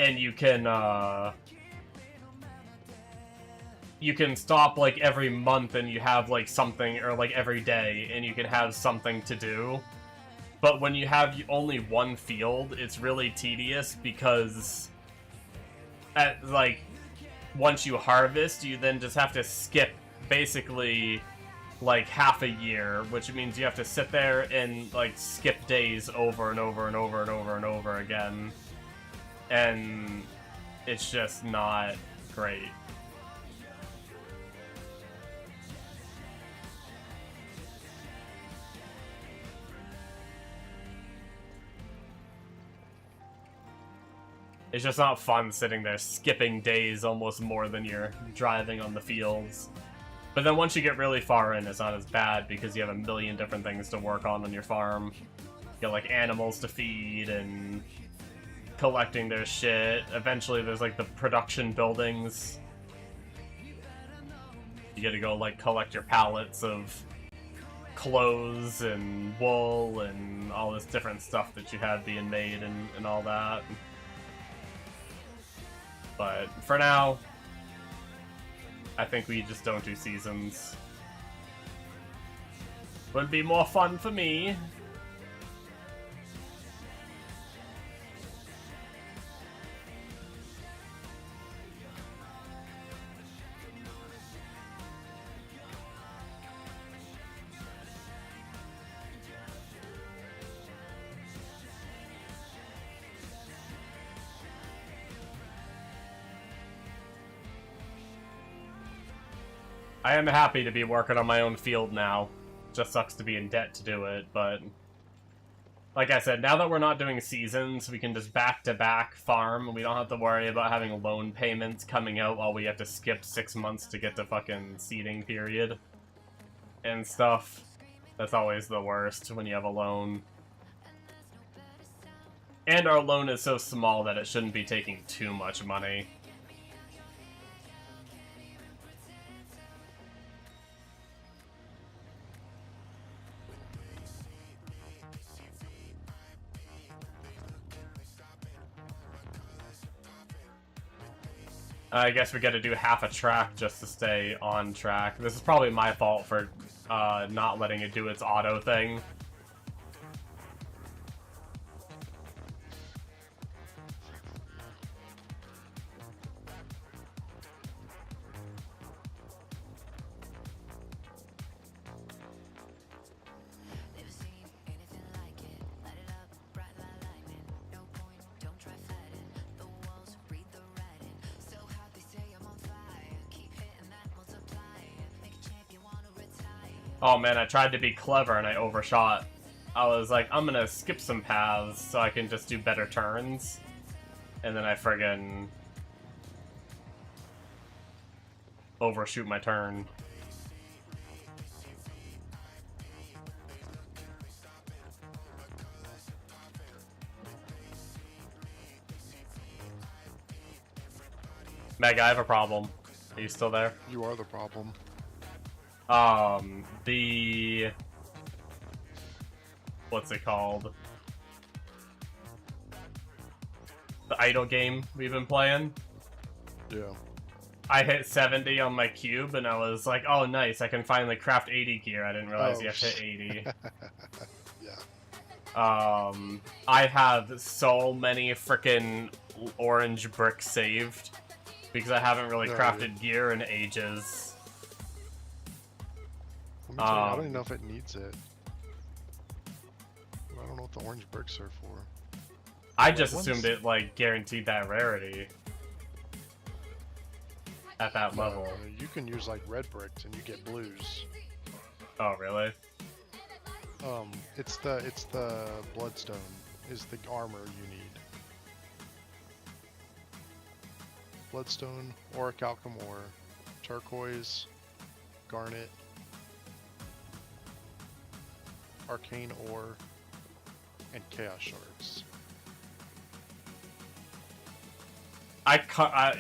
And you can stop, like, every month and you have, like, something, or, like, every day, and you can have something to do. But when you have only one field, it's really tedious because, once you harvest, you then just have to skip basically, like, half a year, which means you have to sit there and, like, skip days over and over and over and over and over again. And it's just not great. It's just not fun sitting there skipping days almost more than you're driving on the fields. But then once you get really far in, it's not as bad because you have a million different things to work on your farm. You got, like, animals to feed and collecting their shit. Eventually there's, like, the production buildings. You gotta go, like, collect your pallets of clothes and wool and all this different stuff that you have being made and all that. But for now, I think we just don't do seasons. Would be more fun for me. I am happy to be working on my own field now. Just sucks to be in debt to do it, but Like I said, now that we're not doing seasons, we can just back-to-back farm, and we don't have to worry about having loan payments coming out while we have to skip 6 months to get to fucking seeding period and stuff. That's always the worst when you have a loan. And our loan is so small that it shouldn't be taking too much money. I guess we gotta do half a track just to stay on track. This is probably my fault for not letting it do its auto thing. Oh man, I tried to be clever and I overshot. I was like, I'm gonna skip some paths so I can just do better turns. And then I friggin' overshoot my turn. Meg, I have a problem. Are you still there? You are the problem. The... What's it called? The idle game we've been playing? Yeah. I hit 70 on my cube, and I was like, oh nice, I can finally craft 80 gear. I didn't realize you have to hit 80. Yeah. I have so many frickin' orange bricks saved, because I haven't really crafted gear in ages. Let me tell you, I don't even know if it needs it. I don't know what the orange bricks are for. I just assumed it, like, guaranteed that rarity. At that level. You can use, like, red bricks and you get blues. Oh, really? It's the bloodstone is the armor you need. Bloodstone, orichalcum ore, turquoise, garnet, arcane ore, and chaos shards.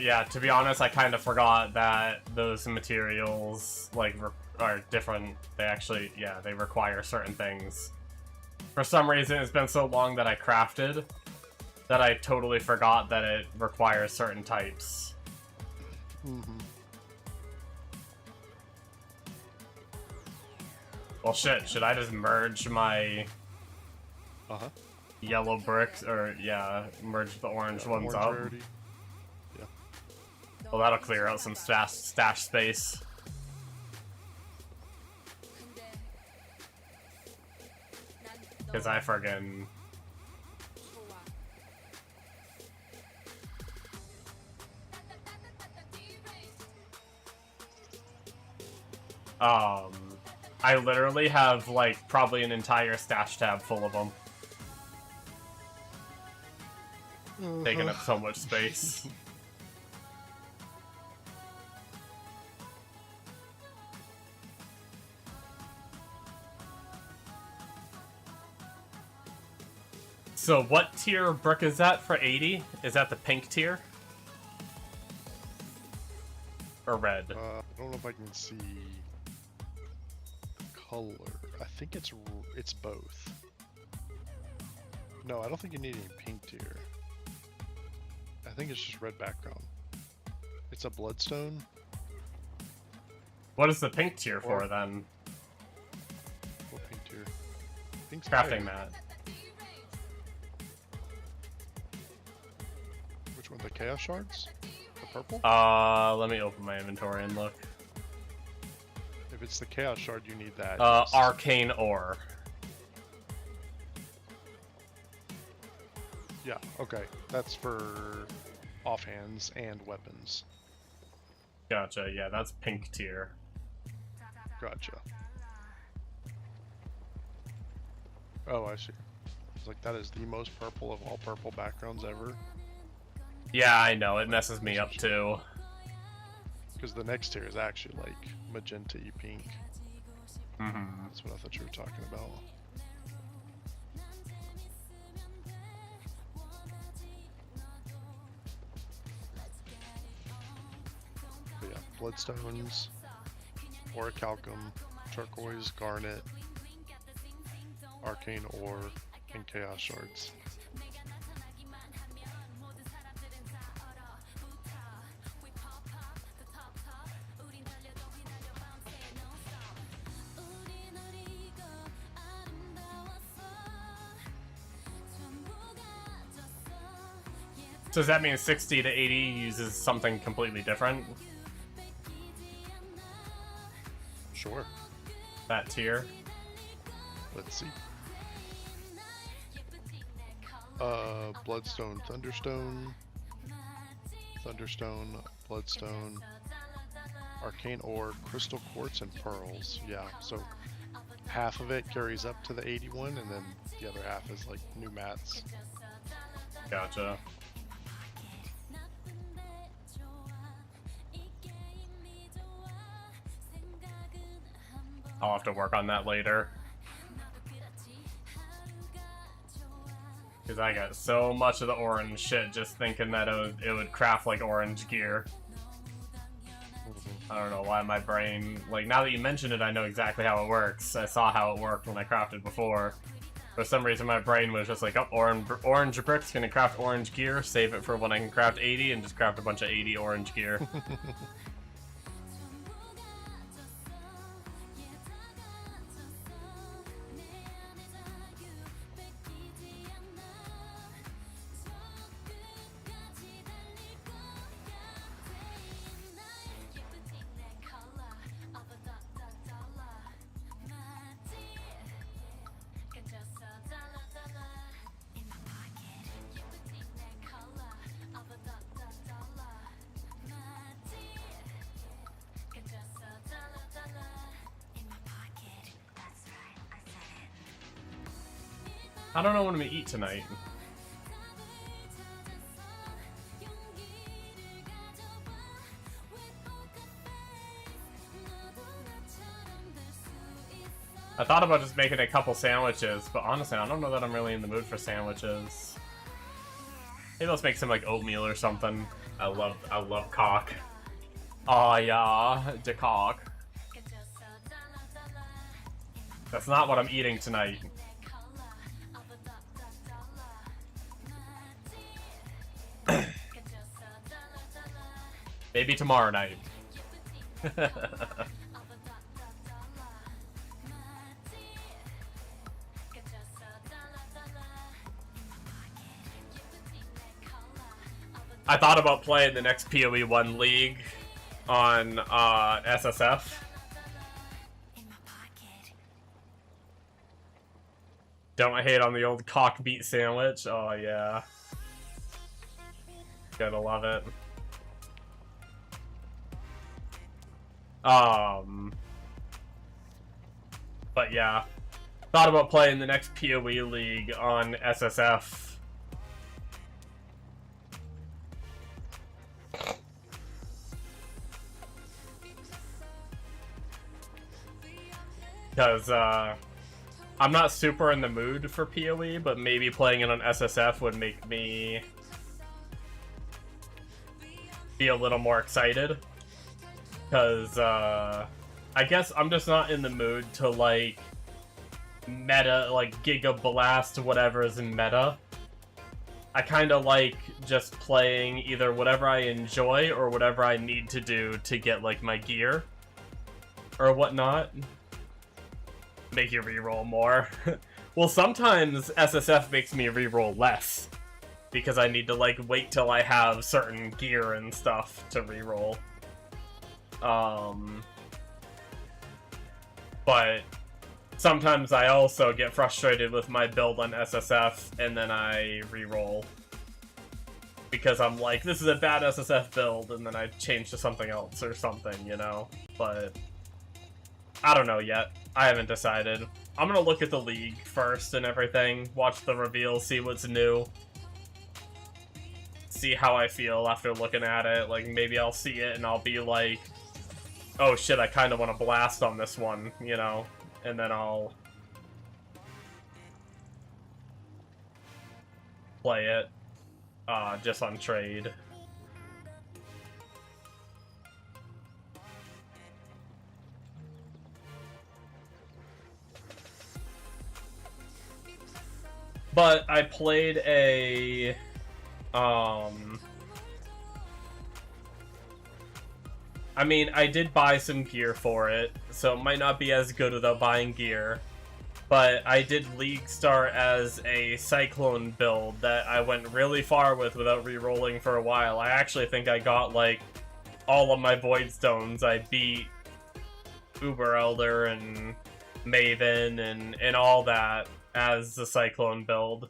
Yeah, to be honest, I kind of forgot that those materials, like, are different. They actually, yeah, they require certain things. For some reason, it's been so long that I crafted that I totally forgot that it requires certain types. Mm-hmm. Well, shit, should I just merge my yellow bricks, or, yeah, merge the orange ones up? Rarity. Yeah. Well, that'll clear out some stash space. Because I friggin'... I literally have, like, probably an entire stash tab full of them. Taking up so much space. So what tier of brick is that for 80? Is that the pink tier? Or red? I don't know if I can see color. I think it's both. No, I don't think you need any pink tier. I think it's just red background. It's a bloodstone. What is the pink tier for then? What pink tier? Pink's Crafting higher. mat. Which one? The chaos shards? The purple? Let me open my inventory and look. If it's the chaos shard, you need that. Arcane ore. Yeah, okay. That's for offhands and weapons. Gotcha, yeah, that's pink tier. Gotcha. Oh, I see. because like that is the most purple of all purple backgrounds ever. Yeah, I know, it messes me up too. Because the next tier is actually like magenta-y pink. That's what I thought you were talking about. But yeah, bloodstones, orichalcum, turquoise, garnet, arcane ore, and chaos shards. So does that mean 60 to 80 uses something completely different? Sure. That tier? Let's see. Bloodstone, Thunderstone, Bloodstone, Arcane Ore, Crystal Quartz, and Pearls. Yeah, so half of it carries up to the 81, and then the other half is like new mats. Gotcha. I'll have to work on that later. Because I got so much of the orange shit just thinking that it would craft like orange gear. I don't know why my brain... Like, now that you mention it, I know exactly how it works. I saw how it worked when I crafted before. For some reason, my brain was just like, oh, orange brick's gonna craft orange gear, save it for when I can craft 80, and just craft a bunch of 80 orange gear. I don't know what I'm gonna eat tonight. I thought about just making a couple sandwiches, but honestly, I don't know that I'm really in the mood for sandwiches. Maybe let's make some like oatmeal or something. I love cock. Oh yeah, the cock. That's not what I'm eating tonight. Maybe tomorrow night. I thought about playing the next PoE 1 League on SSF. Don't hate on the old cock beat sandwich. Oh yeah. Gotta love it. But yeah, thought about playing the next PoE League on SSF. Because, I'm not super in the mood for PoE, but maybe playing it on SSF would make me be a little more excited. Because, I guess I'm just not in the mood to, like, meta, like, Giga Blast whatever is in meta. I kind of like just playing either whatever I enjoy or whatever I need to do to get, like, my gear. Or whatnot. Make you reroll more. Well, sometimes SSF makes me reroll less. Because I need to, like, wait till I have certain gear and stuff to reroll. But sometimes I also get frustrated with my build on SSF, and then I reroll. Because I'm like, this is a bad SSF build, and then I change to something else or something, you know? But I don't know yet. I haven't decided. I'm gonna look at the league first and everything, watch the reveal, see what's new. See how I feel after looking at it. Like, maybe I'll see it and I'll be like, oh shit, I kind of want to blast on this one, you know? And then I'll play it, just on trade. But I played a, I mean, I did buy some gear for it, so it might not be as good without buying gear. But I did League Star as a Cyclone build that I went really far with without re-rolling for a while. I actually think I got, like, all of my Void Stones. I beat Uber Elder and Maven and all that as the Cyclone build.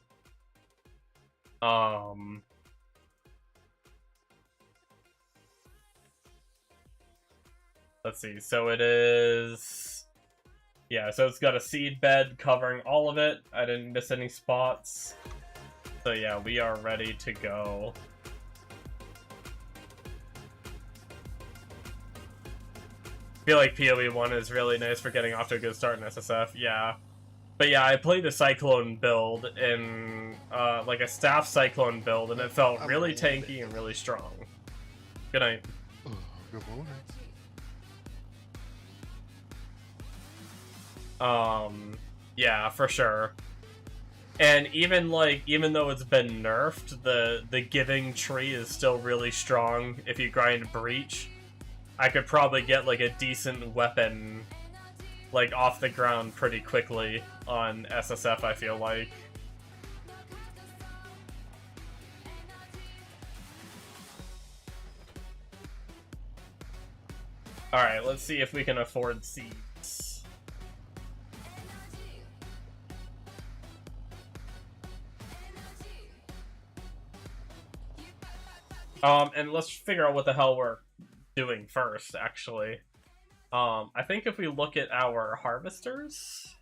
Let's see, so it is... Yeah, so it's got a seed bed covering all of it. I didn't miss any spots. So yeah, we are ready to go. I feel like PoE 1 is really nice for getting off to a good start in SSF, yeah. But yeah, I played a Cyclone build in, like a staff Cyclone build, and it felt really tanky and really strong. Good night. Oh, good morning. Yeah, for sure. And even, like, even though it's been nerfed, the giving tree is still really strong if you grind Breach. I could probably get, like, a decent weapon, like, off the ground pretty quickly on SSF, I feel like. Alright, let's see if we can afford seeds. And let's figure out what the hell we're doing first, actually. I think if we look at our harvesters...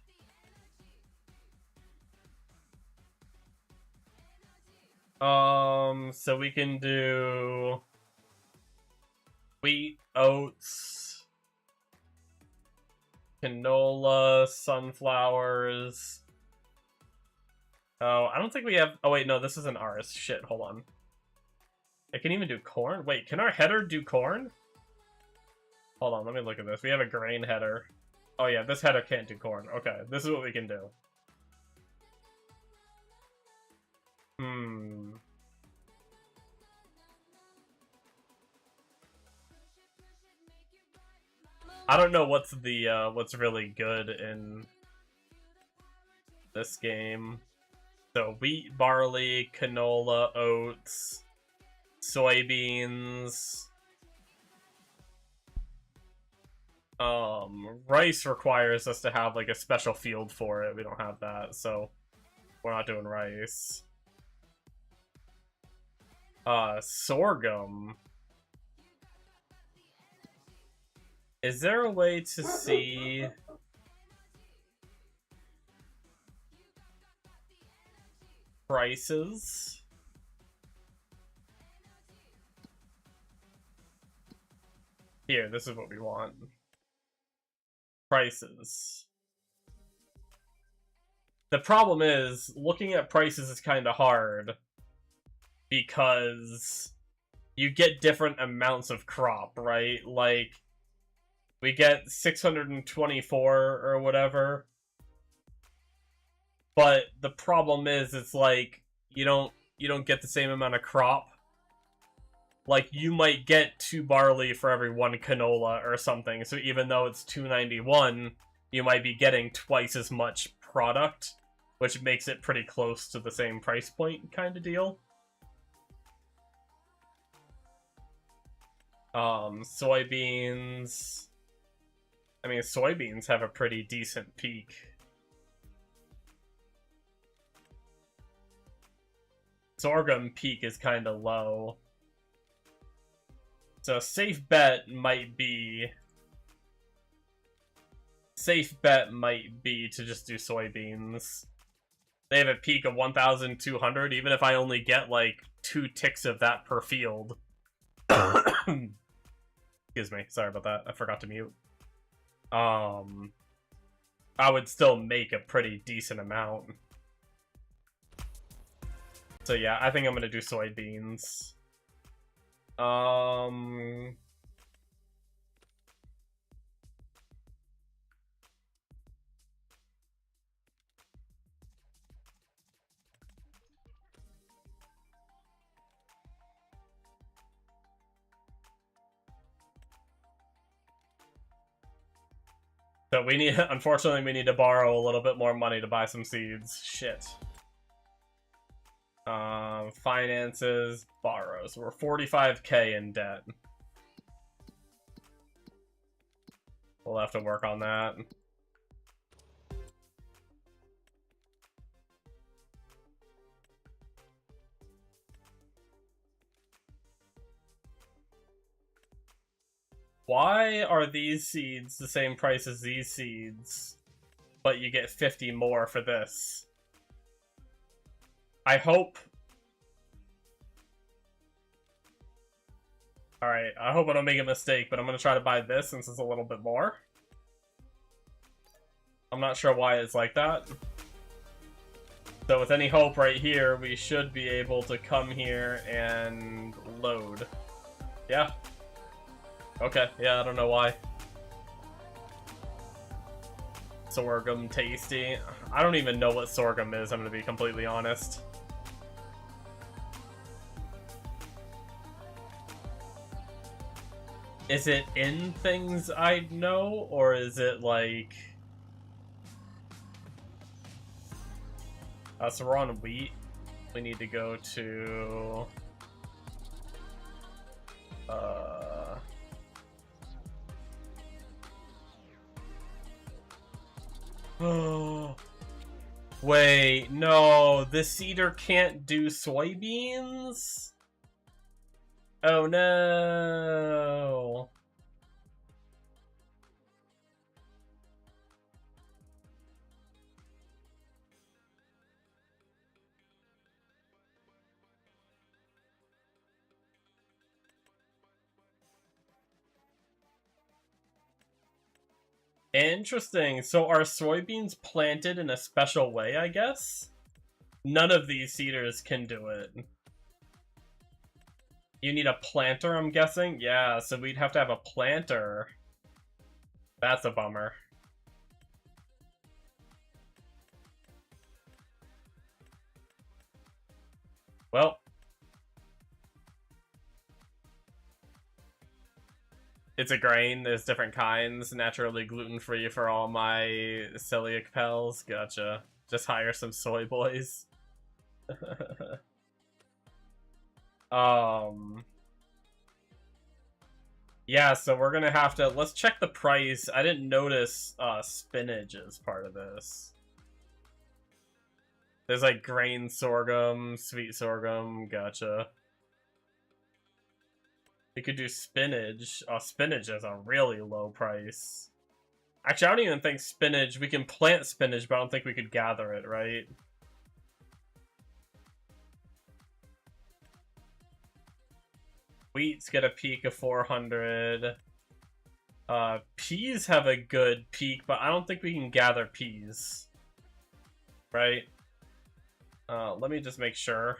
so we can do... wheat, oats, canola, sunflowers... Oh, I don't think we have... Oh wait, no, this isn't ours. Shit, hold on. I can even do corn? Wait, can our header do corn? Hold on, let me look at this. We have a grain header. Oh yeah, this header can't do corn. Okay, this is what we can do. I don't know what's the, what's really good in this game. So, wheat, barley, canola, oats... soybeans. Rice requires us to have like a special field for it. We don't have that, so we're not doing rice. Sorghum. Is there a way to see prices? Here, this is what we want. Prices. The problem is, looking at prices is kind of hard, because you get different amounts of crop, right? Like, we get 624 or whatever, but the problem is, it's like, you don't get the same amount of crop. Like, you might get 2 barley for every 1 canola or something, so even though it's 291, you might be getting twice as much product, which makes it pretty close to the same price point kind of deal. Soybeans... I mean, soybeans have a pretty decent peak. Sorghum peak is kind of low. So a safe bet might be safe bet might be to just do soybeans. They have a peak of 1,200, even if I only get, like, 2 ticks of that per field. Excuse me, sorry about that, I forgot to mute. I would still make a pretty decent amount. So yeah, I think I'm gonna do soybeans. So we need, unfortunately, we need to borrow a little bit more money to buy some seeds. Shit. Finances, borrow. So we're 45k in debt. We'll have to work on that. Why are these seeds the same price as these seeds, but you get 50 more for this? I hope... Alright, I hope I don't make a mistake, but I'm gonna try to buy this since it's a little bit more. I'm not sure why it's like that. So with any hope right here, we should be able to come here and load. Yeah. Okay, yeah, I don't know why. Sorghum tasty. I don't even know what sorghum is, I'm gonna be completely honest. Is it in things I know, or is it like... so we're on wheat. We need to go to... Oh... Wait, no, the seeder can't do soybeans? Oh no. Interesting. So are soybeans planted in a special way, I guess? None of these seeders can do it. You need a planter, I'm guessing? Yeah, so we'd have to have a planter. That's a bummer. Well. It's a grain, there's different kinds, naturally gluten-free for all my celiac pals. Gotcha. Just hire some soy boys. Yeah, so we're gonna have to... Let's check the price. I didn't notice spinach as part of this. There's like grain sorghum, sweet sorghum, gotcha. We could do spinach. Oh, spinach is a really low price. Actually, I don't even think spinach... We can plant spinach, but I don't think we could gather it, right? Wheats get a peak of 400. Peas have a good peak, but I don't think we can gather peas. Right? Let me just make sure.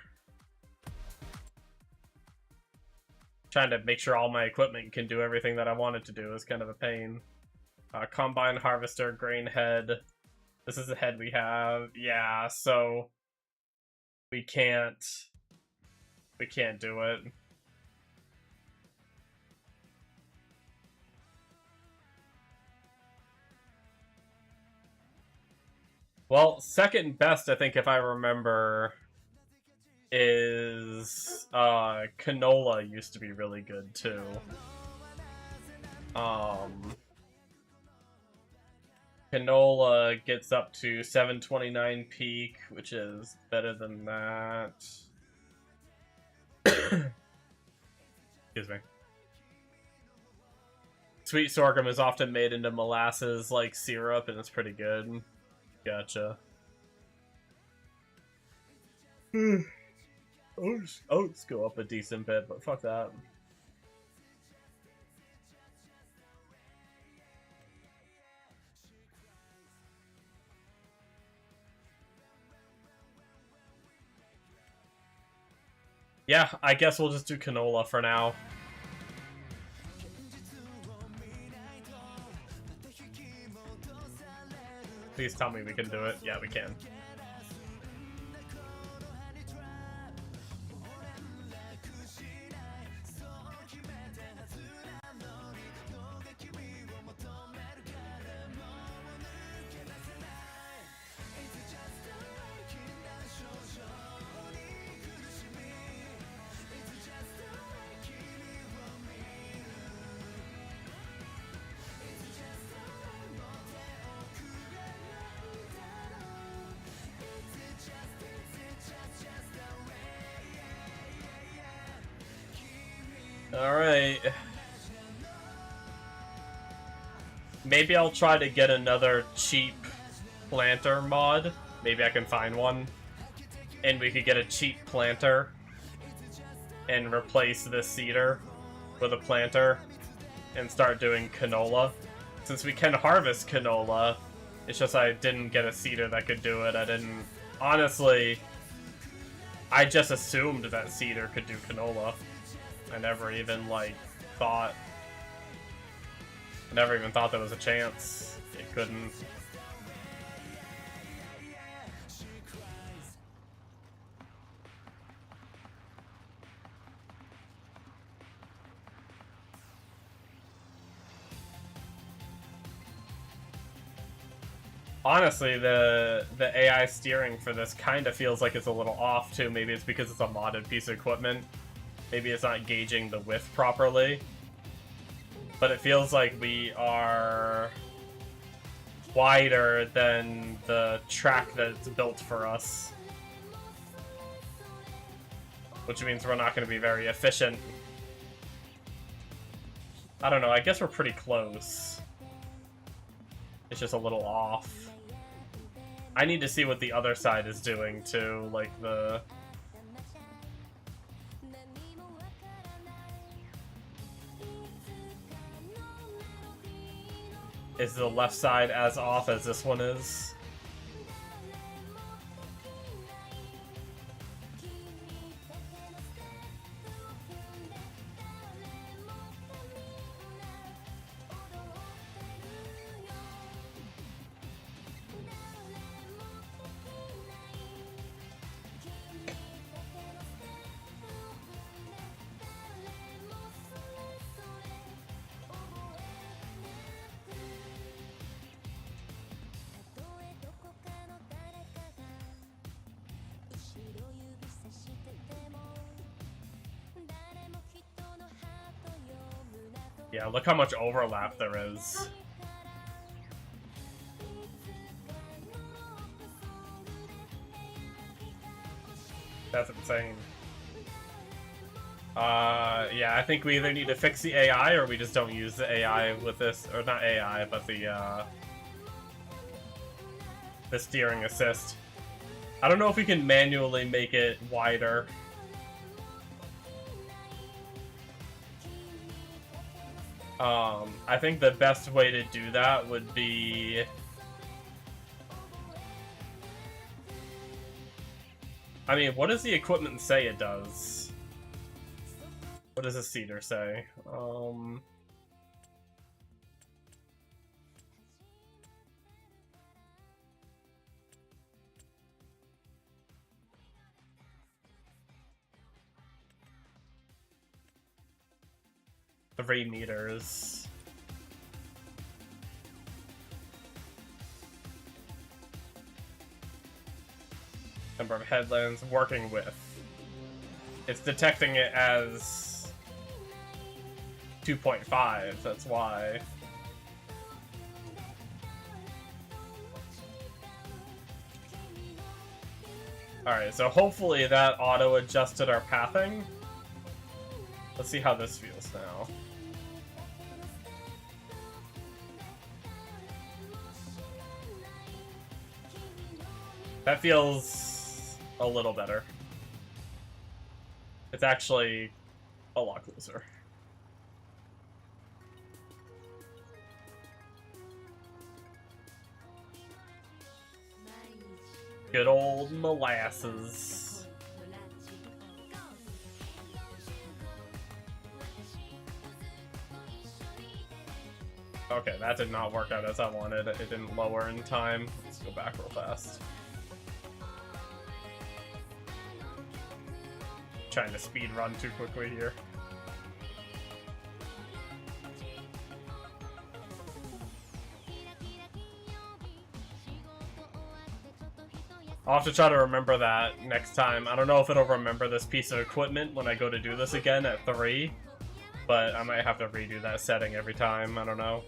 Trying to make sure all my equipment can do everything that I want it to do is kind of a pain. Combine harvester, grain head. This is the head we have. Yeah, so we can't do it. Well, second best, I think, if I remember, is canola used to be really good too. Canola gets up to 729 peak, which is better than that. Excuse me. Sweet sorghum is often made into molasses like syrup, and it's pretty good. Gotcha. Oats go up a decent bit, but fuck that. Yeah, I guess we'll just do canola for now. Please tell me we can do it. Yeah, we can. Alright. Maybe I'll try to get another cheap planter mod. Maybe I can find one. And we could get a cheap planter and replace this seeder with a planter and start doing canola. Since we can harvest canola, it's just I didn't get a seeder that could do it. I didn't... Honestly, I just assumed that seeder could do canola. I never even, like, thought... I never even thought there was a chance it couldn't. Honestly, the AI steering for this kind of feels like it's a little off, too. Maybe it's because it's a modded piece of equipment. Maybe it's not gauging the width properly. But it feels like we are wider than the track that's built for us. Which means we're not going to be very efficient. I don't know, I guess we're pretty close. It's just a little off. I need to see what the other side is doing too, like the... Is the left side as off as this one is? Yeah, look how much overlap there is. That's insane. Yeah, I think we either need to fix the AI or we just don't use the AI with this, or not AI, but the steering assist. I don't know if we can manually make it wider. I think the best way to do that would be... I mean, what does the equipment say it does? What does the seeder say? Three meters. Number of headlands working with. It's detecting it as 2.5, that's why. Alright, so hopefully that auto-adjusted our pathing. Let's see how this feels now. That feels a little better. It's actually a lot closer. Good old molasses. Okay, that did not work out as I wanted. It didn't lower in time. Let's go back real fast. Trying to speed run too quickly here. I'll have to try to remember that next time. I don't know if it'll remember this piece of equipment when I go to do this again at 3, but I might have to redo that setting every time. I don't know.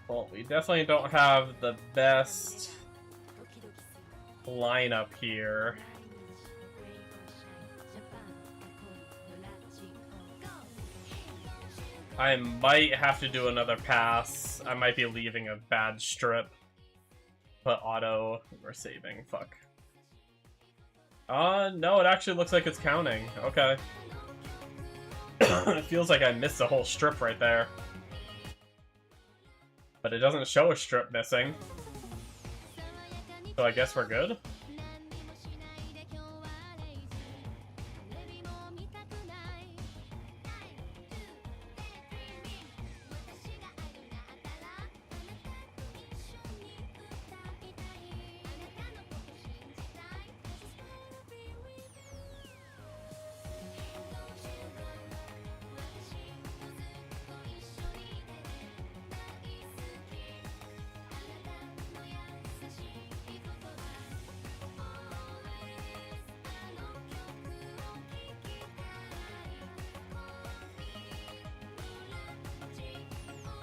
Well, we definitely don't have the best lineup here. I might have to do another pass. I might be leaving a bad strip. But auto, we're saving. Fuck. No, it actually looks like it's counting. Okay. It feels like I missed a whole strip right there. But it doesn't show a strip missing. So I guess we're good?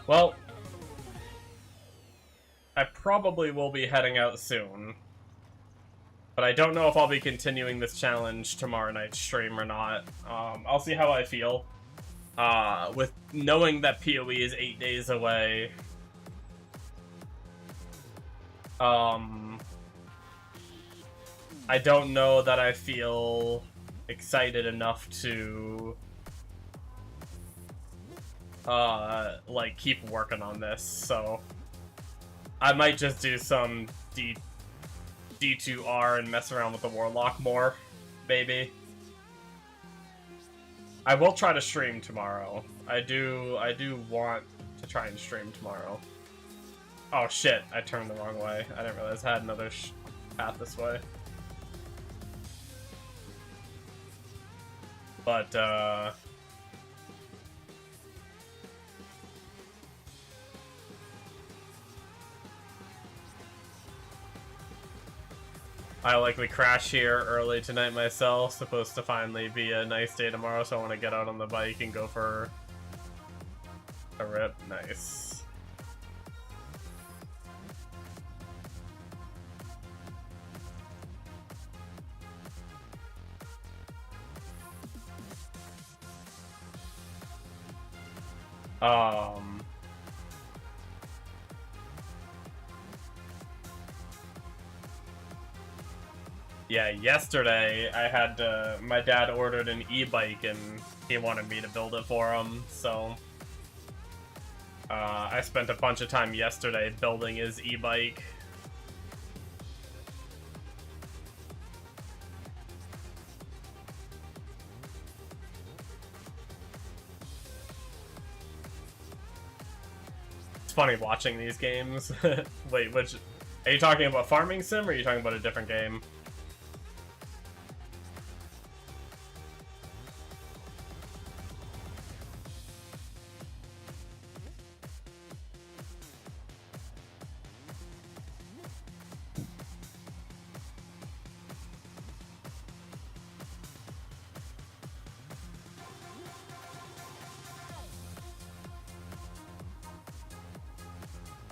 Well, I probably will be heading out soon. But I don't know if I'll be continuing this challenge tomorrow night's stream or not. I'll see how I feel. With knowing that PoE is 8 days away. I don't know that I feel excited enough to like keep working on this, so I might just do some D2R and mess around with the Warlock more, maybe. I will try to stream tomorrow. I do want to try and stream tomorrow. Oh shit, I turned the wrong way. I didn't realize I had another path this way. But, I likely crash here early tonight myself. Supposed to finally be a nice day tomorrow, so I want to get out on the bike and go for a rip. Nice. Yeah, yesterday I had my dad ordered an e-bike and he wanted me to build it for him, so I spent a bunch of time yesterday building his e-bike. It's funny watching these games. Wait, which... Are you talking about Farming Sim, or are you talking about a different game?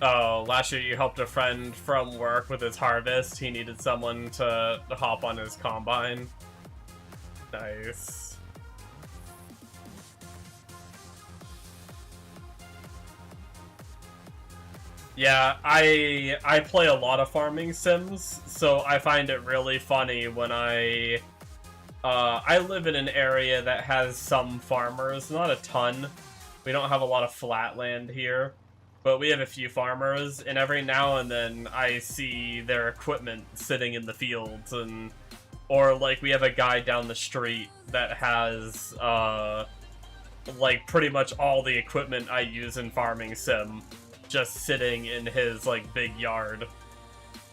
Oh, last year you helped a friend from work with his harvest. He needed someone to hop on his combine. Nice. Yeah, I play a lot of farming sims, so I find it really funny when I live in an area that has some farmers, not a ton. We don't have a lot of flat land here. But we have a few farmers, and every now and then I see their equipment sitting in the fields, and or like we have a guy down the street that has like pretty much all the equipment I use in Farming Sim just sitting in his like big yard.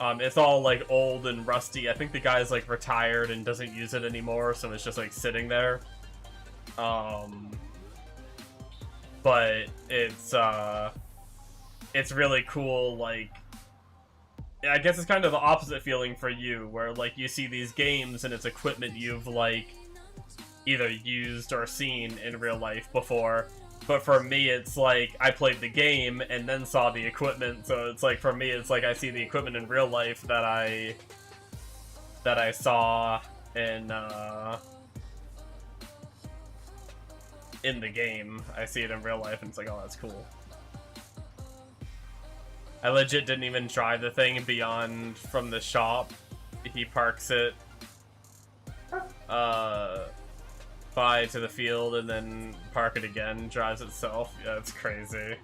It's all like old and rusty. I think the guy's like retired and doesn't use it anymore, so it's just like sitting there. But it's really cool, like, I guess it's kind of the opposite feeling for you, where, like, you see these games and it's equipment you've, like, either used or seen in real life before, but for me, it's like, I played the game and then saw the equipment, so it's like, for me, it's like I see the equipment in real life that I saw in the game. I see it in real life and it's like, oh, that's cool. I legit didn't even try the thing beyond from the shop. He parks it by to the field and then park it again, drives itself. Yeah, it's crazy.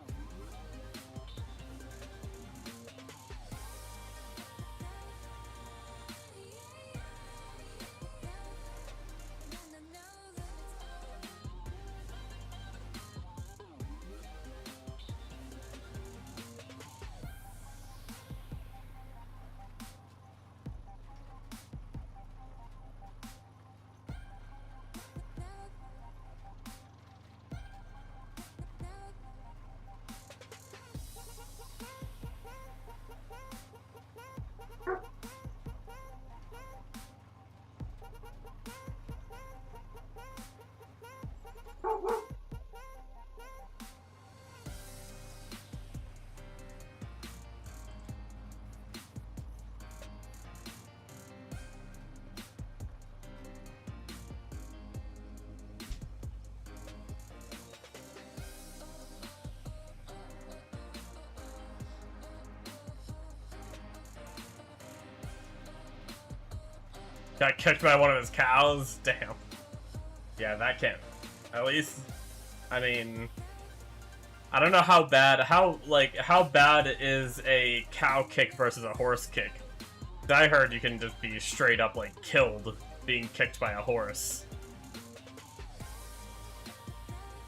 Got kicked by one of his cows? Damn. Yeah, that can't... At least... I mean... I don't know how bad... How bad is a cow kick versus a horse kick? I heard you can just be straight up, like, killed being kicked by a horse.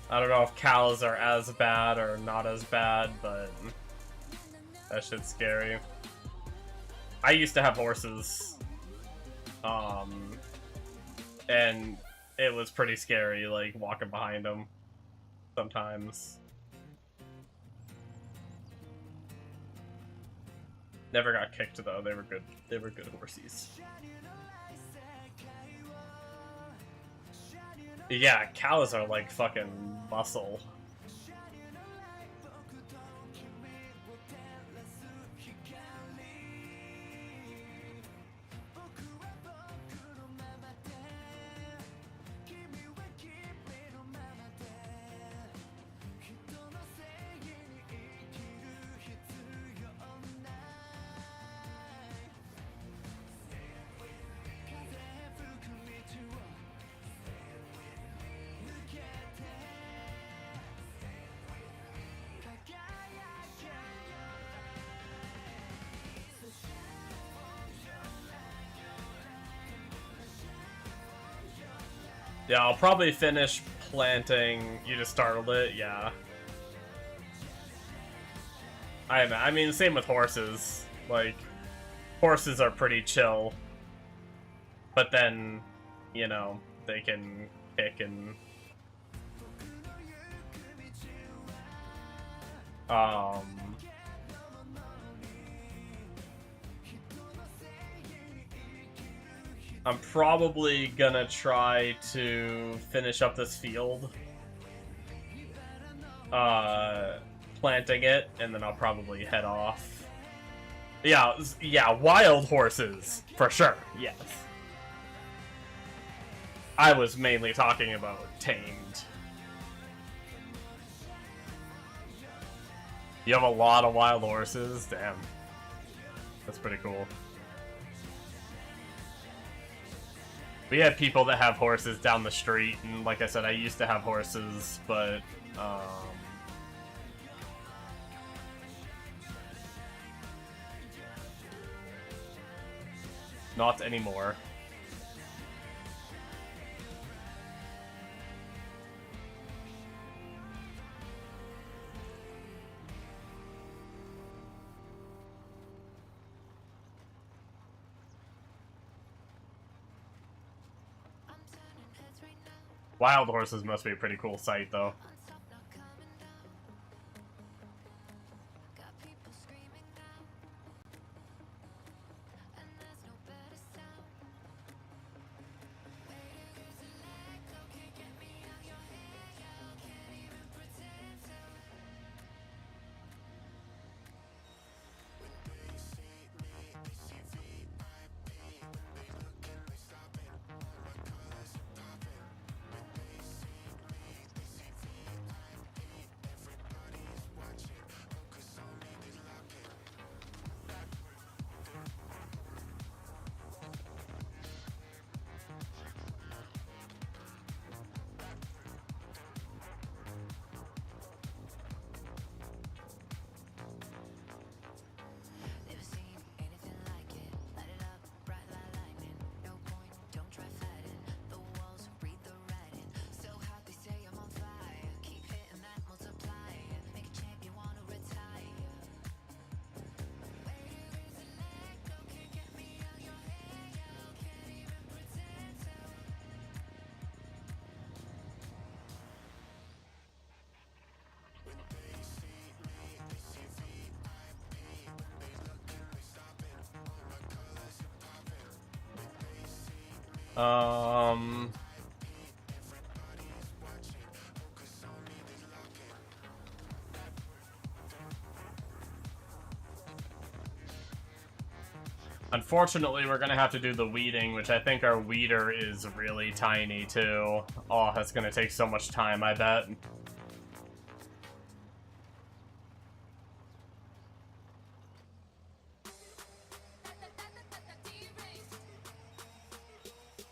I don't know if cows are as bad or not as bad, but... that shit's scary. I used to have horses. And it was pretty scary, like, walking behind them sometimes. Never got kicked, though. They were good. They were good horsies. Yeah, cows are like fucking muscle. Yeah, I'll probably finish planting. You just startled it? Yeah. I mean, same with horses. Like, horses are pretty chill. But then, you know, they can kick and... I'm probably gonna try to finish up this field. Planting it, and then I'll probably head off. Yeah, wild horses, for sure, yes. I was mainly talking about tamed. You have a lot of wild horses? Damn. That's pretty cool. We have people that have horses down the street, and like I said, I used to have horses, but, not anymore. Wild horses must be a pretty cool sight, though. Unfortunately, we're gonna have to do the weeding, which I think our weeder is really tiny, too. Oh, that's gonna take so much time, I bet.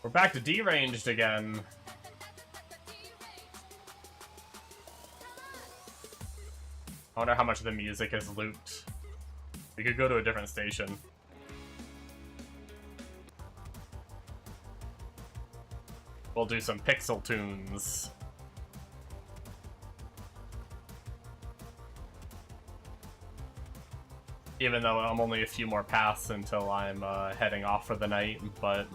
We're back to deranged again. I wonder how much of the music is looped. We could go to a different station. We'll do some pixel tunes. Even though I'm only a few more paths until I'm heading off for the night, but...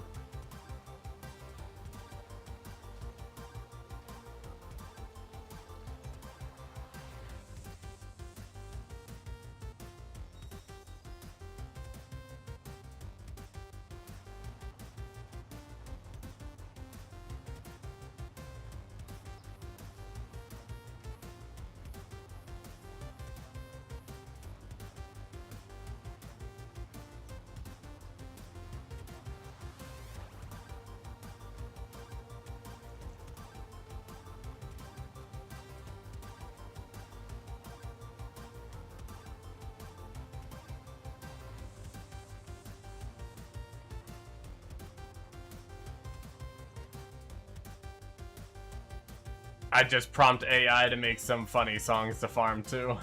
I just prompt AI to make some funny songs to farm to.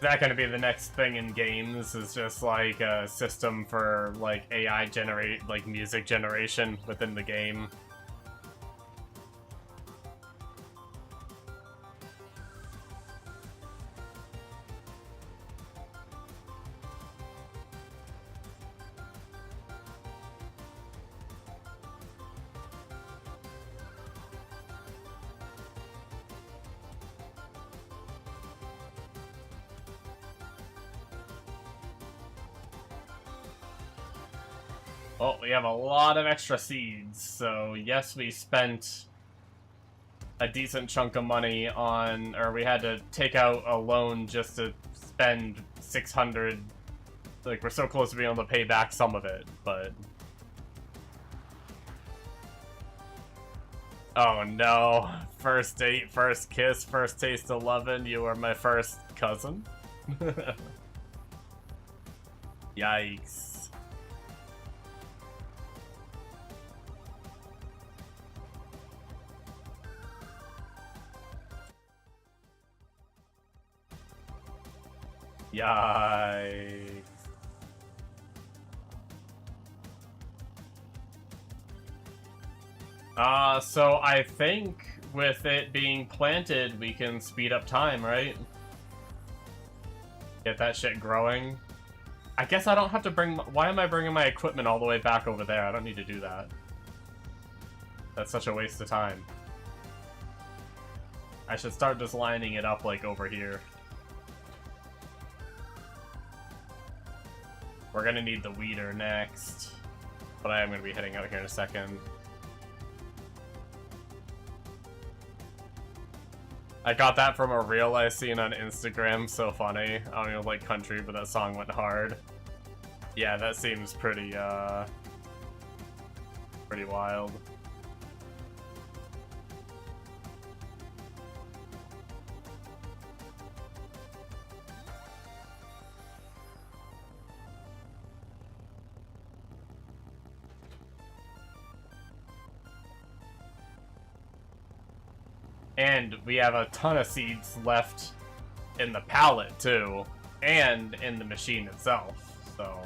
that going to be the next thing in games? Is just like a system for like AI generate like music generation within the game? Oh, we have a lot of extra seeds, so yes, we spent a decent chunk of money on, or we had to take out a loan just to spend 600. Like, we're so close to being able to pay back some of it, but... Oh no. First date, first kiss, first taste of lovin', you were my first cousin? Yikes. Yikes. So I think with it being planted, we can speed up time, right? Get that shit growing. I guess I don't have to bring... Why am I bringing my equipment all the way back over there? I don't need to do that. That's such a waste of time. I should start just lining it up, like, over here. We're gonna need the weeder next. But I am gonna be heading out here in a second. I got that from a reel I seen on Instagram, so funny. I don't even like country, but that song went hard. Yeah, that seems pretty, pretty wild. And we have a ton of seeds left in the pallet, too. And in the machine itself, so...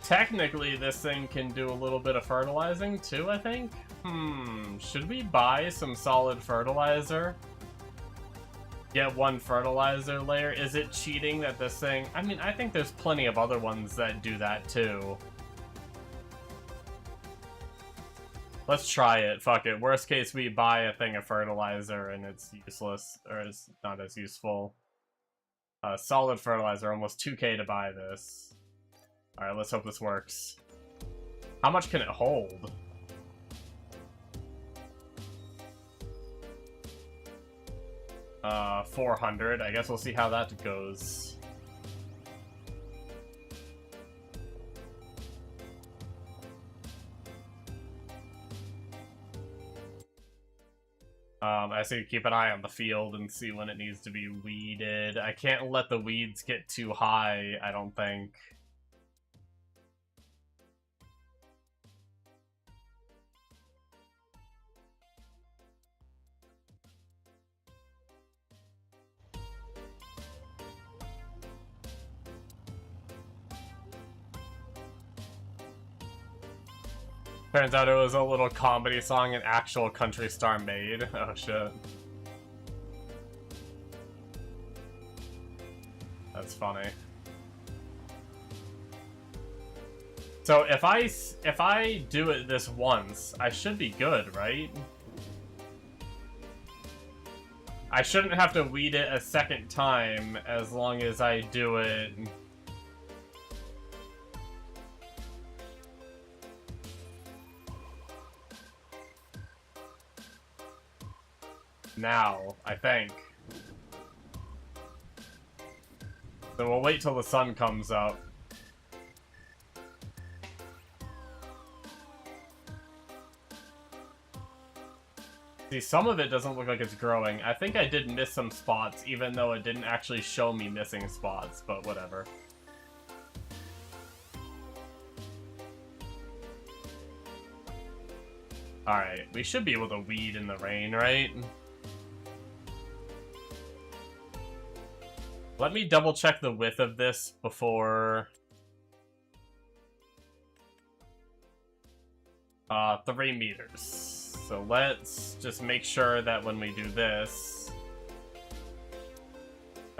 Technically, this thing can do a little bit of fertilizing, too, I think? Should we buy some solid fertilizer? Get one fertilizer layer? Is it cheating that this thing... I mean, I think there's plenty of other ones that do that, too. Let's try it. Fuck it. Worst case, we buy a thing of fertilizer and it's useless, or it's not as useful. Solid fertilizer, almost 2k to buy this. Alright, let's hope this works. How much can it hold? Uh, 400. I guess we'll see how that goes. I say keep an eye on the field and see when it needs to be weeded. I can't let the weeds get too high, I don't think. Turns out it was a little comedy song an actual country star made. Oh shit. That's funny. So if I do it this once, I should be good, right? I shouldn't have to weed it a second time as long as I do it. Now, I think. So we'll wait till the sun comes up. See, some of it doesn't look like it's growing. I think I did miss some spots, even though it didn't actually show me missing spots, but whatever. Alright, we should be able to weed in the rain, right? Let me double check the width of this before... 3 meters. So let's just make sure that when we do this...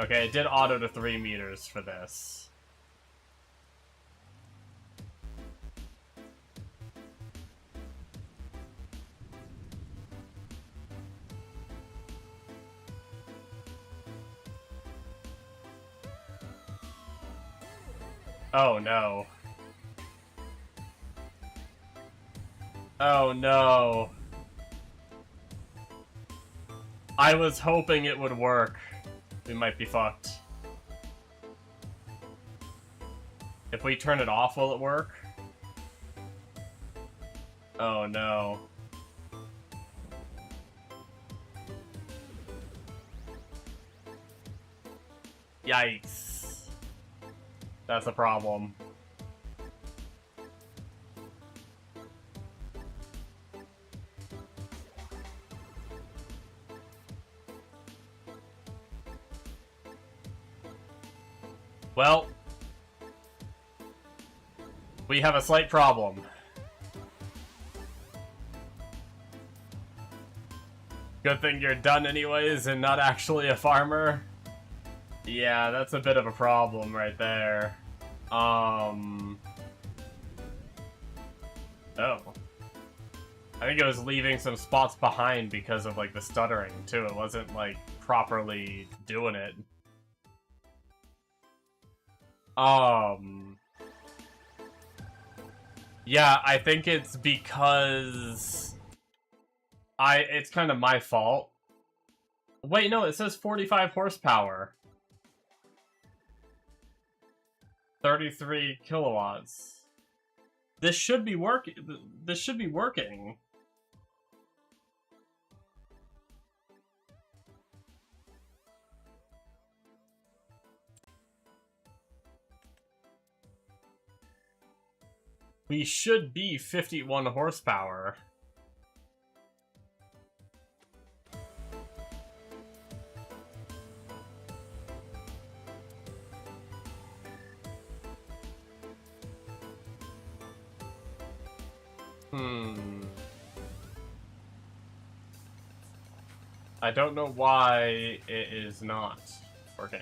Okay, it did auto to 3 meters for this. Oh no. Oh no. I was hoping it would work. We might be fucked. If we turn it off, will it work? Oh no. Yikes. That's a problem. Well, we have a slight problem. Good thing you're done anyways and not actually a farmer. Yeah, that's a bit of a problem right there. Oh. I think it was leaving some spots behind because of, like, the stuttering, too. It wasn't, like, properly doing it. Yeah, I think it's because... It's kind of my fault. Wait, no, it says 45 horsepower. 33 kilowatts. This should be working. This should be working. We should be 51 horsepower. I don't know why it is not working.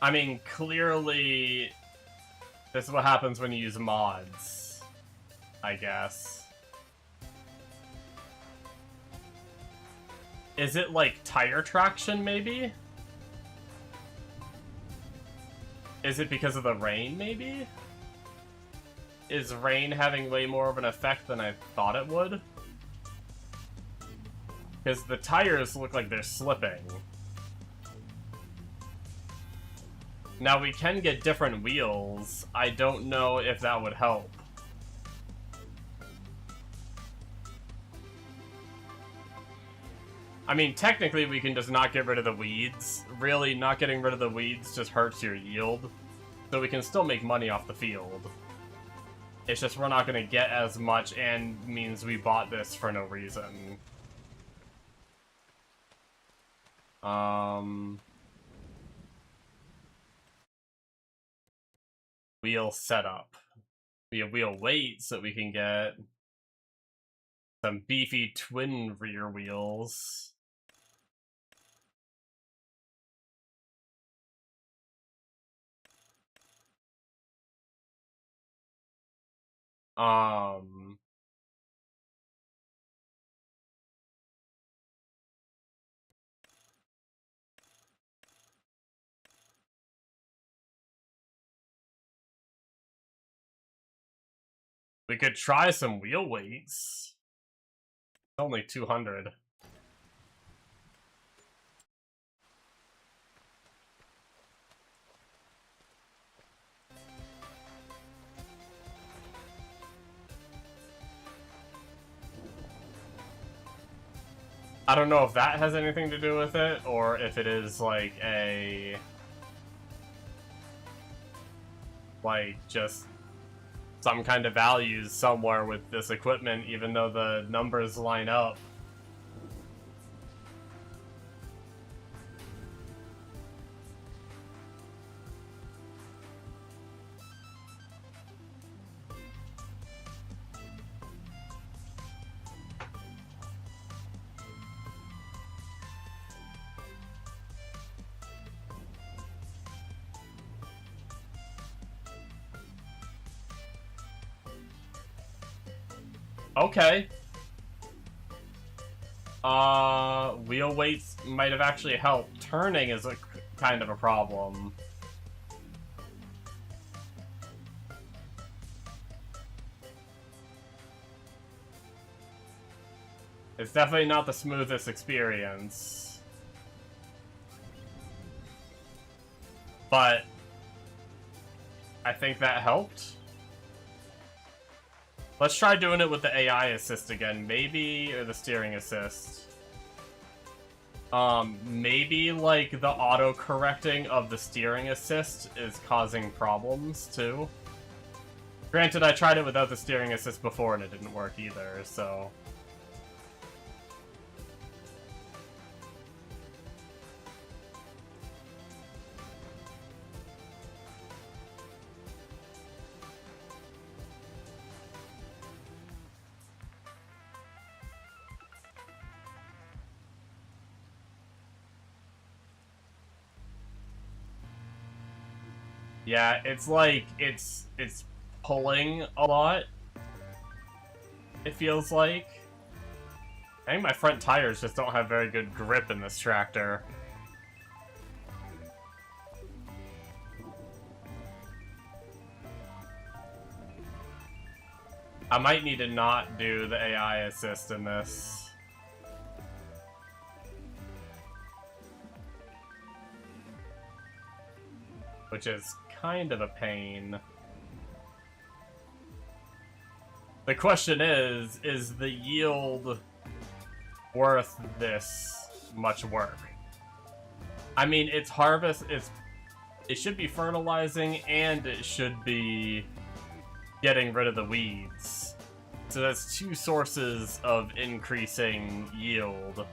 I mean, clearly, this is what happens when you use mods, I guess. Is it like tire traction, maybe? Is it because of the rain, maybe? Is rain having way more of an effect than I thought it would? Because the tires look like they're slipping. Now, we can get different wheels. I don't know if that would help. I mean, technically, we can just not get rid of the weeds. Really, not getting rid of the weeds just hurts your yield. So we can still make money off the field. It's just we're not going to get as much, and means we bought this for no reason. Wheel setup. We have wheel weight, so we can get some beefy twin rear wheels. We could try some wheel weights. It's only 200. I don't know if that has anything to do with it, or if it is like a... like, just some kind of values somewhere with this equipment, even though the numbers line up. Okay. Wheel weights might have actually helped. Turning is a kind of a problem. It's definitely not the smoothest experience. But I think that helped. Let's try doing it with the AI assist again, maybe, or the steering assist. Maybe, like, the auto-correcting of the steering assist is causing problems, too. Granted, I tried it without the steering assist before and it didn't work either, so... Yeah, it's like, it's pulling a lot, it feels like. I think my front tires just don't have very good grip in this tractor. I might need to not do the AI assist in this. Which is kind of a pain. The question is the yield worth this much work? I mean, it's harvest, it should be fertilizing and it should be getting rid of the weeds. So that's two sources of increasing yield.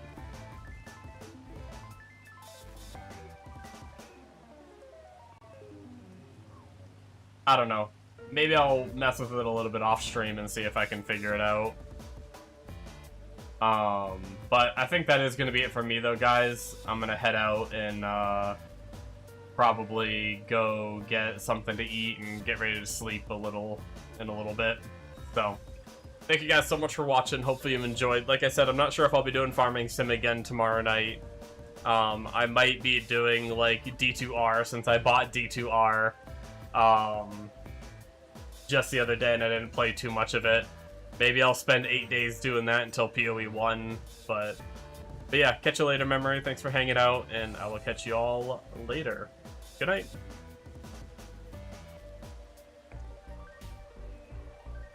I don't know. Maybe I'll mess with it a little bit off stream and see if I can figure it out. But I think that is going to be it for me though, guys. I'm going to head out and probably go get something to eat and get ready to sleep in a little bit. So, thank you guys so much for watching. Hopefully you enjoyed. Like I said, I'm not sure if I'll be doing Farming Sim again tomorrow night. I might be doing like D2R since I bought D2R. Just the other day and I didn't play too much of it. Maybe I'll spend 8 days doing that until PoE 1, but yeah, catch you later, Memory. Thanks for hanging out, and I will catch you all later. Good night.